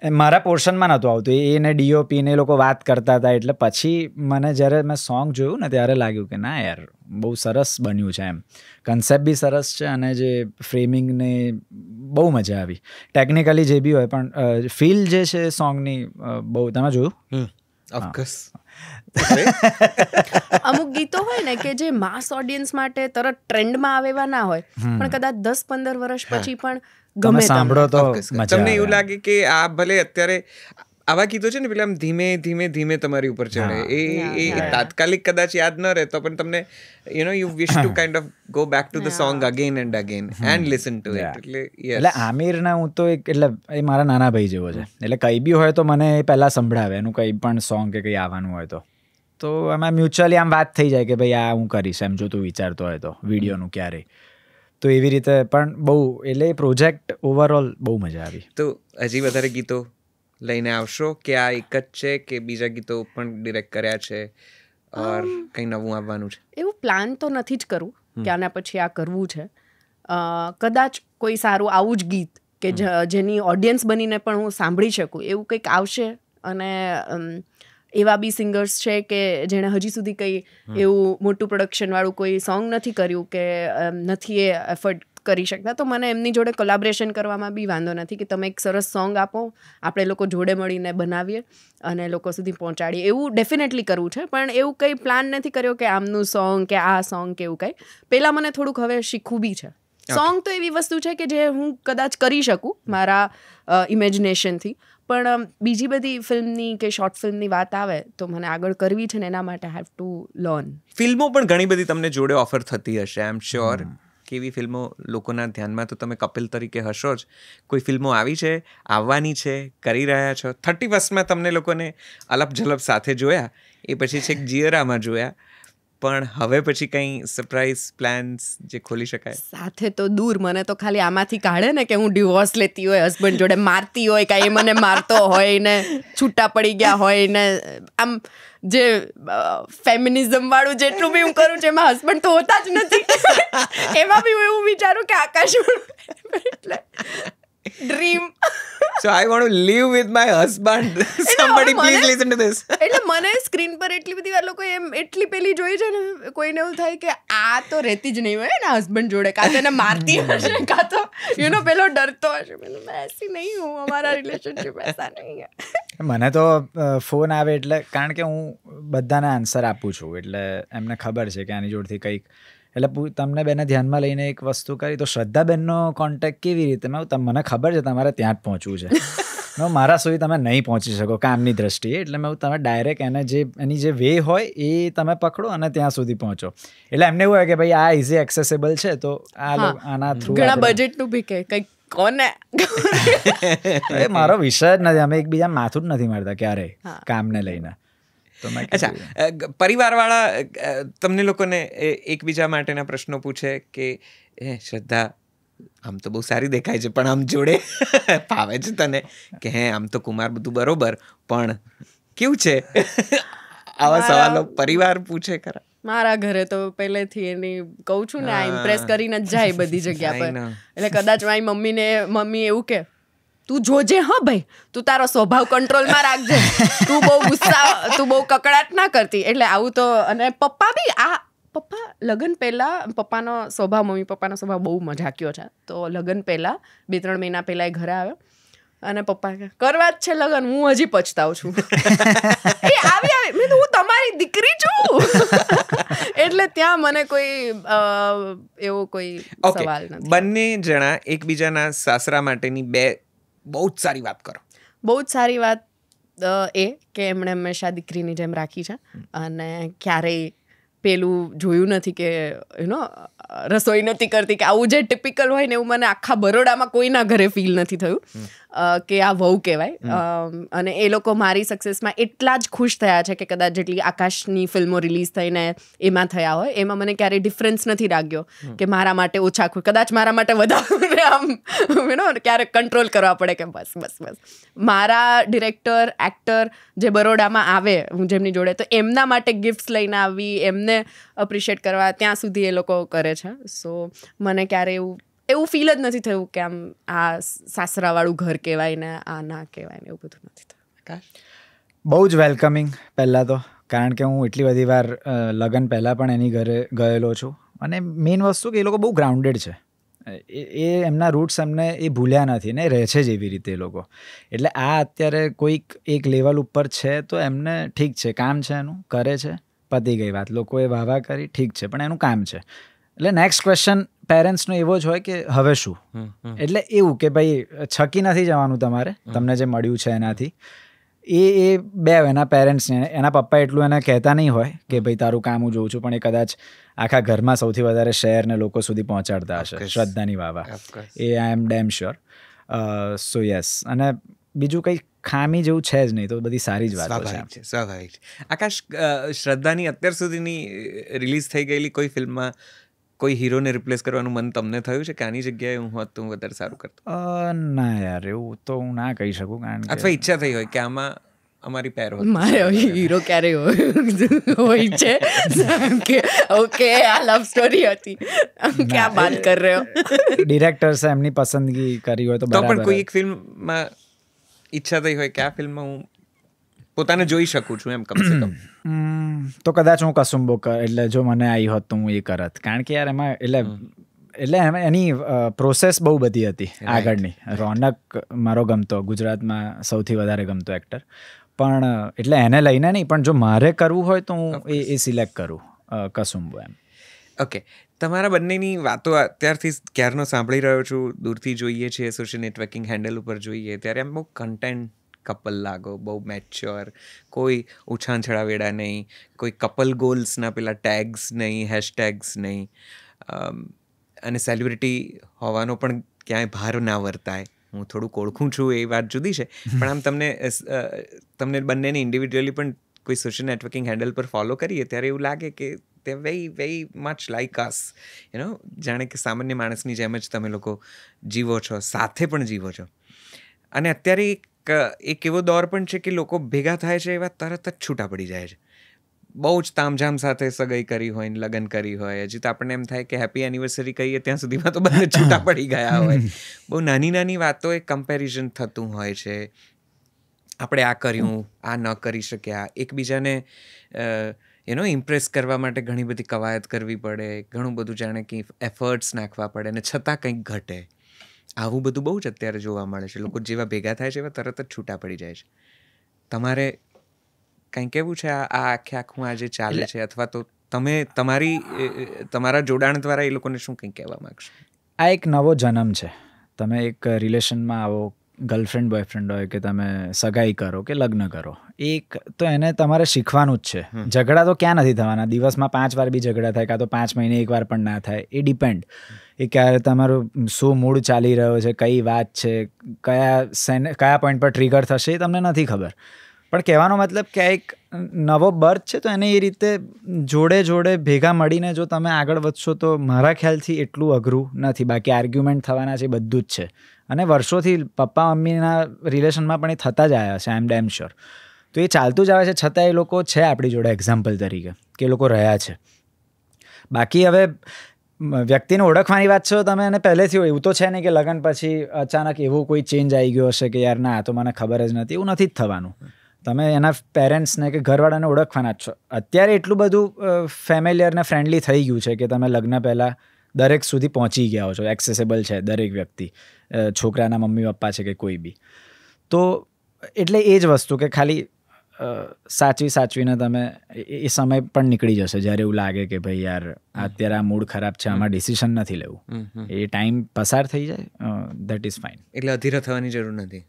મારા પોર્શનમાં નહોતું આવતું. એને ડીઓપીને એ લોકો વાત કરતા હતા. એટલે પછી મને જ્યારે મેં સોંગ જોયું ને ત્યારે લાગ્યું કે ના યાર, બહુ સરસ બન્યું છે એમ. કન્સેપ્ટ બી સરસ છે, અને જે ફ્રેમિંગને બહુ મજા આવી. ટેકનિકલી જે બી હોય, પણ ફીલ જે છે સોંગની બહુ. તમે જોયું? ઓફકોર્સ. અમુક ગીતો હોય ને કે જે માસ ઓડિયન્સ માટે તરત ટ્રેન્ડમાં આવે એવા ના હોય, પણ કદાચ 10-15 વર્ષ પછી પણ ગમે સાંભળો તો તમને એવું લાગે કે આ ભલે અત્યારે આવા ગીતો છે ને પેલા આમ ધીમે ધીમે ધીમે તમારી ઉપર ચડે, એ તાત્કાલિક કદાચ યાદ ન રહે તો પણ તમને you wish two kind of go back to the song again and listen to it. એટલે આમિરના હું તો એટલે એ મારા નાના ભાઈ જેવો છે. એટલે કંઈ બી હોય તો મને એ પહેલાં સંભળાવે, એનું કંઈ પણ સોંગ કે કંઈ આવવાનું હોય તો એમાં મ્યુચ્યુઅલી આમ વાત થઈ જાય કે ભાઈ આ હું કરીશ એમ, જો તું વિચારતો હોય તો વિડીયોનું ક્યારેય. તો એવી રીતે પણ બહુ, એટલે એ પ્રોજેક્ટ ઓવરઓલ બહુ મજા આવી. તો હજી વધારે ગીતો લઈને આવશો કે આ એક જ છે કે બીજા ગીતો પણ ડિરેક્ટ કર્યા છે ઓર કંઈ નવું આવવાનું છે? એવું પ્લાન તો નથી જ કરું કે આના પછી આ કરવું છે. કદાચ કોઈ સારું આવું જ ગીત કે જેની ઓડિયન્સ બનીને પણ હું સાંભળી શકું એવું કંઈક આવશે. અને એવા બી સિંગર્સ છે કે જેણે હજી સુધી કંઈ એવું મોટું પ્રોડક્શનવાળું કોઈ સોંગ નથી કર્યું, કે નથી એ એફર્ટ કરી શકતા. તો મને એમની જોડે કોલાબરેશન કરવામાં બી વાંધો નથી કે તમે એક સરસ સોંગ આપો, આપણે લોકો જોડે મળીને બનાવીએ અને લોકો સુધી પહોંચાડીએ. એવું ડેફિનેટલી કરવું છે, પણ એવું કંઈ પ્લાન નથી કર્યો કે આમનું સોંગ કે આ સોંગ કે એવું કંઈ. પહેલાં મને થોડુંક હવે શીખવું બી છે. સોંગ તો એવી વસ્તુ છે કે જે હું કદાચ કરી શકું મારા ઇમેજિનેશનથી, પણ બીજી બધી ફિલ્મની કે શોર્ટ ફિલ્મની વાત આવે તો મને આગળ કરવી છે ને એના માટે આઈ હેવ ટુ લર્ન. ફિલ્મો પણ ઘણી બધી તમને જોડે ઓફર થતી હશે, આઈ એમ શ્યોર. કેવી ફિલ્મો લોકોના ધ્યાનમાં? તો તમે કપિલ તરીકે હશો જ. કોઈ ફિલ્મો આવી છે, આવવાની છે, કરી રહ્યા છો? 31માં તમને લોકોને અલપ ઝલપ સાથે જોયા, એ પછી છેક જીયરામાં જોયા, પણ હવે પછી કંઈ સરપ્રાઈઝ પ્લાન્સ જે ખોલી શકાય? સાથે તો દૂર, મને તો ખાલી આમાંથી કાઢે ને કે હું ડિવોર્સ લેતી હોય, હસબન્ડ જોડે મારતી હોય, કાંઈ એ મને મારતો હોય ને છૂટા પડી ગયા હોય ને આમ જે ફેમિનિઝમ વાળું જેટલું બી હું કરું છું એમાં હસબન્ડ તો હોતા જ નથી. એમાં બી હું એવું વિચારું કે આકાશ એટલે dream. So I want to live with my husband. Somebody please listen to this. એટલે મને સ્ક્રીન પર એટલી બધી વાર લોકો એમ એટલી પેલી જોઈ છે ને, કોઈને એવું થાય કે આ તો રહેતી જ નહીં હોય ને હસબન્ડ જોડે, કાં તો એને મારતી હશે, કાં તો પેલો ડરતો હશે. મેં એસી નહીં હું, અમારા રિલેશનશિપ એસા નહીં હે. મને તો ફોન આવે એટલે, કારણ કે હું બધાને આન્સર આપું છું, એટલે એમને ખબર છે કે આની જોડથી કંઈક, એટલે તમને બેને ધ્યાનમાં લઈને એક વસ્તુ કરી તો શ્રદ્ધાબેનનો કોન્ટેક્ટ કેવી રીતે? મને ખબર છે તમારે ત્યાં જ પહોંચવું છે, મારા સુધી તમે નહીં પહોંચી શકો કામની દ્રષ્ટિએ, એટલે તમે ડાયરેક્ટ એની જે વે હોય એ તમે પકડો અને ત્યાં સુધી પહોંચો. એટલે એમને એવું હોય કે ભાઈ આ ઇઝી એક્સેસેબલ છે તો આના થ્રુ ઘણા બજેટનું બી કંઈક કોને મારો વિષય જ નથી, અમે એકબીજા માથું જ નથી મારતા ક્યારેય કામને લઈને. અચ્છા, પરિવારવાળા તમને લોકોને એકબીજા માટેના પ્રશ્નો પૂછે કે શ્રદ્ધા આમ તો બહુ સારી દેખાય છે પણ આમ જોડે ફાવે છે તને, કે આમ તો કુમાર બધું બરોબર પણ કેવું છે? આવા સવાલો પરિવાર પૂછે ખરા? મારા ઘરે તો પહેલેથી એની કહું છું ને, આ ઇમ્પ્રેસ કરીને જ જાય બધી જગ્યા પર. એટલે કદાચ મારી મમ્મી એવું કે તું જોજે, હા ભાઈ તું તારો સ્વભાવ કંટ્રોલમાં રાખજે, તું બહુ કકડાટ ના કરતી. એટલે આવું તો. અને પપ્પા બી પપ્પા લગ્ન પહેલાં પપ્પાનો સ્વભાવ, મમ્મી પપ્પાનો સ્વભાવ બહુ મજાક્યો છે. તો લગ્ન પહેલાં 2-3 મહિના પહેલાં એ ઘરે આવ્યો અને પપ્પા કે કરવા જ છે લગ્ન, હું હજી પછતાવું છું. એ આવી મેં હું તમારી દીકરી છું. એટલે ત્યાં મને કોઈ એવો કોઈ સવાલ નથી. બંને જણા એકબીજાના સાસરા માટેની બહુ જ સારી વાત કરો. બહુ જ સારી વાત એ કે એમણે હંમેશા દીકરીની જેમ રાખી છે અને ક્યારેય પેલું જોયું નથી કે રસોઈ નથી કરતી, કે આવું જે ટિપિકલ હોય ને એવું મને આખા બરોડામાં કોઈના ઘરે ફીલ નથી થયું કે આ વહુ કહેવાય. અને એ લોકો મારી સક્સેસમાં એટલા જ ખુશ થયા છે કે કદાચ જેટલી આકાશની ફિલ્મો રિલીઝ થઈને એમાં થયા હોય એમાં મને ક્યારેય ડિફરન્સ નથી લાગ્યો કે મારા માટે ઓછા ખુશ, કદાચ મારા માટે વધારે આમ ક્યારેક કંટ્રોલ કરવા પડે કે બસ. મારા ડિરેક્ટર એક્ટર જે બરોડામાં આવે હું જેમની જોડે, તો એમના માટે ગિફ્ટ્સ લઈને આવી, એમને અપ્રિશિએટ કરવા ત્યાં સુધી એ લોકો કરે છે. સો મને ક્યારે એવું ફીલ જ નથી થયું કે આમ આ સાસરાવાળું ઘર કહેવાય ને આ ના કહેવાય ને, એવું બધું નથી થયું. બહુ જ વેલકમિંગ પહેલાં તો, કારણ કે હું એટલી બધી વાર લગ્ન પહેલાં પણ એની ઘરે ગયેલો છું અને મેઇન વસ્તુ કે એ લોકો બહુ ગ્રાઉન્ડેડ છે. એ એમના રૂટ્સ એમને એ ભૂલ્યા નથી ને રહે છે જ એવી રીતે એ લોકો. એટલે આ અત્યારે કોઈક એક લેવલ ઉપર છે તો એમને ઠીક છે, કામ છે એનું, કરે છે, પતી ગઈ વાત. લોકોએ વાહ કરી, ઠીક છે, પણ એનું કામ છે. એટલે નેક્સ્ટ ક્વેશ્ચન પેરેન્ટ્સનો એવો જ હોય કે હવે શું. એટલે એવું કે ભાઈ છકી નથી જવાનું તમારે, તમને જે મળ્યું છે એનાથી. એ બે એના પેરેન્ટ્સને, એના પપ્પા એટલું એને કહેતા નહીં હોય કે ભાઈ તારું કામ હું જોઉં છું, પણ એ કદાચ આખા ઘરમાં સૌથી વધારે શહેરને લોકો સુધી પહોંચાડતા હશે શ્રદ્ધાની વાવા. એ આઈ એમ ડેમ શ્યોર. સો યસ. અને બીજું કંઈ ખામી જેવું છે જ નહીં, તો બધી સારી જ વાતો છે. સ્વાભાવિક છે. આકાશ, શ્રદ્ધાની અત્યાર સુધીની રિલીઝ થઈ ગયેલી કોઈ ફિલ્મમાં કોઈ હીરોને રિપ્લેસ કરવાનું મન તમને થયું છે કે આની જગ્યાએ હું હોત તો હું વધારે સારું કરતો? ના યાર, એવું તો હું ના કહી શકું. કારણ કે અથવા ઈચ્છા થઈ હોય કે આમાં અમારી પેર હોય. મારે હીરો ક્યારે હોય છે કે ઓકે આ લવ સ્ટોરી હતી, ક્યાં બાત કર રહ્યો. ડિરેક્ટર્સે એમની પસંદગી કરી હોય તો પણ કોઈ એક ફિલ્મમાં ઈચ્છા થઈ હોય કે આ ફિલ્મમાં હું પોતાને જોઈ શકું છું એમ, કમસે કમ. તો કદાચ હું કસુંબો એટલે જો મને આવી હોત તો હું એ કરત. કારણ કે યાર એમાં એટલે એટલે એની પ્રોસેસ બહુ બધી હતી આગળની. રોનક મારો ગમતો, ગુજરાતમાં સૌથી વધારે ગમતો એક્ટર, પણ એટલે એને લઈને નહીં, પણ જો મારે કરવું હોય તો હું એ સિલેક્ટ કરું કસુંબો એમ. ઓકે, તમારા બંનેની વાતો અત્યારથી ક્યારનો સાંભળી રહ્યો છું, દૂરથી જોઈએ છીએ, સોશિયલ નેટવર્કિંગ હેન્ડલ ઉપર જોઈએ ત્યારે આમ બહુ કન્ટેન્ટ કપલ લાગો, બહુ મેચ્યોર, કોઈ ઉછાંછળા વેડા નહીં, કોઈ કપલ ગોલ્સના પેલા ટેગ્સ નહીં, હેશટેગ્સ નહીં, અને સેલિબ્રિટી હોવાનો પણ ક્યાંય ભાર ના વર્તાય. હું થોડુંક ઓળખું છું એ વાત જુદી છે, પણ આમ તમને બંનેને ઇન્ડિવિજ્યુઅલી પણ કોઈ સોશિયલ નેટવર્કિંગ હેન્ડલ પર ફોલો કરીએ ત્યારે એવું લાગે કે તે વેરી મચ લાઇક અસ, જાણે કે સામાન્ય માણસની જેમ જ તમે લોકો જીવો છો, સાથે પણ જીવો છો. અને અત્યારે એક એવો દોર પણ છે કે લોકો ભેગા થાય છે એવા તરત જ છૂટા પડી જાય છે. બહુ જ તામઝામ સાથે સગાઈ કરી હોય ને લગ્ન કરી હોય, હજી તો આપણને એમ થાય કે હેપી એનિવર્સરી કહીએ ત્યાં સુધીમાં તો બંને છૂટા પડી ગયા હોય. બહુ નાની નાની વાતો એ કમ્પેરિઝન થતું હોય છે. આપણે આ કર્યું, આ ન કરી શક્યા, એકબીજાને ઇમ્પ્રેસ કરવા માટે ઘણી બધી કવાયત કરવી પડે, ઘણું બધું જાણે કે એફર્ટ્સ નાખવા પડે, અને છતાં કંઈક ઘટે. આવું બધું બહુ જ અત્યારે જોવા મળે છે. લોકો જેવા ભેગા થાય છે એવા તરત જ છૂટા પડી જાય છે. તમારે કંઈ કેવું છે આ આખું આજે ચાલે છે, અથવા તો તમે તમારા જોડાણ દ્વારા એ લોકોને શું કંઈ કહેવા માંગશો? આ એક નવો જન્મ છે. તમે એક રિલેશનમાં આવો, ગર્લફ્રેન્ડ બોયફ્રેન્ડ હોય કે તમે સગાઈ કરો કે લગ્ન કરો, એક તો એને તમારે શીખવાનું જ છે. ઝઘડા તો ક્યાં નથી થવાના, દિવસમાં 5 વાર બી ઝઘડા થાય, કાં તો 5 મહિને 1 વાર પણ ના થાય. એ ડિપેન્ડ એ ક્યારે તમારું શું મૂડ ચાલી રહ્યો છે, કઈ વાત છે, કયા પોઈન્ટ પર ટ્રિગર થશે એ તમને નથી ખબર. પણ કહેવાનો મતલબ કે એક નવો બર્થ છે, તો એને એ રીતે જોડે ભેગા મળીને જો તમે આગળ વધશો તો મારા ખ્યાલથી એટલું અઘરું નથી. બાકી આર્ગ્યુમેન્ટ થવાના છે, બધું જ છે, અને વર્ષોથી પપ્પા મમ્મીના રિલેશનમાં પણ એ થતા જ આવ્યા છે, આઈ એમ ડેમ શ્યોર. તો એ ચાલતું જ આવે છે, છતાં એ લોકો છે આપણી જોડે એક્ઝામ્પલ તરીકે કે એ લોકો રહ્યા છે. બાકી હવે વ્યક્તિને ઓળખવાની વાત છે, તમે એને પહેલેથી હોય એવું તો છે નહીં કે લગ્ન પછી અચાનક એવો કોઈ ચેન્જ આવી ગયો હશે કે યાર ના આ તો મને ખબર જ નથી. એવું નથી જ થવાનું. તમે એના પેરેન્ટ્સને કે ઘરવાળાને ઓળખવાના જ છો. અત્યારે એટલું બધું ફેમિલિયર ને ફ્રેન્ડલી થઈ ગયું છે કે તમે લગ્ન પહેલાં દરેક સુધી પહોંચી ગયા છો, એક્સેસેબલ છે દરેક વ્યક્તિ, છોકરાના મમ્મી પપ્પા છે કે કોઈ બી. તો એટલે એ જ વસ્તુ કે ખાલી સાચવીને તમે એ સમય પણ નીકળી જશે જ્યારે એવું લાગે કે ભાઈ યાર અત્યારે આ મૂડ ખરાબ છે, આમાં ડિસિઝન નથી લેવું. એ ટાઈમ પસાર થઈ જાય, દેટ ઇઝ ફાઇન. એટલે અધીરા થવાની જરૂર નથી.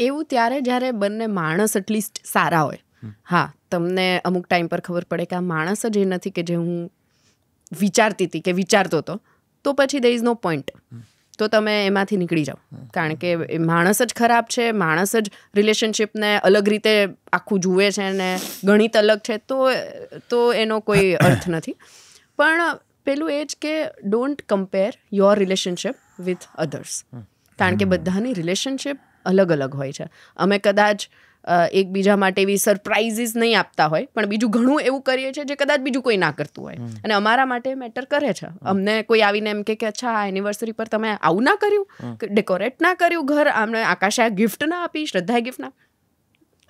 એવું ત્યારે જ્યારે બંને માણસ એટલીસ્ટ સારા હોય. હા, તમને અમુક ટાઈમ પર ખબર પડે કે આ માણસ જ એ નથી કે જે હું વિચારતી હતી કે વિચારતો હતો, તો પછી there is no point. તો તમે એમાંથી નીકળી જાઓ, કારણ કે માણસ જ ખરાબ છે, માણસ જ રિલેશનશિપને અલગ રીતે આખું જુએ છે ને ગણિત અલગ છે, તો એનો કોઈ અર્થ નથી. પણ પેલું એ જ કે don't compare your relationship with others, કારણ કે બધાની રિલેશનશિપ અલગ અલગ હોય છે. અમે કદાચ એકબીજા માટે એવી સરપ્રાઇઝીસ નહીં આપતા હોય, પણ બીજું ઘણું એવું કરીએ છીએ જે કદાચ બીજું કોઈ ના કરતું હોય, અને અમારા માટે મેટર કરે છે. અમને કોઈ આવીને એમ કે અચ્છા આ એનિવર્સરી પર તમે આવું ના કર્યું, ડેકોરેટ ના કર્યું ઘર, અમને આકાશે ગિફ્ટ ના આપી, શ્રદ્ધાએ ગિફ્ટ ના,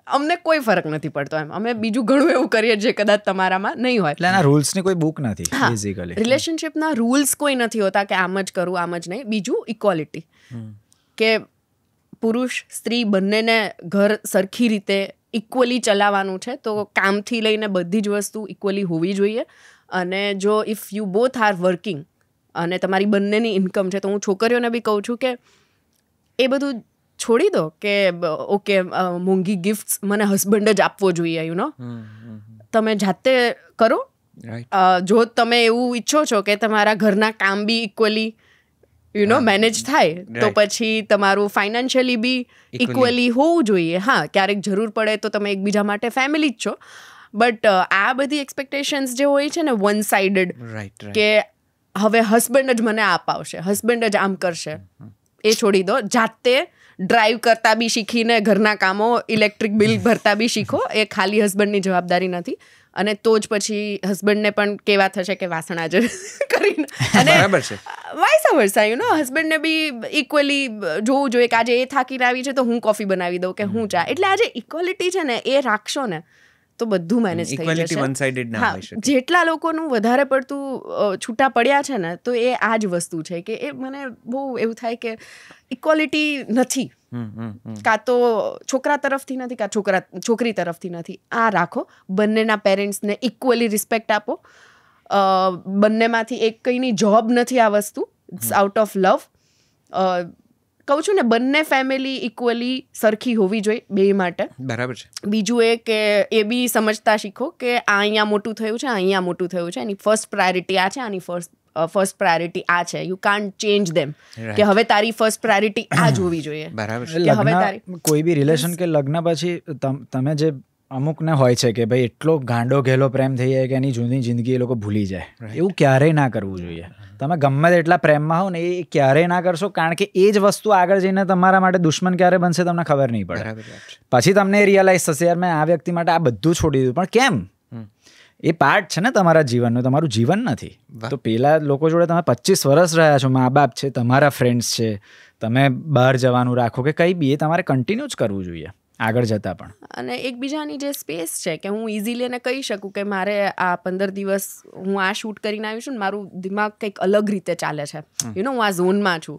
અમને કોઈ ફરક નથી પડતો. એમ અમે બીજું ઘણું એવું કરીએ જે કદાચ તમારામાં નહીં હોય. એટલે એના રૂલ્સની કોઈ બુક નથી. બેઝિકલી રિલેશનશિપના રૂલ્સ કોઈ નથી હોતા કે આમ જ કરું આમ જ નહીં. બીજું ઇક્વાલિટી, કે પુરુષ સ્ત્રી બંનેને ઘર સરખી રીતે ઇક્વલી ચલાવવાનું છે, તો કામથી લઈને બધી જ વસ્તુ ઇક્વલી હોવી જોઈએ. અને જો if you both are working અને તમારી બંનેની ઇન્કમ છે, તો હું છોકરીઓને બી કહું છું કે એ બધું છોડી દો કે ઓકે મોંઘી ગિફ્ટ્સ મને હસબન્ડ જ આપવો જોઈએ, તમે જાતે કરો. જો તમે એવું ઈચ્છો છો કે તમારા ઘરના કામ બી ઇક્વલી મેનેજ થાય, તો પછી તમારું ફાઇનાન્શિયલી બી ઇક્વલી હોવું જોઈએ. હા, ક્યારેક જરૂર પડે તો તમે એકબીજા માટે ફેમિલી જ છો, બટ આ બધી એક્સપેક્ટેશન્સ જે હોય છે ને વન સાઇડેડ, કે હવે હસબન્ડ જ મને આ અપાવશે, હસબન્ડ જ આમ કરશે, એ છોડી દો. જાતે ડ્રાઈવ કરતા બી શીખીને ઘરના કામો, ઇલેક્ટ્રિક બિલ ભરતા બી શીખો. એ ખાલી હસબન્ડની જવાબદારી નથી. અને તો જ પછી હસબન્ડને પણ કેવા થશે કે વાસણા જ કરીને, અને વાઇસ વર્સા હસબન્ડને બી ઇક્વલી જોવું જોઈએ કે આજે એ થાકીને આવી છે તો હું કોફી બનાવી દઉં કે હું ચા. એટલે આજે ઇક્વાલિટી છે ને એ રાખશો ને તો બધું મેનેજ થઈ ઇક્વાલિટી જશે. વન સાઇડેડ ના હોઈ શકે. જેટલા લોકોનું વધારે પડતું છૂટા પડ્યા છે ને, તો એ આ જ વસ્તુ છે કે એ મને બહુ એવું થાય કે ઇક્વાલિટી નથી, કાં તો છોકરા તરફથી નથી, કાં છોકરી તરફથી નથી. આ રાખો, બંનેના પેરેન્ટ્સને ઇક્વલી રિસ્પેક્ટ આપો. બંનેમાંથી એક કંઈની જોબ નથી આ વસ્તુ, ઇટ્સ આઉટ ઓફ લવ. કહું છું ને, બંને ફેમિલી ઇક્વલી સરખી હોવી જોઈએ બે માટે. બરાબર છે. બીજું એ કે એ બી સમજતા શીખો કે આ અહીંયા મોટું થયું છે, અહીંયા મોટું થયું છે, એની ફર્સ્ટ પ્રાયોરિટી આ છે, આની ફર્સ્ટ પ્રાયોરિટી આ છે. યુ કાન્ટ ચેન્જ ધેમ કે હવે તારી ફર્સ્ટ પ્રાયોરિટી આ જ હોવી જોઈએ. બરાબર છે. લગ્ન, કોઈ બી રિલેશન કે લગ્ન પછી તમે જે અમુકને હોય છે કે ભાઈ એટલો ગાંડો ઘેલો પ્રેમ થઈ જાય કે એની જૂની જિંદગી એ લોકો ભૂલી જાય. એવું ક્યારેય ના કરવું જોઈએ. તમે ગમે તેટલા પ્રેમમાં હો ને, એ ક્યારેય ના કરશો, કારણ કે એ જ વસ્તુ આગળ જઈને તમારા માટે દુશ્મન ક્યારે બનશે તમને ખબર નહીં પડે. પછી તમને રિયલાઇઝ થશે, યાર મેં આ વ્યક્તિ માટે આ બધું છોડી દીધું. પણ કેમ? એ પાર્ટ છે ને તમારા જીવનનો, તમારું જીવન નથી. તો પેલા લોકો જોડે તમે 25 વર્ષ રહ્યા છો, મા બાપ છે, તમારા ફ્રેન્ડ્સ છે, તમે બહાર જવાનું રાખો કે કંઈ બી, એ તમારે કન્ટિન્યુ જ કરવું જોઈએ આગળ જતા પણ. અને એકબીજાની જે સ્પેસ છે કે હું ઇઝીલી એને કહી શકું કે મારે આ 15 દિવસ હું આ શૂટ કરીને આવી છું ને, મારું દિમાગ કંઈક અલગ રીતે ચાલે છે, યુ નો, હું આ ઝોનમાં છું.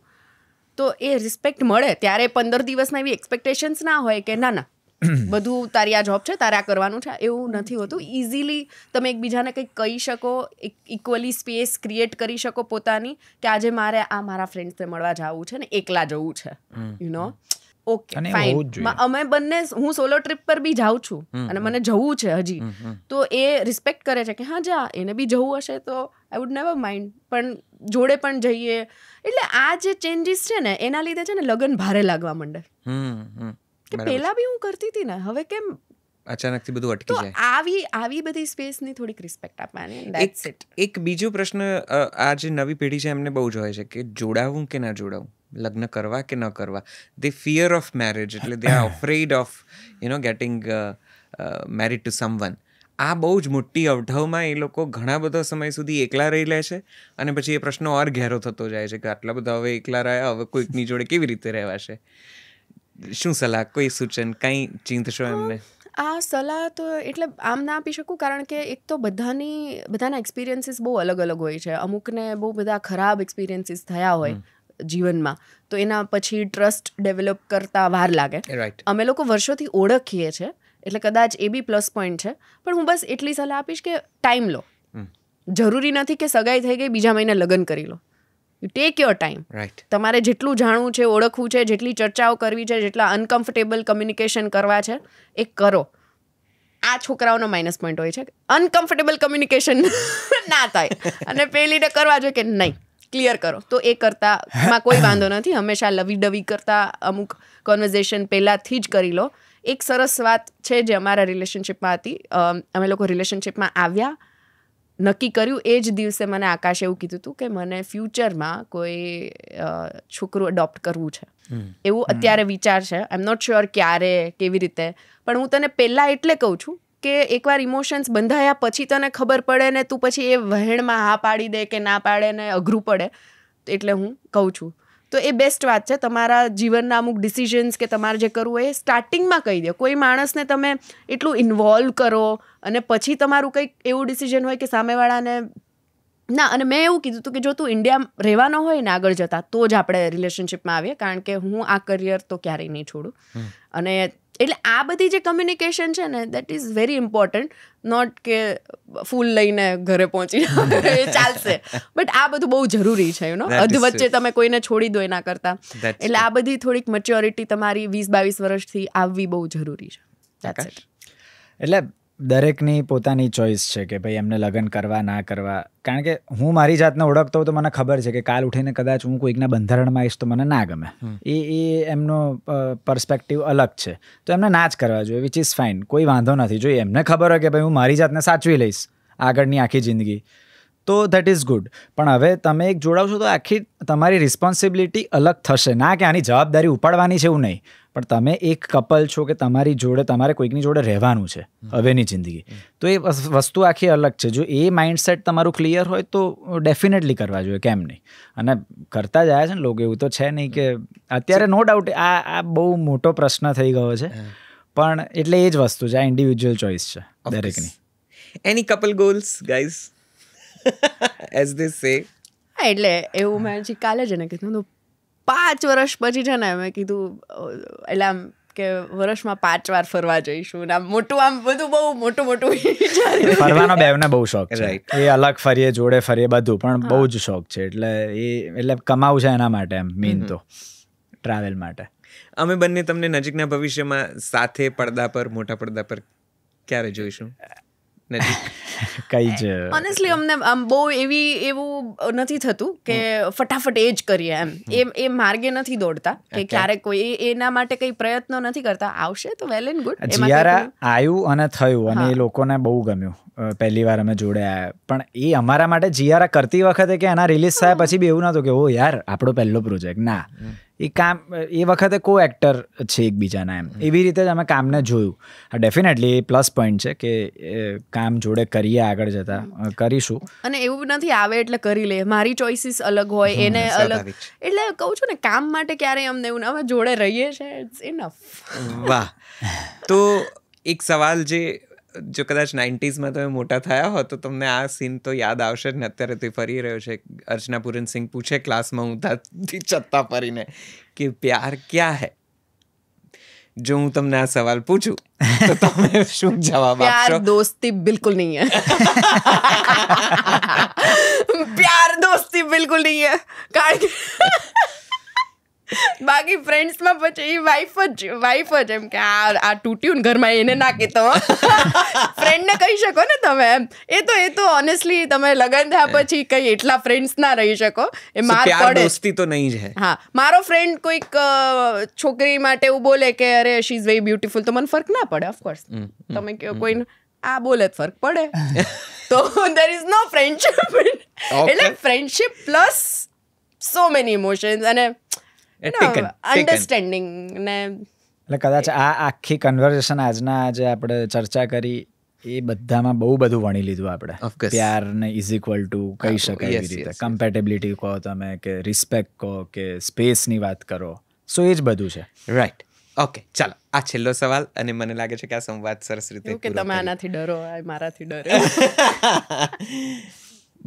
તો એ રિસ્પેક્ટ મળે ત્યારે 15 દિવસના એવી એક્સપેક્ટેશન્સ ના હોય કે ના બધું તારી આ જોબ છે, તારે આ કરવાનું છે. એવું નથી હોતું. ઇઝીલી તમે એકબીજાને કંઈક કહી શકો, ઇક્વલી સ્પેસ ક્રિએટ કરી શકો પોતાની, કે આજે મારે આ મારા ફ્રેન્ડ્સને મળવા જવું છે ને એકલા જવું છે, યુ નો. ઓકે ફાઇન, અમે બંને, હું સોલો ટ્રીપ પર બી જાઉં છું અને મને જવું છે હજી, તો એ રિસ્પેક્ટ કરે છે કે હા જા, એને બી જવું હશે તો આઈ વુડ નેવર માઇન્ડ, પણ જોડે પણ જઈએ. એટલે આ જે ચેન્જીસ છે ને, એના લીધે છે ને લગ્ન ભારે લાગવા માંડે. કે પહેલા બી હું કરતી હતી ને, હવે કેમ અચાનકથી બધું અટકી જાય. આવી બધી સ્પેસની થોડીક રિસ્પેક્ટ આપવાની. That's it. એક બીજો પ્રશ્ન આ જે નવી પેઢી છે એમને બહુ જ હોય છે કે જોડાવું કે ના જોડાવું, લગ્ન કરવા કે ન કરવા. દે ફિયર ઓફ મેરેજ, એટલે they are afraid of getting married to someone. આ બહુ જ મોટી અવઢવમાં એ લોકો ઘણા બધો સમય સુધી એકલા રહી લે છે, અને પછી એ પ્રશ્નો ઓર ઘેરો થતો જાય છે કે આટલા બધા હવે એકલા રહ્યા, હવે કોઈકની જોડે કેવી રીતે રહેવાશે. શું સલાહ, કોઈ સૂચન, કંઈ ચિંતશો એમને? આ સલાહ તો એટલે આમ ના આપી શકું, કારણ કે એક તો બધાના એક્સપિરિયન્સીસ બહુ અલગ અલગ હોય છે. અમુકને બહુ બધા ખરાબ એક્સપિરિયન્સીસ થયા હોય જીવનમાં, તો એના પછી ટ્રસ્ટ ડેવલપ કરતા વાર લાગે. અમે લોકો વર્ષોથી ઓળખીએ છીએ, એટલે કદાચ એ બી પ્લસ પોઈન્ટ છે. પણ હું બસ એટલી સલાહ આપીશ કે ટાઈમ લો. જરૂરી નથી કે સગાઈ થઈ ગઈ બીજા મહિને લગ્ન કરી લો. You take your time. તમારે જેટલું જાણવું છે, ઓળખવું છે, જેટલી ચર્ચાઓ કરવી છે, જેટલા અનકમ્ફર્ટેબલ કમ્યુનિકેશન કરવા છે, એ કરો. આ છોકરાઓનો માઇનસ પોઈન્ટ હોય છે, અનકમ્ફર્ટેબલ કમ્યુનિકેશન ના થાય, અને પેલીને કરવા જોઈએ કે નહીં, ક્લિયર કરો. તો એ કરતાં કોઈ વાંધો નથી. હંમેશા લવી ડવી કરતાં અમુક કોન્વર્ઝેશન પહેલાંથી જ કરી લો. એક સરસ વાત છે જે અમારા રિલેશનશિપમાં હતી. અમે લોકો રિલેશનશિપમાં આવ્યા, નક્કી કર્યું, એ જ દિવસે મને આકાશે એવું કીધું હતું કે મને ફ્યુચરમાં કોઈ છોકરું એડોપ્ટ કરવું છે, એવું અત્યારે વિચાર છે. આઈ એમ નોટ શ્યોર ક્યારે, કેવી રીતે, પણ હું તને પહેલાં એટલે કહું છું કે એકવાર ઇમોશન્સ બંધાયા પછી તને ખબર પડે ને, તું પછી એ વહેણમાં હા પાડી દે કે ના પાડે ને અઘરું પડે. એટલે હું કહું છું, તો એ બેસ્ટ વાત છે. તમારા જીવનના અમુક ડિસિઝન્સ કે તમારે જે કરવું એ સ્ટાર્ટિંગમાં કહી દો. કોઈ માણસને તમે એટલું ઇન્વોલ્વ કરો અને પછી તમારું કંઈક એવું ડિસિઝન હોય કે સામેવાળાને ના. અને મેં એવું કીધું હતું કે જો તું ઇન્ડિયા રહેવાનો હોય ને આગળ જતાં, તો જ આપણે રિલેશનશિપમાં આવીએ, કારણ કે હું આ કરિયર તો ક્યારેય નહીં છોડું. અને એટલે આ બધી જે કમ્યુનિકેશન છે ને, that is very important. Not કે ફૂલ લઈને ઘરે પહોંચી એ ચાલશે, બટ આ બધું બહુ જરૂરી છે. અધ વચ્ચે તમે કોઈને છોડી દો એના કરતાં. એટલે આ બધી થોડીક મેચ્યોરિટી તમારી 20-22 વર્ષથી આવવી બહુ જરૂરી છે. એટલે દરેકની પોતાની ચોઈસ છે કે ભાઈ એમને લગ્ન કરવા ના કરવા. કારણ કે હું મારી જાતને ઓળખતો હોઉં તો મને ખબર છે કે કાલ ઉઠીને કદાચ હું કોઈકના બંધારણમાં આવીશ તો મને ના ગમે. એ એમનો પર્સપેક્ટિવ અલગ છે, તો એમને ના જ કરવા જોઈએ, વિચ ઇઝ ફાઇન. કોઈ વાંધો નથી. જો એમને ખબર હોય કે ભાઈ હું મારી જાતને સાચવી લઈશ આગળની આખી જિંદગી, તો દેટ ઇઝ ગુડ. પણ હવે તમે એક જોડાવશો તો આખી તમારી રિસ્પોન્સિબિલિટી અલગ થશે. ના કે આની જવાબદારી ઉપાડવાની છે એવું નહીં, પણ તમે એક કપલ છો કે તમારી જોડે તમારે કોઈકની જોડે રહેવાનું છે હવેની જિંદગી, તો એ વસ્તુ આખી અલગ છે. જો એ માઇન્ડસેટ તમારું ક્લિયર હોય તો ડેફિનેટલી કરવા જોઈએ, કેમ નહીં. અને કરતા જ આવ્યા છે ને લોકો, એવું તો છે નહીં કે અત્યારે નો ડાઉટ આ બહુ મોટો પ્રશ્ન થઈ ગયો છે. પણ એટલે એ જ વસ્તુ છે, આ ઇન્ડિવિજ્યુઅલ ચોઇસ છે દરેકની. Any couple goals guys as they say? એટલે એવું મેં હજી કાલે જ એને કીધું 5 વર્ષ પછી છે ને મેં કીધું એટલે આમ કે વર્ષમાં 5 વાર ફરવા જઈશું ને આમ મોટું આમ બધું બહુ મોટું ફરવાનો બેવને બહુ શોખ છે. એ અલગ ફરીએ, જોડે ફરીએ, બધું પણ બહુ જ શોખ છે. એટલે કમાવું છે એના માટે, એમ મેઇન તો ટ્રાવેલ માટે. અમે બંને તમને નજીકના ભવિષ્યમાં સાથે પડદા પર, મોટા પડદા પર ક્યારે જોઈશું? નજીક કઈ જ ઓનેસ્ટલી અમને આમ બહુ એવું નથી થતું કે ફટાફટ એ જ કરીએ એમ. એ માર્ગે નથી દોડતા કે ક્યારેક કોઈ એના માટે કઈ પ્રયત્નો નથી કરતા. આવશે તો વેલ એન્ડ ગુડ. જીયારા આવ્યું અને થયું અને એ લોકોને બહુ ગમ્યું. પહેલી વાર અમે જોડે આવ્યા, પણ એ અમારા માટે જીયારા કરતી વખતે કે એના રિલીઝ થયા પછી બી એવું નહોતું કે ઓ યાર આપણો પહેલો પ્રોજેક્ટ. ના, એ કામ એ વખતે કો એક્ટર છે એકબીજાના, એમ એવી રીતે જ અમે કામને જોયું. ડેફિનેટલી એ પ્લસ પોઈન્ટ છે કે કામ જોડે કરીએ, આગળ જતા કરીશું. અને એવું નથી આવે એટલે કરી લે. મારી ચોઇસીસ અલગ હોય, એને અલગ. એટલે કહું છું ને, કામ માટે ક્યારેય અમને એવું અમે જોડે રહીએ છીએ, ઇટ્સ ઇનફ. વાહ. તો એક સવાલ, જો કદાચ 90s તમે મોટા થયા હો તો તમને આ સીન તો યાદ આવશે જ ને. અત્યારે તો ફરી રહ્યો છે. અર્ચના પૂરન સિંહ પૂછે ક્લાસમાં ઊંધાથી છત્તા ફરીને કે પ્યાર ક્યાં હૈ? જો હું તમને આ સવાલ પૂછું તો તમે શું જવાબ આપશો? પ્યાર દોસ્તી બિલકુલ નહીં હૈ. પ્યાર દોસ્તી બિલકુલ નહીં હૈ. કારણ કે બાકી ફ્રેન્ડ્સમાં પછી વાઈફ જ એમ કે આ તૂટ્યું ઘરમાં એને ના કહેતો. ફ્રેન્ડને કહી શકો ને તમે એમ. એ તો ઓનેસ્ટલી તમે લગ્ન થયા પછી કઈ એટલા ફ્રેન્ડ્સ ના રહી શકો. એ માર પડે. દોસ્તી તો નહીં જ. હા, મારો ફ્રેન્ડ કોઈક છોકરી માટે એવું બોલે કે અરે શી ઇઝ વેરી બ્યુટીફુલ, તો મને ફર્ક ના પડે. ઓફકોર્સ તમે કોઈ આ બોલે ફર્ક પડે તો દેર ઇઝ નો ફ્રેન્ડશિપ. એટલે friendship plus so many emotions અને અન્ડરસ્ટેન્ડિંગ ને. એટલે કદાચ આ આખી કન્વર્સેશન આજના આજે આપણે ચર્ચા કરી એ બધામાં બહુ બધું વણી લીધું આપણે. પ્યારને ઇઝ ઇક્વલ ટુ કહી શકાય એવી રીતે. કમ્પેટેબિલિટી કહો તમે, કે રિસ્પેક્ટ કહો, કે સ્પેસની વાત કરો. સો એ જ બધું છે. રાઈટ. ઓકે, ચાલો આ છેલ્લો સવાલ, અને મને લાગે છે કે આ સંવાદ સરસ રીતે કે તમે આનાથી ડરો, મારાથી ડરો.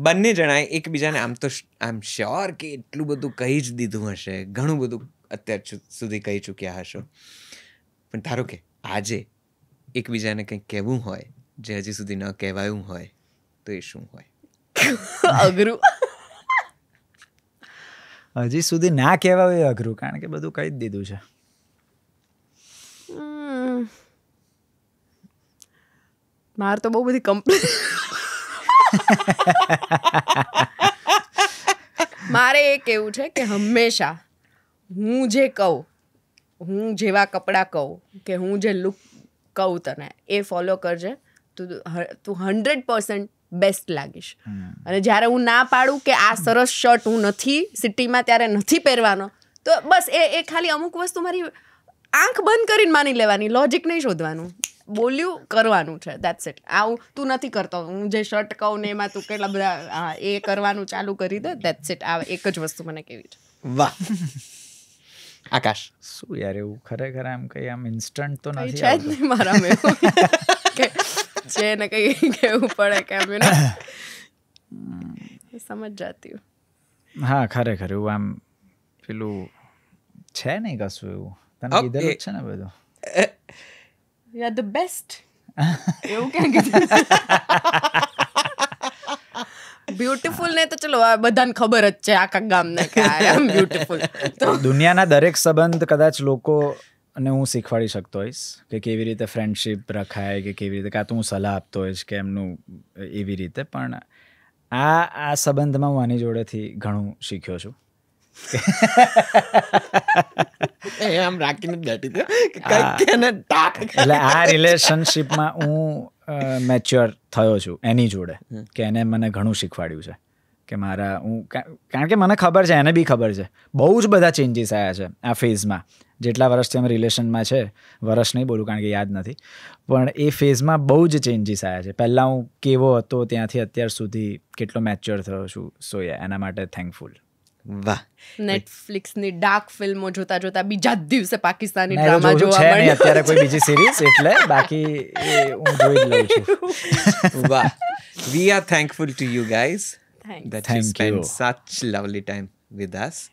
બંને જણાએ એકબીજાને આમ તો આમ શ્યોર કે એટલું બધું કહી જ દીધું હશે, ઘણું બધું અત્યાર સુધી કહી ચૂક્યા હશો, પણ ધારો કે આજે એકબીજાને કંઈક કહેવું હોય જે હજી સુધી ન કહેવાયું હોય તો એ શું હોય? અઘરું. હજી સુધી ના કહેવાય એ અઘરું, કારણ કે બધું કહી જ દીધું છે. મારે તો બહુ બધી કમ્પ્લેન. મારે એ કેવું છે કે હંમેશા હું જે કહું, હું જેવા કપડાં કહું, કે હું જે લુક કહું તને એ ફોલો કરજે, તું 100% બેસ્ટ લાગીશ. અને જ્યારે હું ના પાડું કે આ સરસ શર્ટ હું નથી સિટીમાં ત્યારે નથી પહેરવાનો, તો બસ એ ખાલી અમુક વસ્તુ મારી આંખ બંધ કરીને માની લેવાની, લોજિક નહીં શોધવાનું, બોલ્યું કરવાનું છે, દેટ્સ ઇટ. આવું તું નથી કરતો, હું જે શર્ટ કહું ને એમાં તું કેટલા બધા એ કરવાનું ચાલુ કરી દે, દેટ્સ ઇટ. આ એક જ વસ્તુ મને કેવી છે. વાહ. આકાશ, શું યાર એવું ખરેખર આમ કઈ આમ ઇન્સ્ટન્ટ તો નથી છે જ નહીં મારામાં એવું કે છે ને કઈ કેવું પડે કે આમ સમજ જાતી. હા, ખરેખર એવું આમ પેલું છે નહીં કશું એવું. તને કીધેલું છે ને બધું. You are the best. એવું ક્યાં કીધું? બ્યુટીફુલ ને તો ચલો બધાને ખબર જ છે આખા ગામને કે આઈ એમ બ્યુટીફુલ. તો દુનિયાના દરેક સંબંધ કદાચ લોકોને હું શીખવાડી શકતો હોઈશ કે કેવી રીતે ફ્રેન્ડશિપ રખાય, કે કેવી રીતે, કાં તો હું સલાહ આપતો હોઈશ કે એમનું એવી રીતે. પણ આ સંબંધમાં હું આની જોડેથી ઘણું શીખ્યો છું. આમ રાખીને બેઠી એટલે આ રિલેશનશીપમાં હું મેચ્યોર થયો છું એની જોડે, કે એને મને ઘણું શીખવાડ્યું છે કે કારણ કે મને ખબર છે, એને બી ખબર છે, બહુ જ બધા ચેન્જીસ આવ્યા છે આ ફેઝમાં. જેટલા વર્ષથી અમે રિલેશનમાં છે, વર્ષ નહીં બોલું કારણ કે યાદ નથી, પણ એ ફેઝમાં બહુ જ ચેન્જીસ આવ્યા છે. પહેલાં હું કેવો હતો ત્યાંથી અત્યાર સુધી કેટલો મેચ્યોર થયો છું. સો એના માટે થેન્કફુલ. વાહ. નેટફ્લિક્સની ડાર્ક ફિલ્મો જોતા જોતા બીજા જ દિવસે પાકિસ્તાની ના, એ તો ડ્રામા જોવું જોવા છે નહીં મળે. અત્યારે કોઈ બીજી સિરીઝ, એટલે બાકી હું જોઈ જ લઉં છું. વાહ. We are thankful to you guys Thanks. that you Thank spent you. such lovely time with us.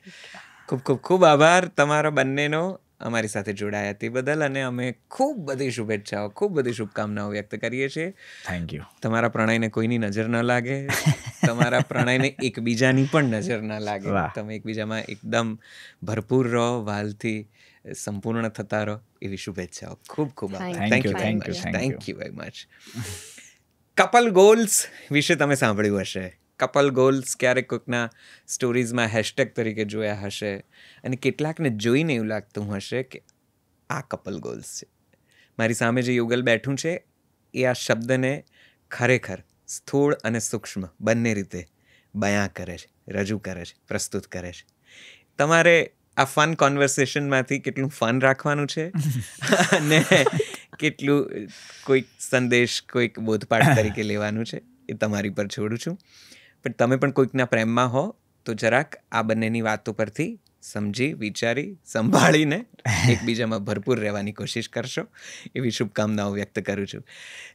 ખૂબ ખૂબ ખૂબ આભાર તમારો બંનેનો અમારી સાથે જોડાયા તે બદલ, અને અમે ખૂબ બધી શુભેચ્છાઓ, ખૂબ બધી શુભકામનાઓ વ્યક્ત કરીએ છીએ. Thank you. તમારા પ્રણયને કોઈની નજર ન લાગે, તમારા પ્રણયને એકબીજાની પણ નજર ન લાગે, વાહ. તમે એકબીજામાં એકદમ ભરપૂર રહો, વાલથી સંપૂર્ણ થતા રહો, એવી શુભેચ્છાઓ. ખૂબ ખૂબ આભાર. Thank you, thank you, thank thank you very much. Couple goals વિશે તમે સાંભળ્યું હશે. કપલ ગોલ્સ ક્યારેક કોઈકના સ્ટોરીઝમાં હેશટેગ તરીકે જોયા હશે, અને કેટલાકને જોઈને એવું લાગતું હશે કે આ કપલ ગોલ્સ છે. મારી સામે જે યુગલ બેઠું છે એ આ શબ્દને ખરેખર સ્થૂળ અને સૂક્ષ્મ બંને રીતે બયાં કરે છે, રજૂ કરે છે, પ્રસ્તુત કરે છે. તમારે આ ફન કોન્વર્સેશનમાંથી કેટલું ફન રાખવાનું છે અને કેટલું કોઈક સંદેશ, કોઈક બોધપાઠ તરીકે લેવાનું છે, એ તમારી પર છોડું છું. પણ તમે પણ કોઈકના પ્રેમમાં હો તો જરાક આ બંનેની વાતો પરથી સમજી, વિચારી, સંભાળીને એકબીજામાં ભરપૂર રહેવાની કોશિશ કરશો, એવી શુભકામનાઓ વ્યક્ત કરું છું.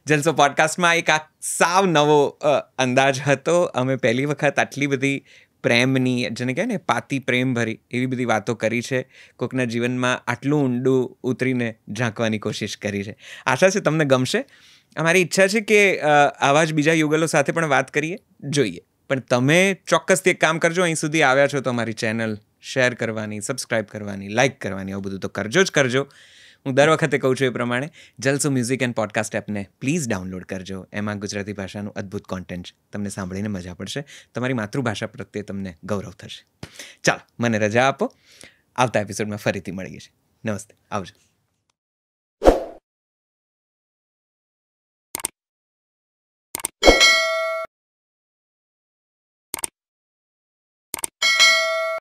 જલસો પોડકાસ્ટમાં એક આ સાવ નવો અંદાજ હતો. અમે પહેલી વખત આટલી બધી પ્રેમની, જેને કહે ને પાતી પ્રેમ ભરી, એવી બધી વાતો કરી છે. કોઈકના જીવનમાં આટલું ઊંડું ઉતરીને ઝાંકવાની કોશિશ કરી છે. આશા છે તમને ગમશે. અમારી ઈચ્છા છે કે આવા જ બીજા યુગલો સાથે પણ વાત કરીએ, જોઈએ. પણ તમે ચોક્કસથી એક કામ કરજો, અહીં સુધી આવ્યા છો તો અમારી ચેનલ શેર કરવાની, સબસ્ક્રાઇબ કરવાની, લાઇક કરવાની, આવું બધું તો કરજો જ કરજો. હું દર વખતે કહું છું એ પ્રમાણે જલસો મ્યુઝિક એન્ડ પોડકાસ્ટ એપને પ્લીઝ ડાઉનલોડ કરજો. એમાં ગુજરાતી ભાષાનું અદ્ભુત કોન્ટેન્ટ છે. તમને સાંભળીને મજા પડશે. તમારી માતૃભાષા પ્રત્યે તમને ગૌરવ થશે. ચાલો, મને રજા આપો. આવતા એપિસોડમાં ફરીથી મળીએ છીએ. નમસ્તે, આવજો.